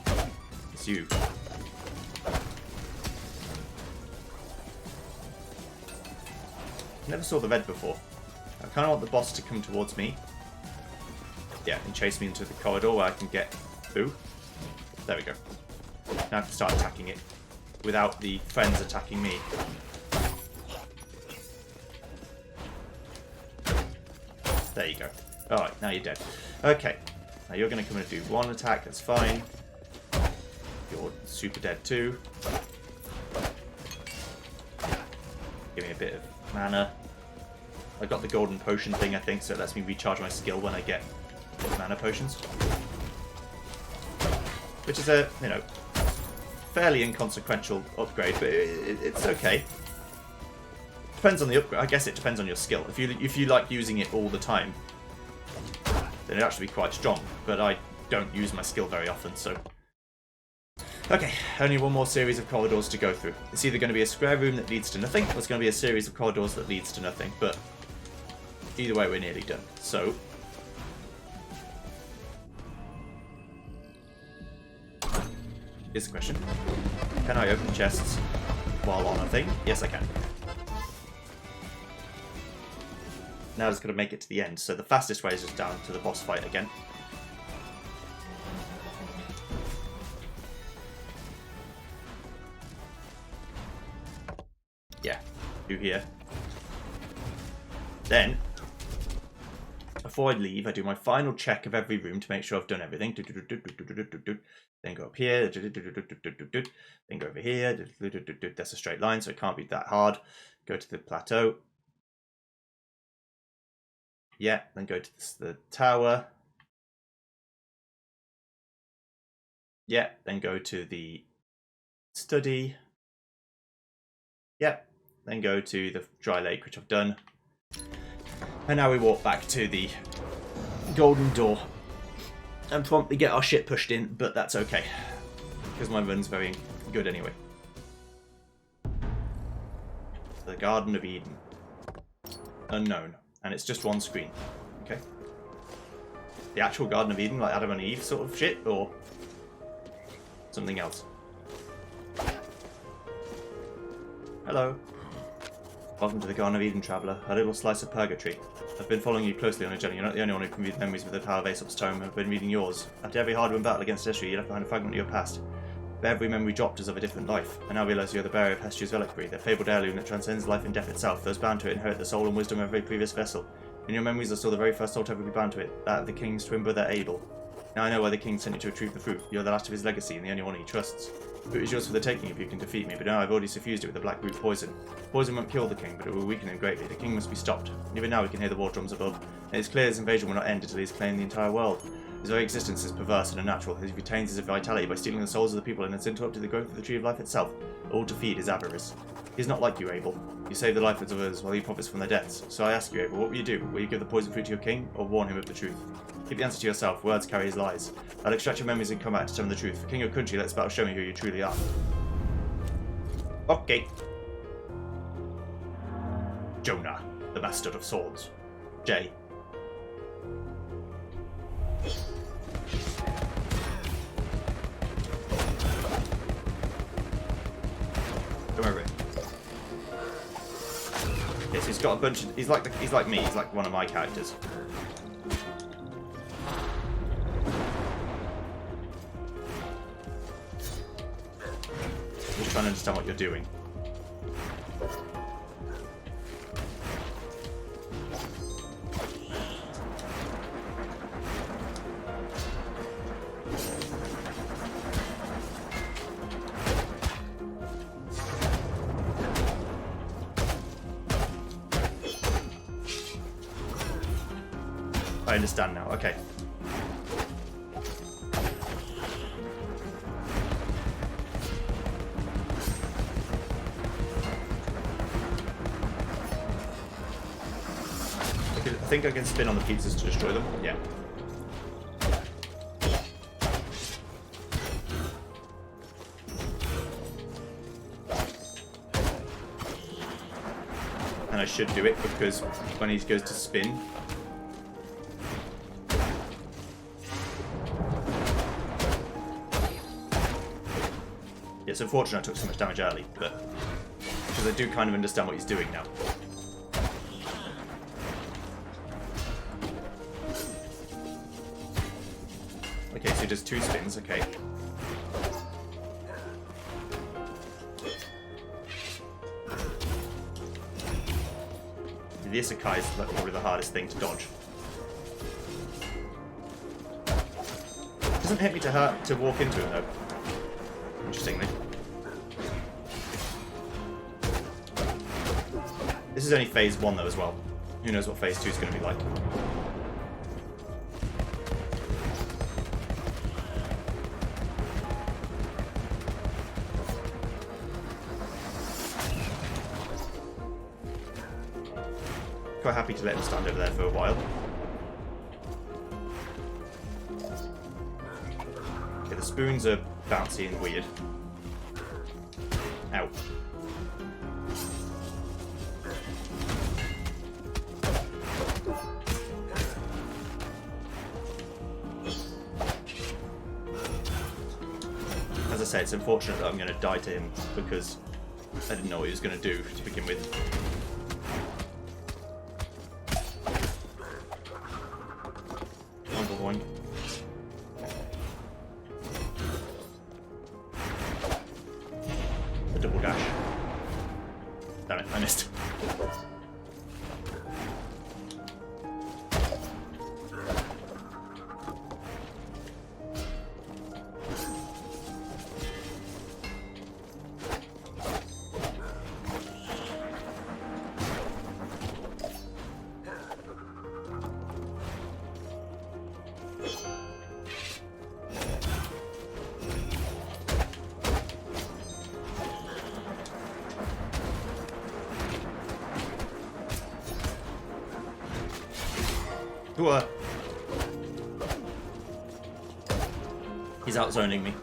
It's you. Never saw the red before. I kind of want the boss to come towards me. Yeah, and chase me into the corridor where I can get... Ooh. There we go. Now I can start attacking it without the friends attacking me. There you go. Alright, now you're dead. Okay. Now you're going to come and do one attack, that's fine. You're super dead too. Give me a bit of mana. I got the golden potion thing, I think, so it lets me recharge my skill when I get mana potions. Which is a, you know, fairly inconsequential upgrade, but it's okay. Depends on the upgrade. I guess it depends on your skill. If you like using it all the time, then it'd actually be quite strong, but I don't use my skill very often, so... Okay, only one more series of corridors to go through. It's either going to be a square room that leads to nothing, or it's going to be a series of corridors that leads to nothing, but either way we're nearly done. So... here's the question. Can I open chests while on a thing? Yes, I can. Now it's going to make it to the end, so the fastest way is just down to the boss fight again. Yeah, do here. Then, before I leave, I do my final check of every room to make sure I've done everything. Then go up here, then go over here. That's a straight line, so it can't be that hard. Go to the plateau. Yeah, then go to the tower. Yeah, then go to the study. Yeah, then go to the dry lake, which I've done. And now we walk back to the golden door and promptly get our shit pushed in, but that's okay, because my run's very good anyway. The Garden of Eden. Unknown. And it's just one screen. Okay. The actual Garden of Eden, like Adam and Eve sort of shit, or something else? Hello. Welcome to the Garden of Eden, traveller. A little slice of purgatory. I've been following you closely on a journey. You're not the only one who can read memories with the power of Aesop's tome. I've been reading yours. After every hard-won battle against Hestia, you left behind a fragment of your past. But every memory dropped is of a different life. I now realise you're the bearer of Hestia's reliquary, the fabled heirloom that transcends life and death itself. Those bound to it inherit the soul and wisdom of every previous vessel. In your memories, I saw the very first soul to ever be bound to it, that of the king's twin brother Abel. Now I know why the king sent you to retrieve the fruit. You're the last of his legacy and the only one he trusts. The fruit is yours for the taking if you can defeat me, but now I've already suffused it with the black root poison. Poison won't kill the king, but it will weaken him greatly. The king must be stopped. And even now we can hear the war drums above. And it's clear his invasion will not end until he has claimed the entire world. His very existence is perverse and unnatural. He retains his vitality by stealing the souls of the people and has interrupted the growth of the tree of life itself, all to feed his avarice. He is not like you, Abel. You save the lives of others while he profits from their deaths. So I ask you, Abel, what will you do? Will you give the poison fruit to your king, or warn him of the truth? Keep the answer to yourself. Words carry his lies. I'll extract your memories in combat to tell him the truth. For king or country, let's battle. Show me who you truly are. Okay. Jonah, the master of swords. J. Come over here. Yes, he's got a bunch of. He's like me. He's like one of my characters. Just trying to understand what you're doing. I understand now. Okay. I think I can spin on the pizzas to destroy them. Yeah. And I should do it because when he goes to spin. It's unfortunate I took so much damage early, but because I do kind of understand what he's doing now. Okay, so he does 2 spins, okay. The Isekai is probably the hardest thing to dodge. It doesn't hit me to walk into him though. Interestingly. This is only phase 1 though as well. Who knows what phase 2 is going to be like. Quite happy to let him stand over there for a while. Okay, the spoons are bouncy and weird. Ow. As I say, it's unfortunate that I'm going to die to him because I didn't know what he was going to do to begin with. One. The double dash. Damn it, I missed. He's outzoning me.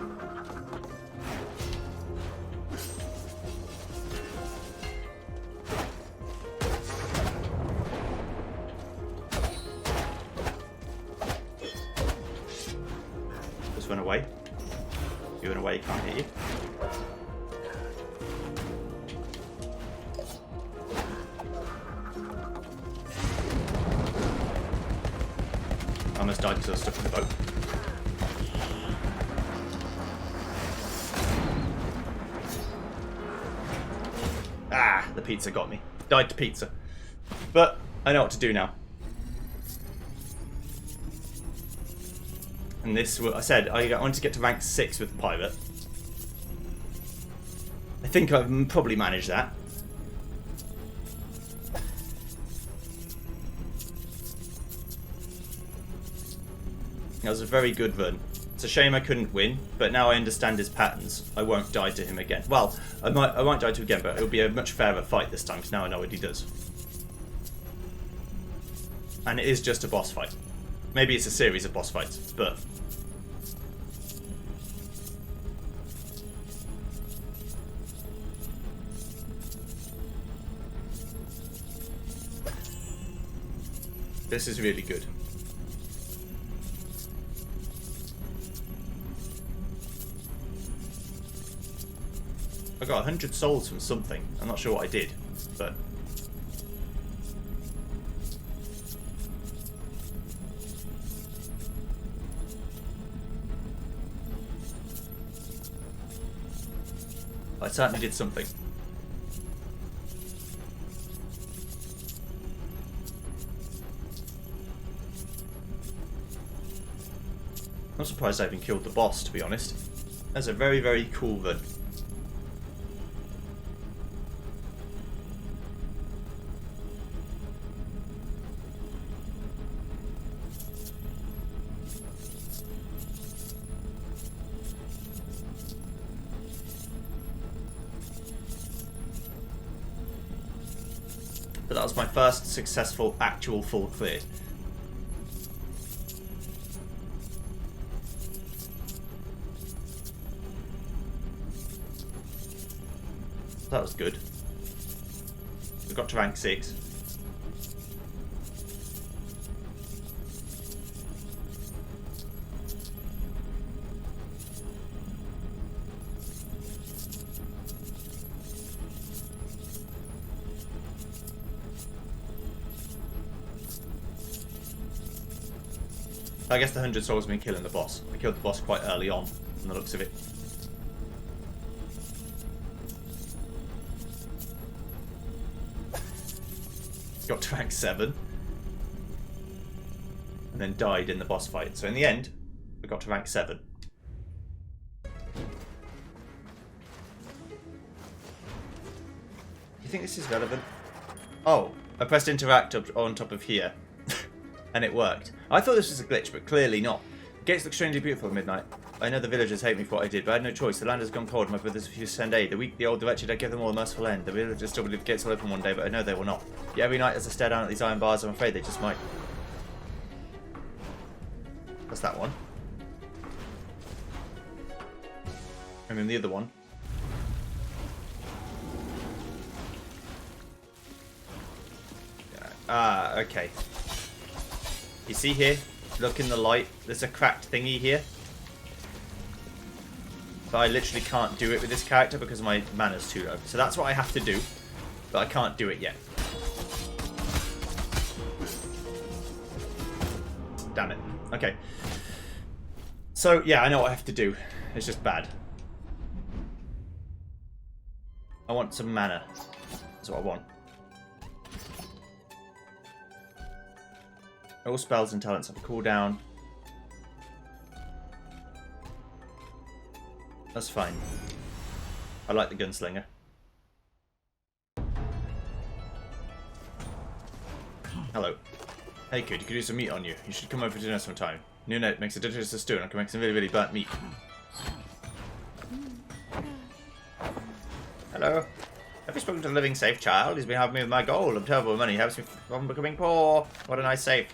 Just went away. You went away, can't hit you. I almost died because I was stuck in the boat. Ah, the pizza got me. Died to pizza. But I know what to do now. And this, I said, I wanted to get to rank 6 with the pirate. I think I've probably managed that. That was a very good run. It's a shame I couldn't win, but now I understand his patterns. I won't die to him again. Well, I won't die to him again, but it'll be a much fairer fight this time, because now I know what he does. And it is just a boss fight. Maybe it's a series of boss fights, but... this is really good. I got 100 souls from something. I'm not sure what I did, but... I certainly did something. I'm surprised I even killed the boss, to be honest. That's a very, very cool run. But that was my first successful actual full clear. That was good. We got to rank 6. I guess the 100 souls have been killing the boss. I killed the boss quite early on, from the looks of it. Got to rank 7. And then died in the boss fight. So in the end, we got to rank 7. You think this is relevant? Oh, I pressed interact up on top of here. And it worked. I thought this was a glitch, but clearly not. The gates look strangely beautiful at midnight. I know the villagers hate me for what I did, but I had no choice. The land has gone cold, my brothers refuse to send aid. The weak, the old, the wretched, I give them all a merciful end. The villagers still believe the gates will open one day, but I know they will not. Yet every night as I stare down at these iron bars, I'm afraid they just might. That's that one. And then the other one. Ah, okay. You see here? Look in the light. There's a cracked thingy here. But I literally can't do it with this character because my mana's too low. So that's what I have to do. But I can't do it yet. Damn it. Okay. So, yeah, I know what I have to do. It's just bad. I want some mana. That's what I want. All spells and talents have a cooldown. That's fine. I like the gunslinger. Hello. Hey kid, you could use some meat on you. You should come over for dinner sometime. New note makes a delicious stew and I can make some really, really burnt meat. Hello. Have you spoken to the living safe child? He's been helping me with my gold. I'm terrible with money. He helps me from becoming poor. What a nice safe.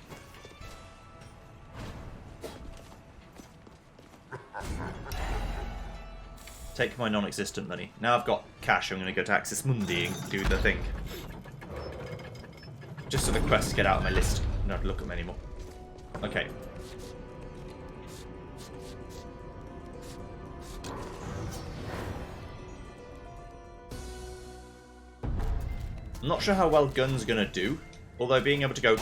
Take my non-existent money. Now I've got cash, I'm going to go to Axis Mundi and do the thing. Just so the quests get out of my list. I don't have to look at them anymore. Okay. I'm not sure how well guns are going to do, although being able to go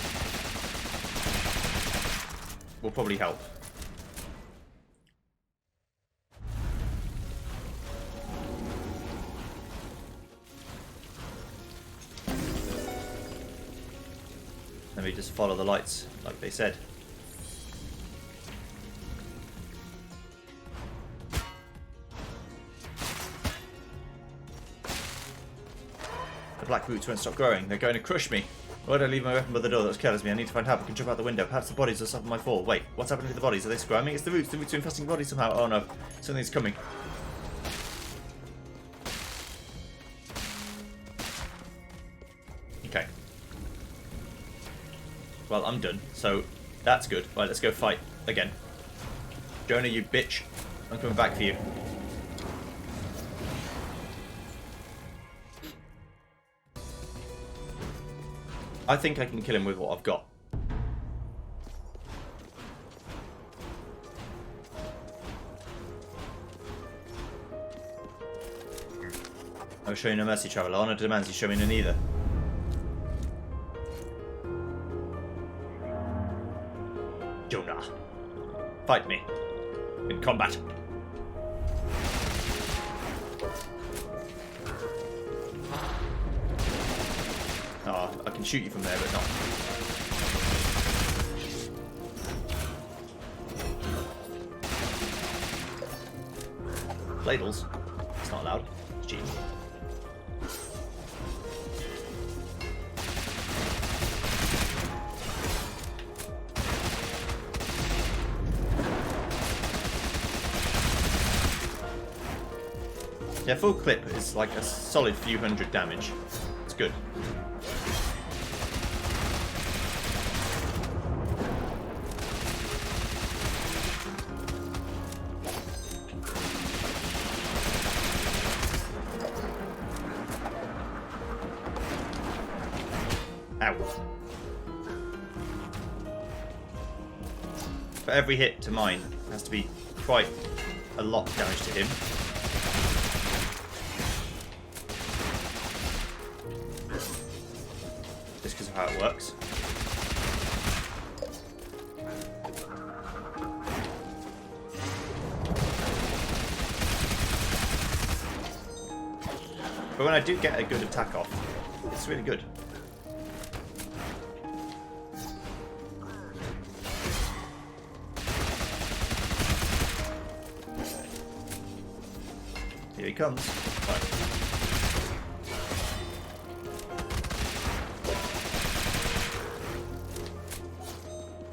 will probably help. Let me just follow the lights, like they said. The black roots won't stop growing. They're going to crush me. Why did I leave my weapon by the door? That was careless of me. I need to find help. I can jump out the window. Perhaps the bodies will suffer my fall. Wait, what's happening to the bodies? Are they squirming? It's the roots. The roots are infesting the bodies somehow. Oh no. Something's coming. Okay. Well, I'm done. So, that's good. Right, let's go fight again. Jonah, you bitch. I'm coming back for you. I think I can kill him with what I've got. I will show you no mercy, traveller. Honour demands you show me none either. Jonah, fight me in combat. Oh, I can shoot you from there, but not. Ladles? It's not allowed. It's cheating. Yeah, full clip is like a solid few hundred damage. It's good. Ow. For every hit to mine, it has to be quite a lot of damage to him. Just because of how it works. But when I do get a good attack off, it's really good. Here he comes. Right.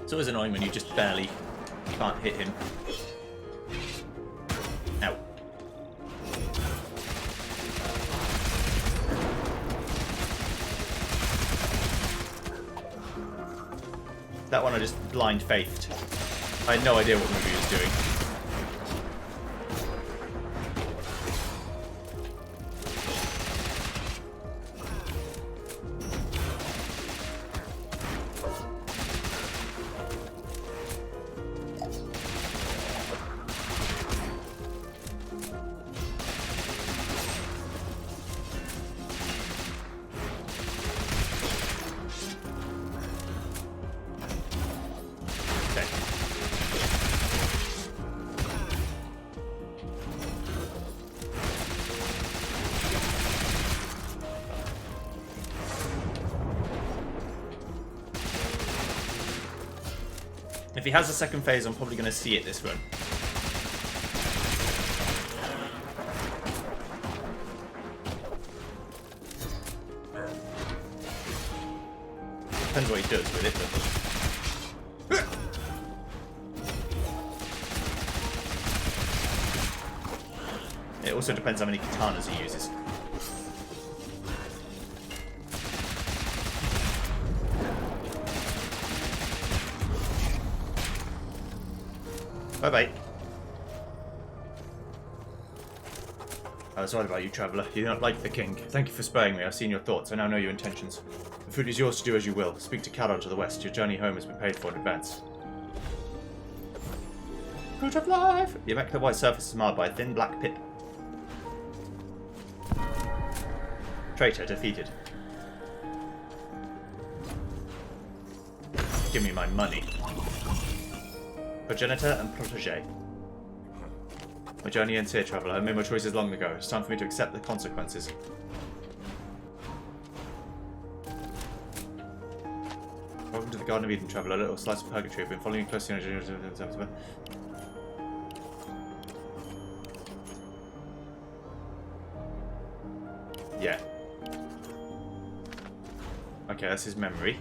It's always annoying when you just barely can't hit him. Ow. That one I just blind faithed. I had no idea what movie he was doing. If he has a second phase, I'm probably going to see it this run. Depends what he does with it, but... It also depends how many katanas he uses. Bye-bye. I was right about you, traveller. You do not like the king. Thank you for sparing me. I've seen your thoughts. I now know your intentions. The food is yours to do as you will. Speak to Cadon to the west. Your journey home has been paid for in advance. Fruit of life! The immaculate white surface is marred by a thin black pip. Traitor defeated. Give me my money. Progenitor and protege. My journey ends here, traveller. I made my choices long ago. It's time for me to accept the consequences. Welcome to the Garden of Eden, traveller. A little slice of purgatory. I've been following you closely on your... Yeah. Okay, that's his memory.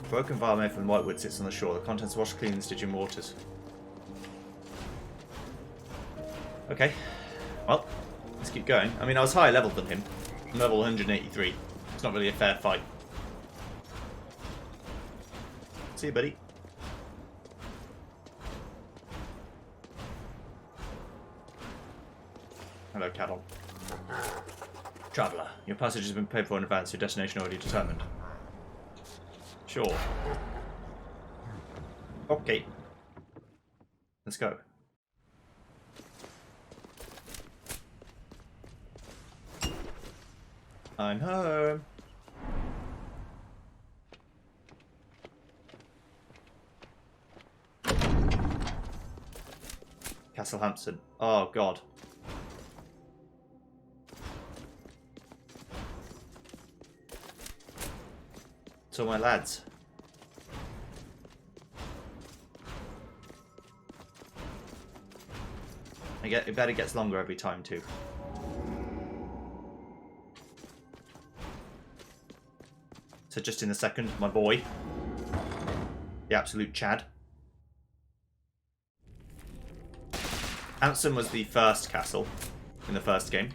Broken vial made from whitewood sits on the shore. The contents washed clean in the Stygian waters. Okay. Well, let's keep going. I mean, I was higher level than him. I'm level 183. It's not really a fair fight. See you, buddy. Hello, cattle. Traveller, your passage has been paid for in advance, your destination already determined. Sure. Okay. Let's go. I'm home. Castle Hampton. Oh, God. So my lads. It better gets longer every time too. So just in a second, my boy. The absolute Chad. Ansem was the first castle in the first game.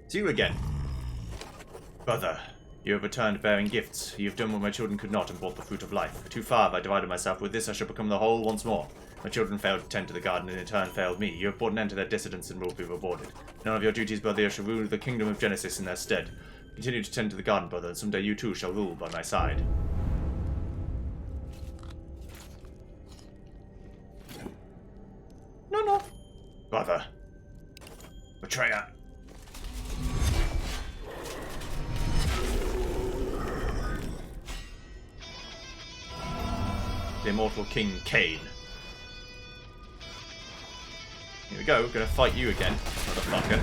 See you again. Brother. You have returned bearing gifts. You have done what my children could not and brought the fruit of life. Too far have I divided myself. With this I shall become the whole once more. My children failed to tend to the garden and in turn failed me. You have brought an end to their dissidence and will be rewarded. None of your duties, brother, you shall rule the kingdom of Genesis in their stead. Continue to tend to the garden, brother, and someday you too shall rule by my side. No. Brother. Betrayer. The immortal King Cain. Here we go, we're gonna fight you again, motherfucker.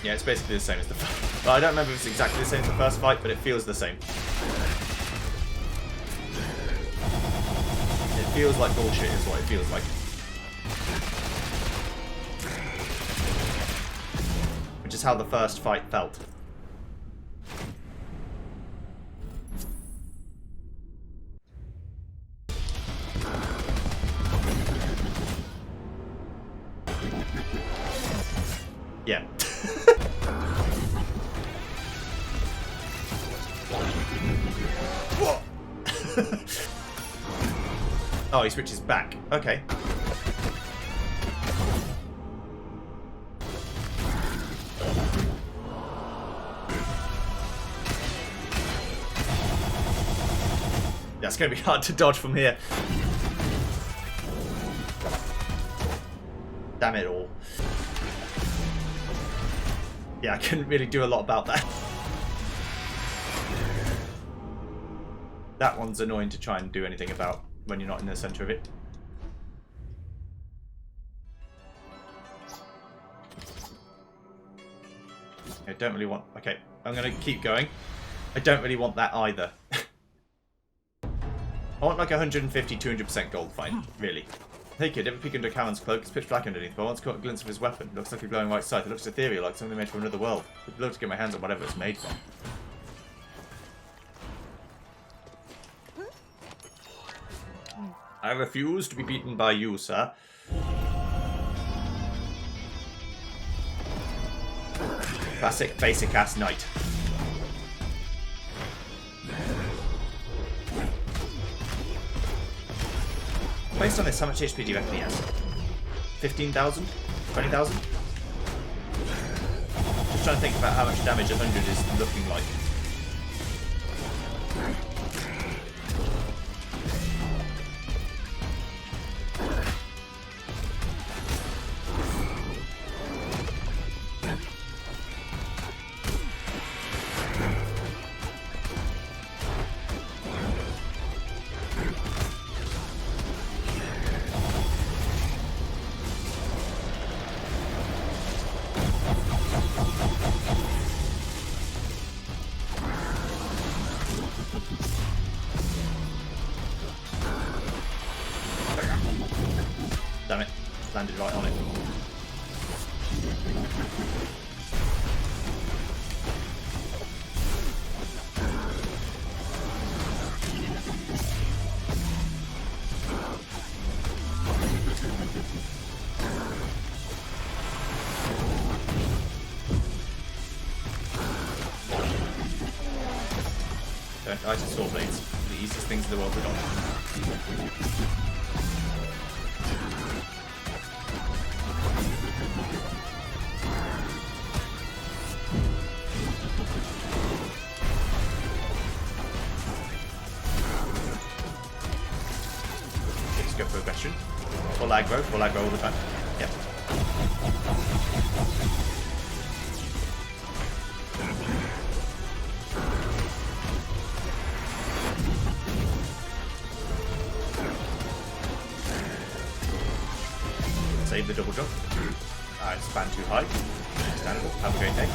Yeah, it's basically the same as the first. Well, I don't remember if it's exactly the same as the first fight, but it feels the same. It feels like bullshit is what it feels like. Which is how the first fight felt. Yeah. What? Oh, he switches back. Okay. Yeah, it's going to be hard to dodge from here. Damn it all. Yeah, I couldn't really do a lot about that. That one's annoying to try and do anything about when you're not in the center of it. I don't really want... Okay, I'm going to keep going. I don't really want that either. I want like 150, 200% gold find, really. Hey kid, ever peek under Callan's cloak? It's pitch black underneath, but I once caught a glimpse of his weapon. It looks like a glowing white scythe. It looks ethereal, like something made from another world. I'd love to get my hands on whatever it's made from. I refuse to be beaten by you, sir. Classic, basic-ass knight. Based on this, how much HP do you reckon he has? 15,000? 20,000? Just trying to think about how much damage 100 is looking like. landed right on it. Don't die to sword blades. The easiest things in the world we got. Let's go for aggression. Full aggro all the time. Yep. Save the double jump. Span too high. Understandable. Have a great day.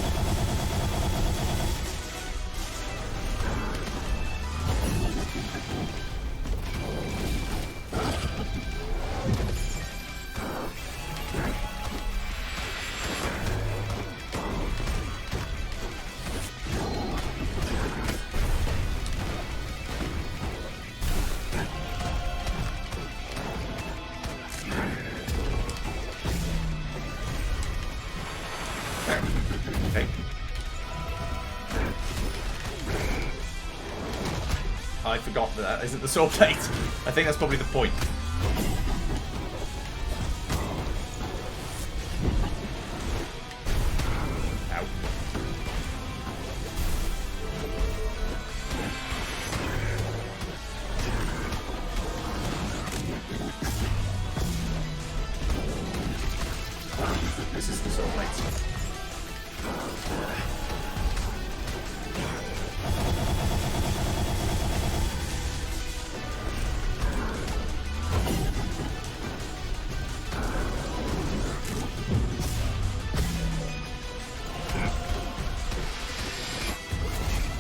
Okay. I forgot that isn't the sword plate. I think that's probably the point. Ow. This is the sword plate.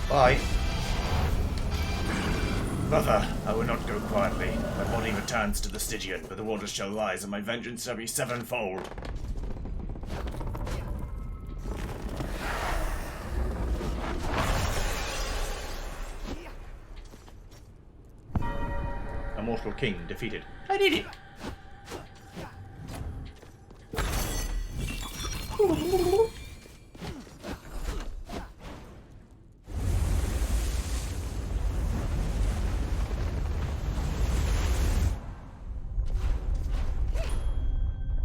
Bye. Brother, I will not go quietly. My body returns to the Stygian, but the waters shall rise, and my vengeance shall be sevenfold. A mortal king defeated. I did it!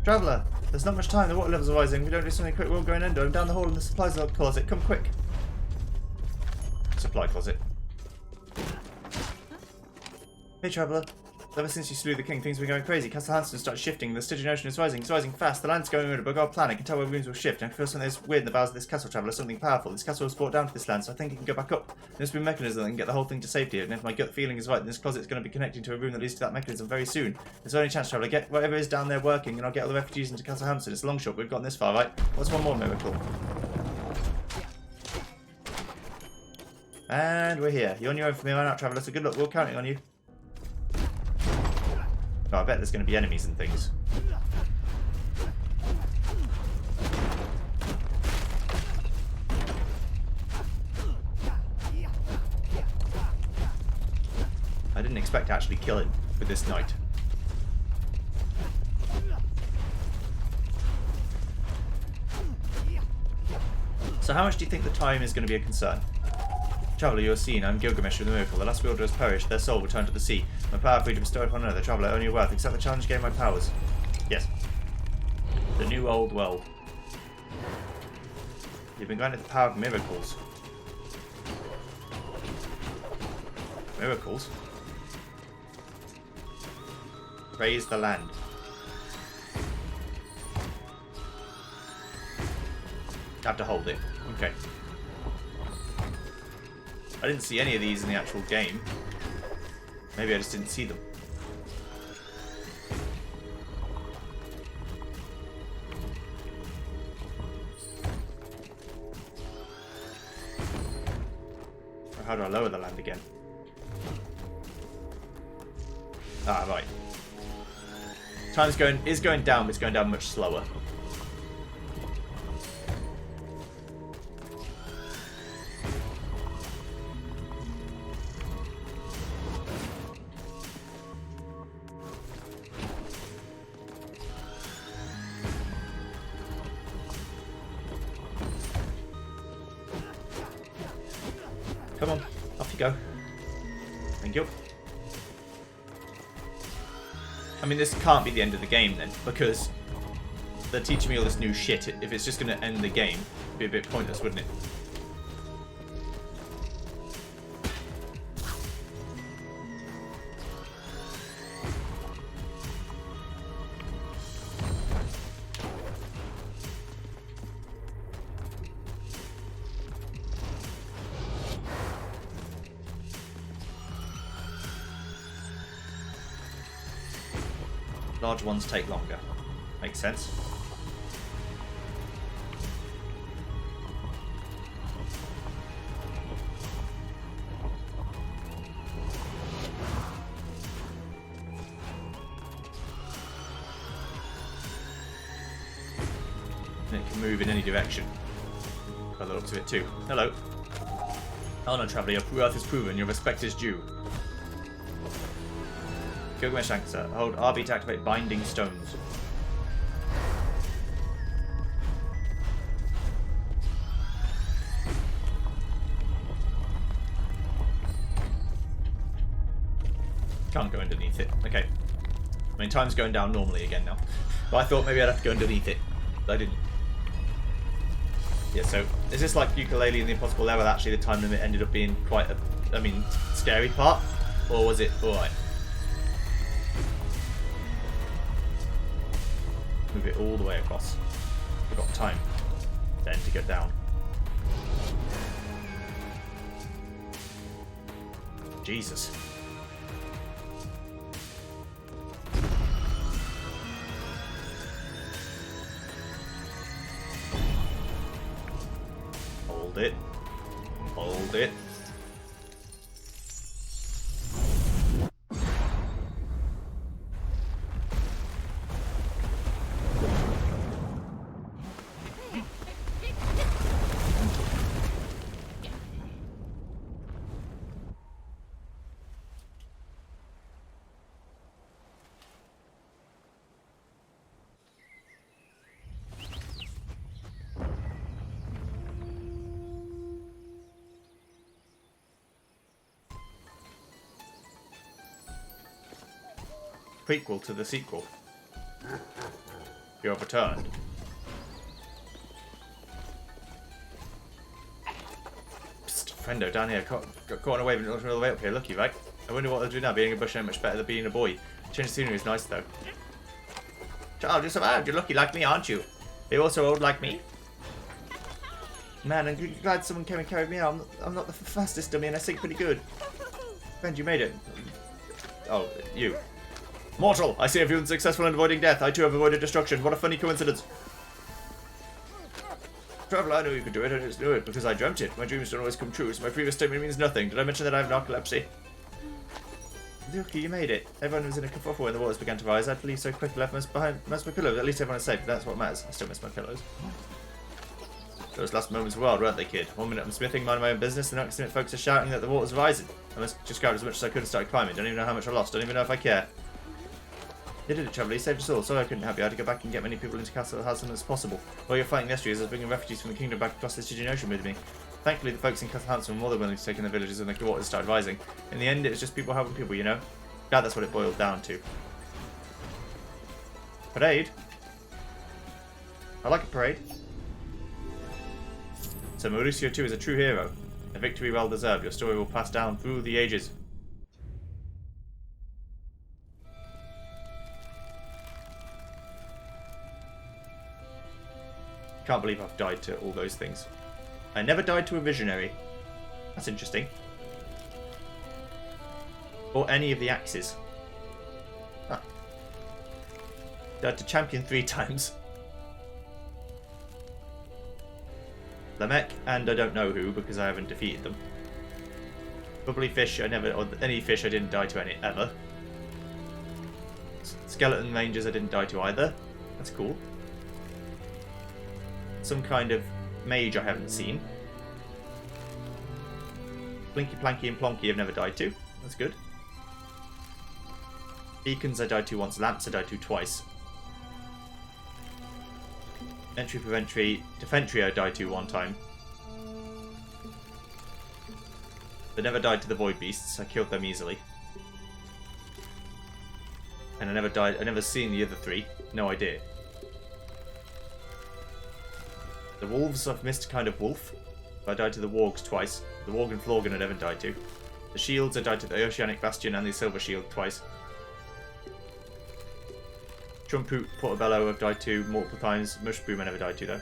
Traveller, there's not much time, the water levels are rising. We don't do something quick, we'll go in Endo. I'm down the hall in the supplies closet. Come quick. Supply closet. Hey Traveller. Ever since you slew the king, things have been going crazy. Castle Hanston started shifting. The Stygian Ocean is rising. It's rising fast. The land's going under, but I've got a plan. I can tell where winds will shift. And I can feel something that's weird in the bowels of this castle, Traveller. Something powerful. This castle was brought down to this land, so I think it can go back up. There must be a mechanism that can get the whole thing to safety. And if my gut feeling is right, then this closet's going to be connecting to a room that leads to that mechanism very soon. There's only a chance, Traveller. Get whatever is down there working, and I'll get all the refugees into Castle Hampton. It's a long shot, but we've gotten this far, right? What's one more miracle? And we're here. You're on your own from here on out, Traveller, so good luck. We're counting on you. Oh, I bet there's going to be enemies and things. I didn't expect to actually kill him with this knight. So how much do you think the time is going to be a concern? Traveller, you are seen. I'm Gilgamesh with the miracle. The last wielder has perished. Their soul returned to the sea. My power free to bestow upon another. Traveller, own your worth. Accept the challenge, gain my powers. Yes. The new old world. You've been granted the power of miracles. Miracles? Praise the land. Have to hold it. Okay. I didn't see any of these in the actual game. Maybe I just didn't see them. Or how do I lower the land again? Ah, right. Time's going down, but it's going down much slower. Come on, off you go. Thank you. I mean, this can't be the end of the game then, because they're teaching me all this new shit. If it's just going to end the game, it'd be a bit pointless, wouldn't it? Large ones take longer. Makes sense. And it can move in any direction. By the looks of it too. Hello. Oh no, traveller, your worth is proven. Your respect is due. Gilgamesh answer. Hold RB to activate Binding Stones. Can't go underneath it. Okay. I mean, time's going down normally again now. But I thought maybe I'd have to go underneath it. But I didn't. Yeah, so is this like Yooka-Laylee and the Impossible Lair, where actually the time limit ended up being quite a, scary part? Or was it alright? Move it all the way across. We've got time then to get down. Jesus. Hold it. Hold it. Prequel to the sequel. You have returned. Psst, friendo, down here. Got caught on a wave and all the way up here. Lucky, right? I wonder what they'll do now. Being a bush ain't much better than being a boy. Change of scenery is nice, though. Child, you survived. You're lucky like me, aren't you? Are you also old like me? Man, I'm glad someone came and carried me out. I'm not the fastest dummy, and I sink pretty good. Friend, you made it. Oh, you. Mortal, I see everyone's successful in avoiding death. I too have avoided destruction. What a funny coincidence. Traveller, I knew you could do it. I just knew it because I dreamt it. My dreams don't always come true, so my previous statement means nothing. Did I mention that I have narcolepsy? Lucky, you made it. Everyone was in a kerfuffle when the waters began to rise. I'd leave so quickly, left most behind most of my pillows. At least everyone is safe. That's what matters. I still miss my pillows. Those last moments were wild, weren't they, kid? 1 minute I'm smithing, minding my own business, the next minute folks are shouting that the water's rising. I must just grab as much as I could and start climbing. Don't even know how much I lost. Don't even know if I care. You did it, Traveller. You saved us all. Sorry I couldn't help you. I had to go back and get many people into Castle Handsome as possible. While you're fighting the estuaries, I was bringing refugees from the kingdom back across the Stygian Ocean with me. Thankfully, the folks in Castle Handsome were more than willing to take in the villages when the waters started rising. In the end, it was just people helping people, you know? Glad that's what it boiled down to. Parade? I like a parade. So Mauricio too is a true hero. A victory well deserved. Your story will pass down through the ages. Can't believe I've died to all those things. I never died to a visionary. That's interesting. Or any of the axes. Huh. Died to champion 3 times. Lamek and I don't know who because I haven't defeated them. Bubbly fish I never, or any fish I didn't die to any ever. It's Skeleton Rangers I didn't die to either. That's cool. Some kind of mage I haven't seen. Blinky, Planky, and Plonky I've never died to. That's good. Beacons I died to once. Lamps I died to twice. Entry, Preventry, Defentry I died to one time. They never died to the Void Beasts. I killed them easily. And I never seen the other three. No idea. The Wolves I've missed kind of wolf. I died to the Wargs twice. The Worg and Florgan I never died to. The Shields I died to the Oceanic Bastion and the Silver Shield twice. Trumpoot, Portobello I've died to multiple times. Mushboom I never died to though.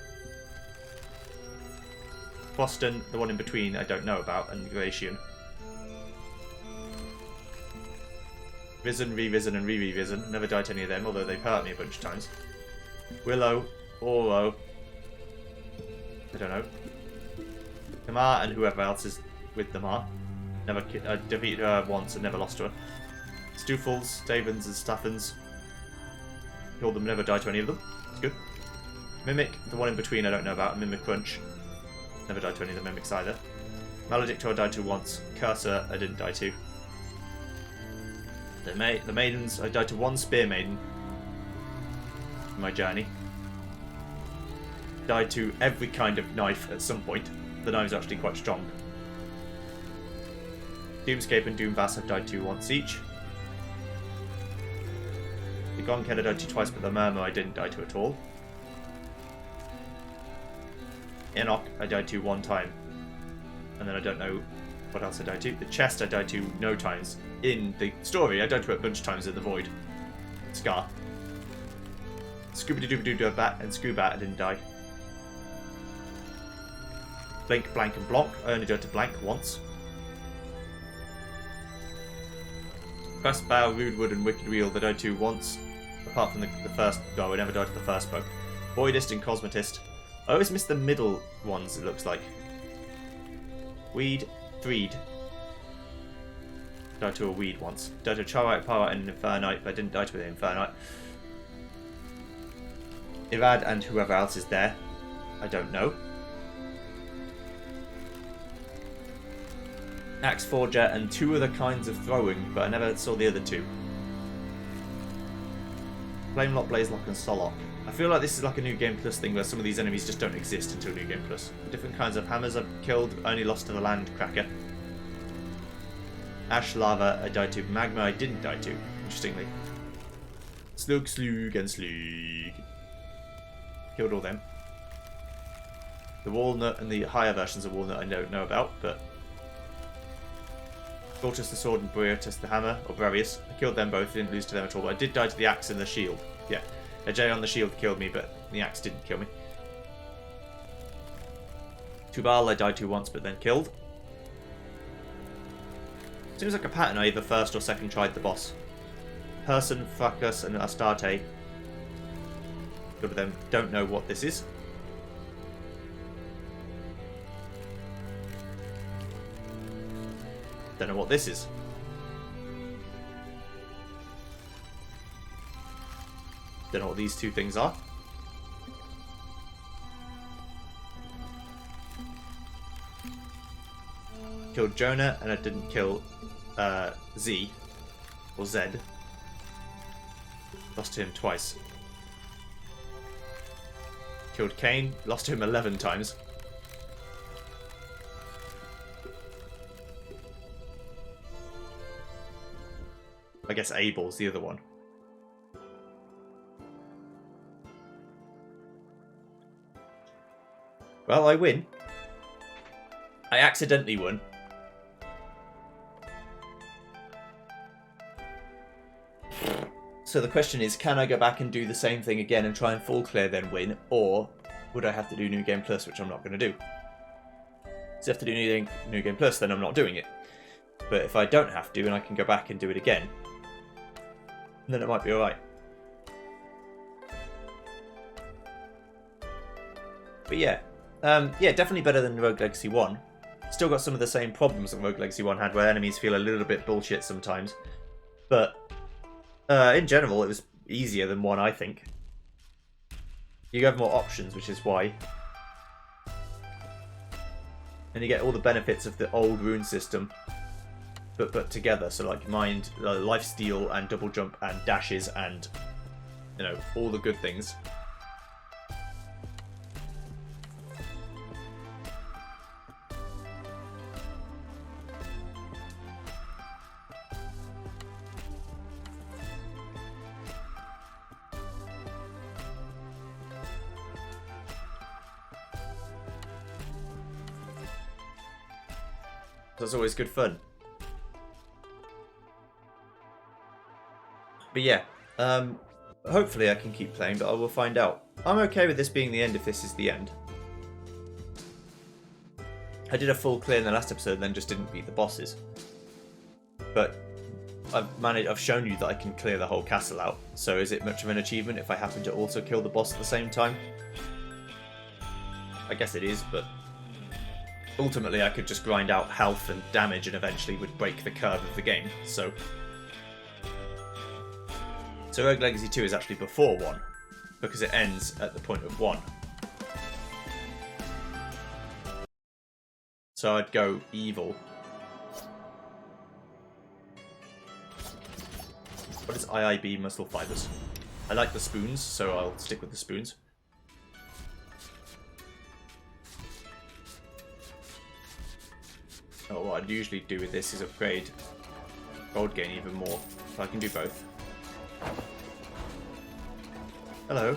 Boston, the one in between I don't know about, and Glacian. Risen, Revisen, and Re-Revisen. Never died to any of them, although they've hurt me a bunch of times. Willow, Oro. I don't know. Kamar and whoever else is with Damar. Never defeated her once and never lost to her. Stoofles, Davens, and Staffens. Killed them, never died to any of them. It's good. Mimic, the one in between I don't know about, and Mimic Crunch. Never died to any of the Mimics either. Maledictor I died to once. Cursor I didn't die to. The Maidens, I died to one Spear Maiden in my journey. Died to every kind of knife at some point. The knives are actually quite strong. Doomscape and Doomvass have died to once each. The Gonken I died to twice, but the Murmur I didn't die to at all. Enoch I died to one time. And then I don't know what else I died to. The Chest I died to no times. In the story, I died to it a bunch of times in the Void. Scar. Scooby-Doo Bat and Scoobat I didn't die. Blink, Blank, and Blanc. I only died to Blank once. Quest Bow, Rude Wood, and Wicked Wheel I died to once. Apart from the first. No, I never died to the first bug. Voidist and Cosmetist. I always miss the middle ones, it looks like. Weed, Threed. Died to a Weed once. Died to a Charite, Pyrite, and an Infernite, but I didn't die to an Infernite. Irad and whoever else is there. I don't know. Axe Forger and two other kinds of throwing, but I never saw the other two. Flamelock, Blazelock, and Sollock. I feel like this is like a New Game Plus thing where some of these enemies just don't exist until New Game Plus. Different kinds of hammers I've killed, only lost to the Land Cracker. Ash Lava I died to. Magma I didn't die to, interestingly. Slug, Slug, and Slug. Killed all them. The Walnut and the higher versions of Walnut I don't know about, but... Gortus the Sword and Briatus the Hammer, or Brarius. I killed them both, didn't lose to them at all, but I did die to the Axe and the Shield. Yeah, a J on the Shield killed me, but the Axe didn't kill me. Tubal I died to once, but then killed. Seems like a pattern I either first or second tried the boss. Person, Fracas, and Astarte. Good with them. Don't know what this is. Don't know what this is. Don't know what these two things are. Killed Jonah and I didn't kill Z or Zed. Lost to him twice. Killed Cain, lost to him 11 times. I guess Abel's the other one. Well, I win. I accidentally won. So the question is, can I go back and do the same thing again and try and full clear then win? Or would I have to do New Game Plus, which I'm not going to do? So if I have to do New Game Plus, then I'm not doing it. But if I don't have to and I can go back and do it again, then it might be alright. But yeah. Yeah, definitely better than Rogue Legacy 1. Still got some of the same problems that Rogue Legacy 1 had, where enemies feel a little bit bullshit sometimes. But in general, it was easier than 1, I think. You have more options, which is why. And you get all the benefits of the old rune system, but put together. So like mind, life steal and double jump and dashes and, you know, all the good things. That's always good fun. But yeah, hopefully I can keep playing, but I will find out. I'm okay with this being the end if this is the end. I did a full clear in the last episode and then just didn't beat the bosses. But I've shown you that I can clear the whole castle out, so is it much of an achievement if I happen to also kill the boss at the same time? I guess it is, but ultimately I could just grind out health and damage and eventually would break the curve of the game, so... So Rogue Legacy 2 is actually before 1, because it ends at the point of 1. So I'd go evil. What is IIB muscle fibers? I like the spoons, so I'll stick with the spoons. Oh, what I'd usually do with this is upgrade gold gain even more. So I can do both. Hello.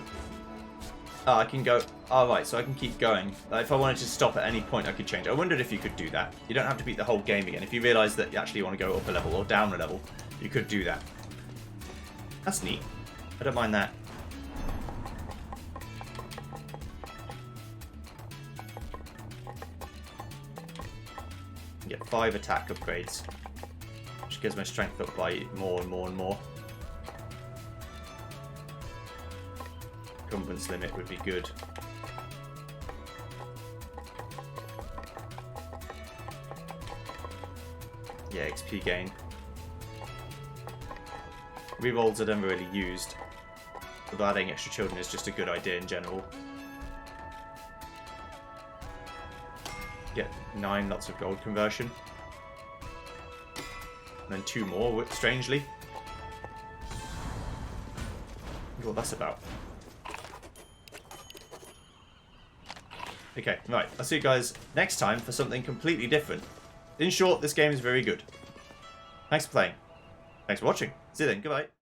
Oh, I can go... Oh, right, so I can keep going. If I wanted to stop at any point, I could change. I wondered if you could do that. You don't have to beat the whole game again. If you realise that you actually want to go up a level or down a level, you could do that. That's neat. I don't mind that. Get 5 attack upgrades, which gives my strength up by more and more and more. Encumbrance limit would be good. Yeah, XP gain. Rerolls I've never really used, but adding extra children is just a good idea in general. Get 9 lots of gold conversion. And then 2 more, strangely. What that's about. Okay, right. I'll see you guys next time for something completely different. In short, this game is very good. Thanks for playing. Thanks for watching. See you then. Goodbye.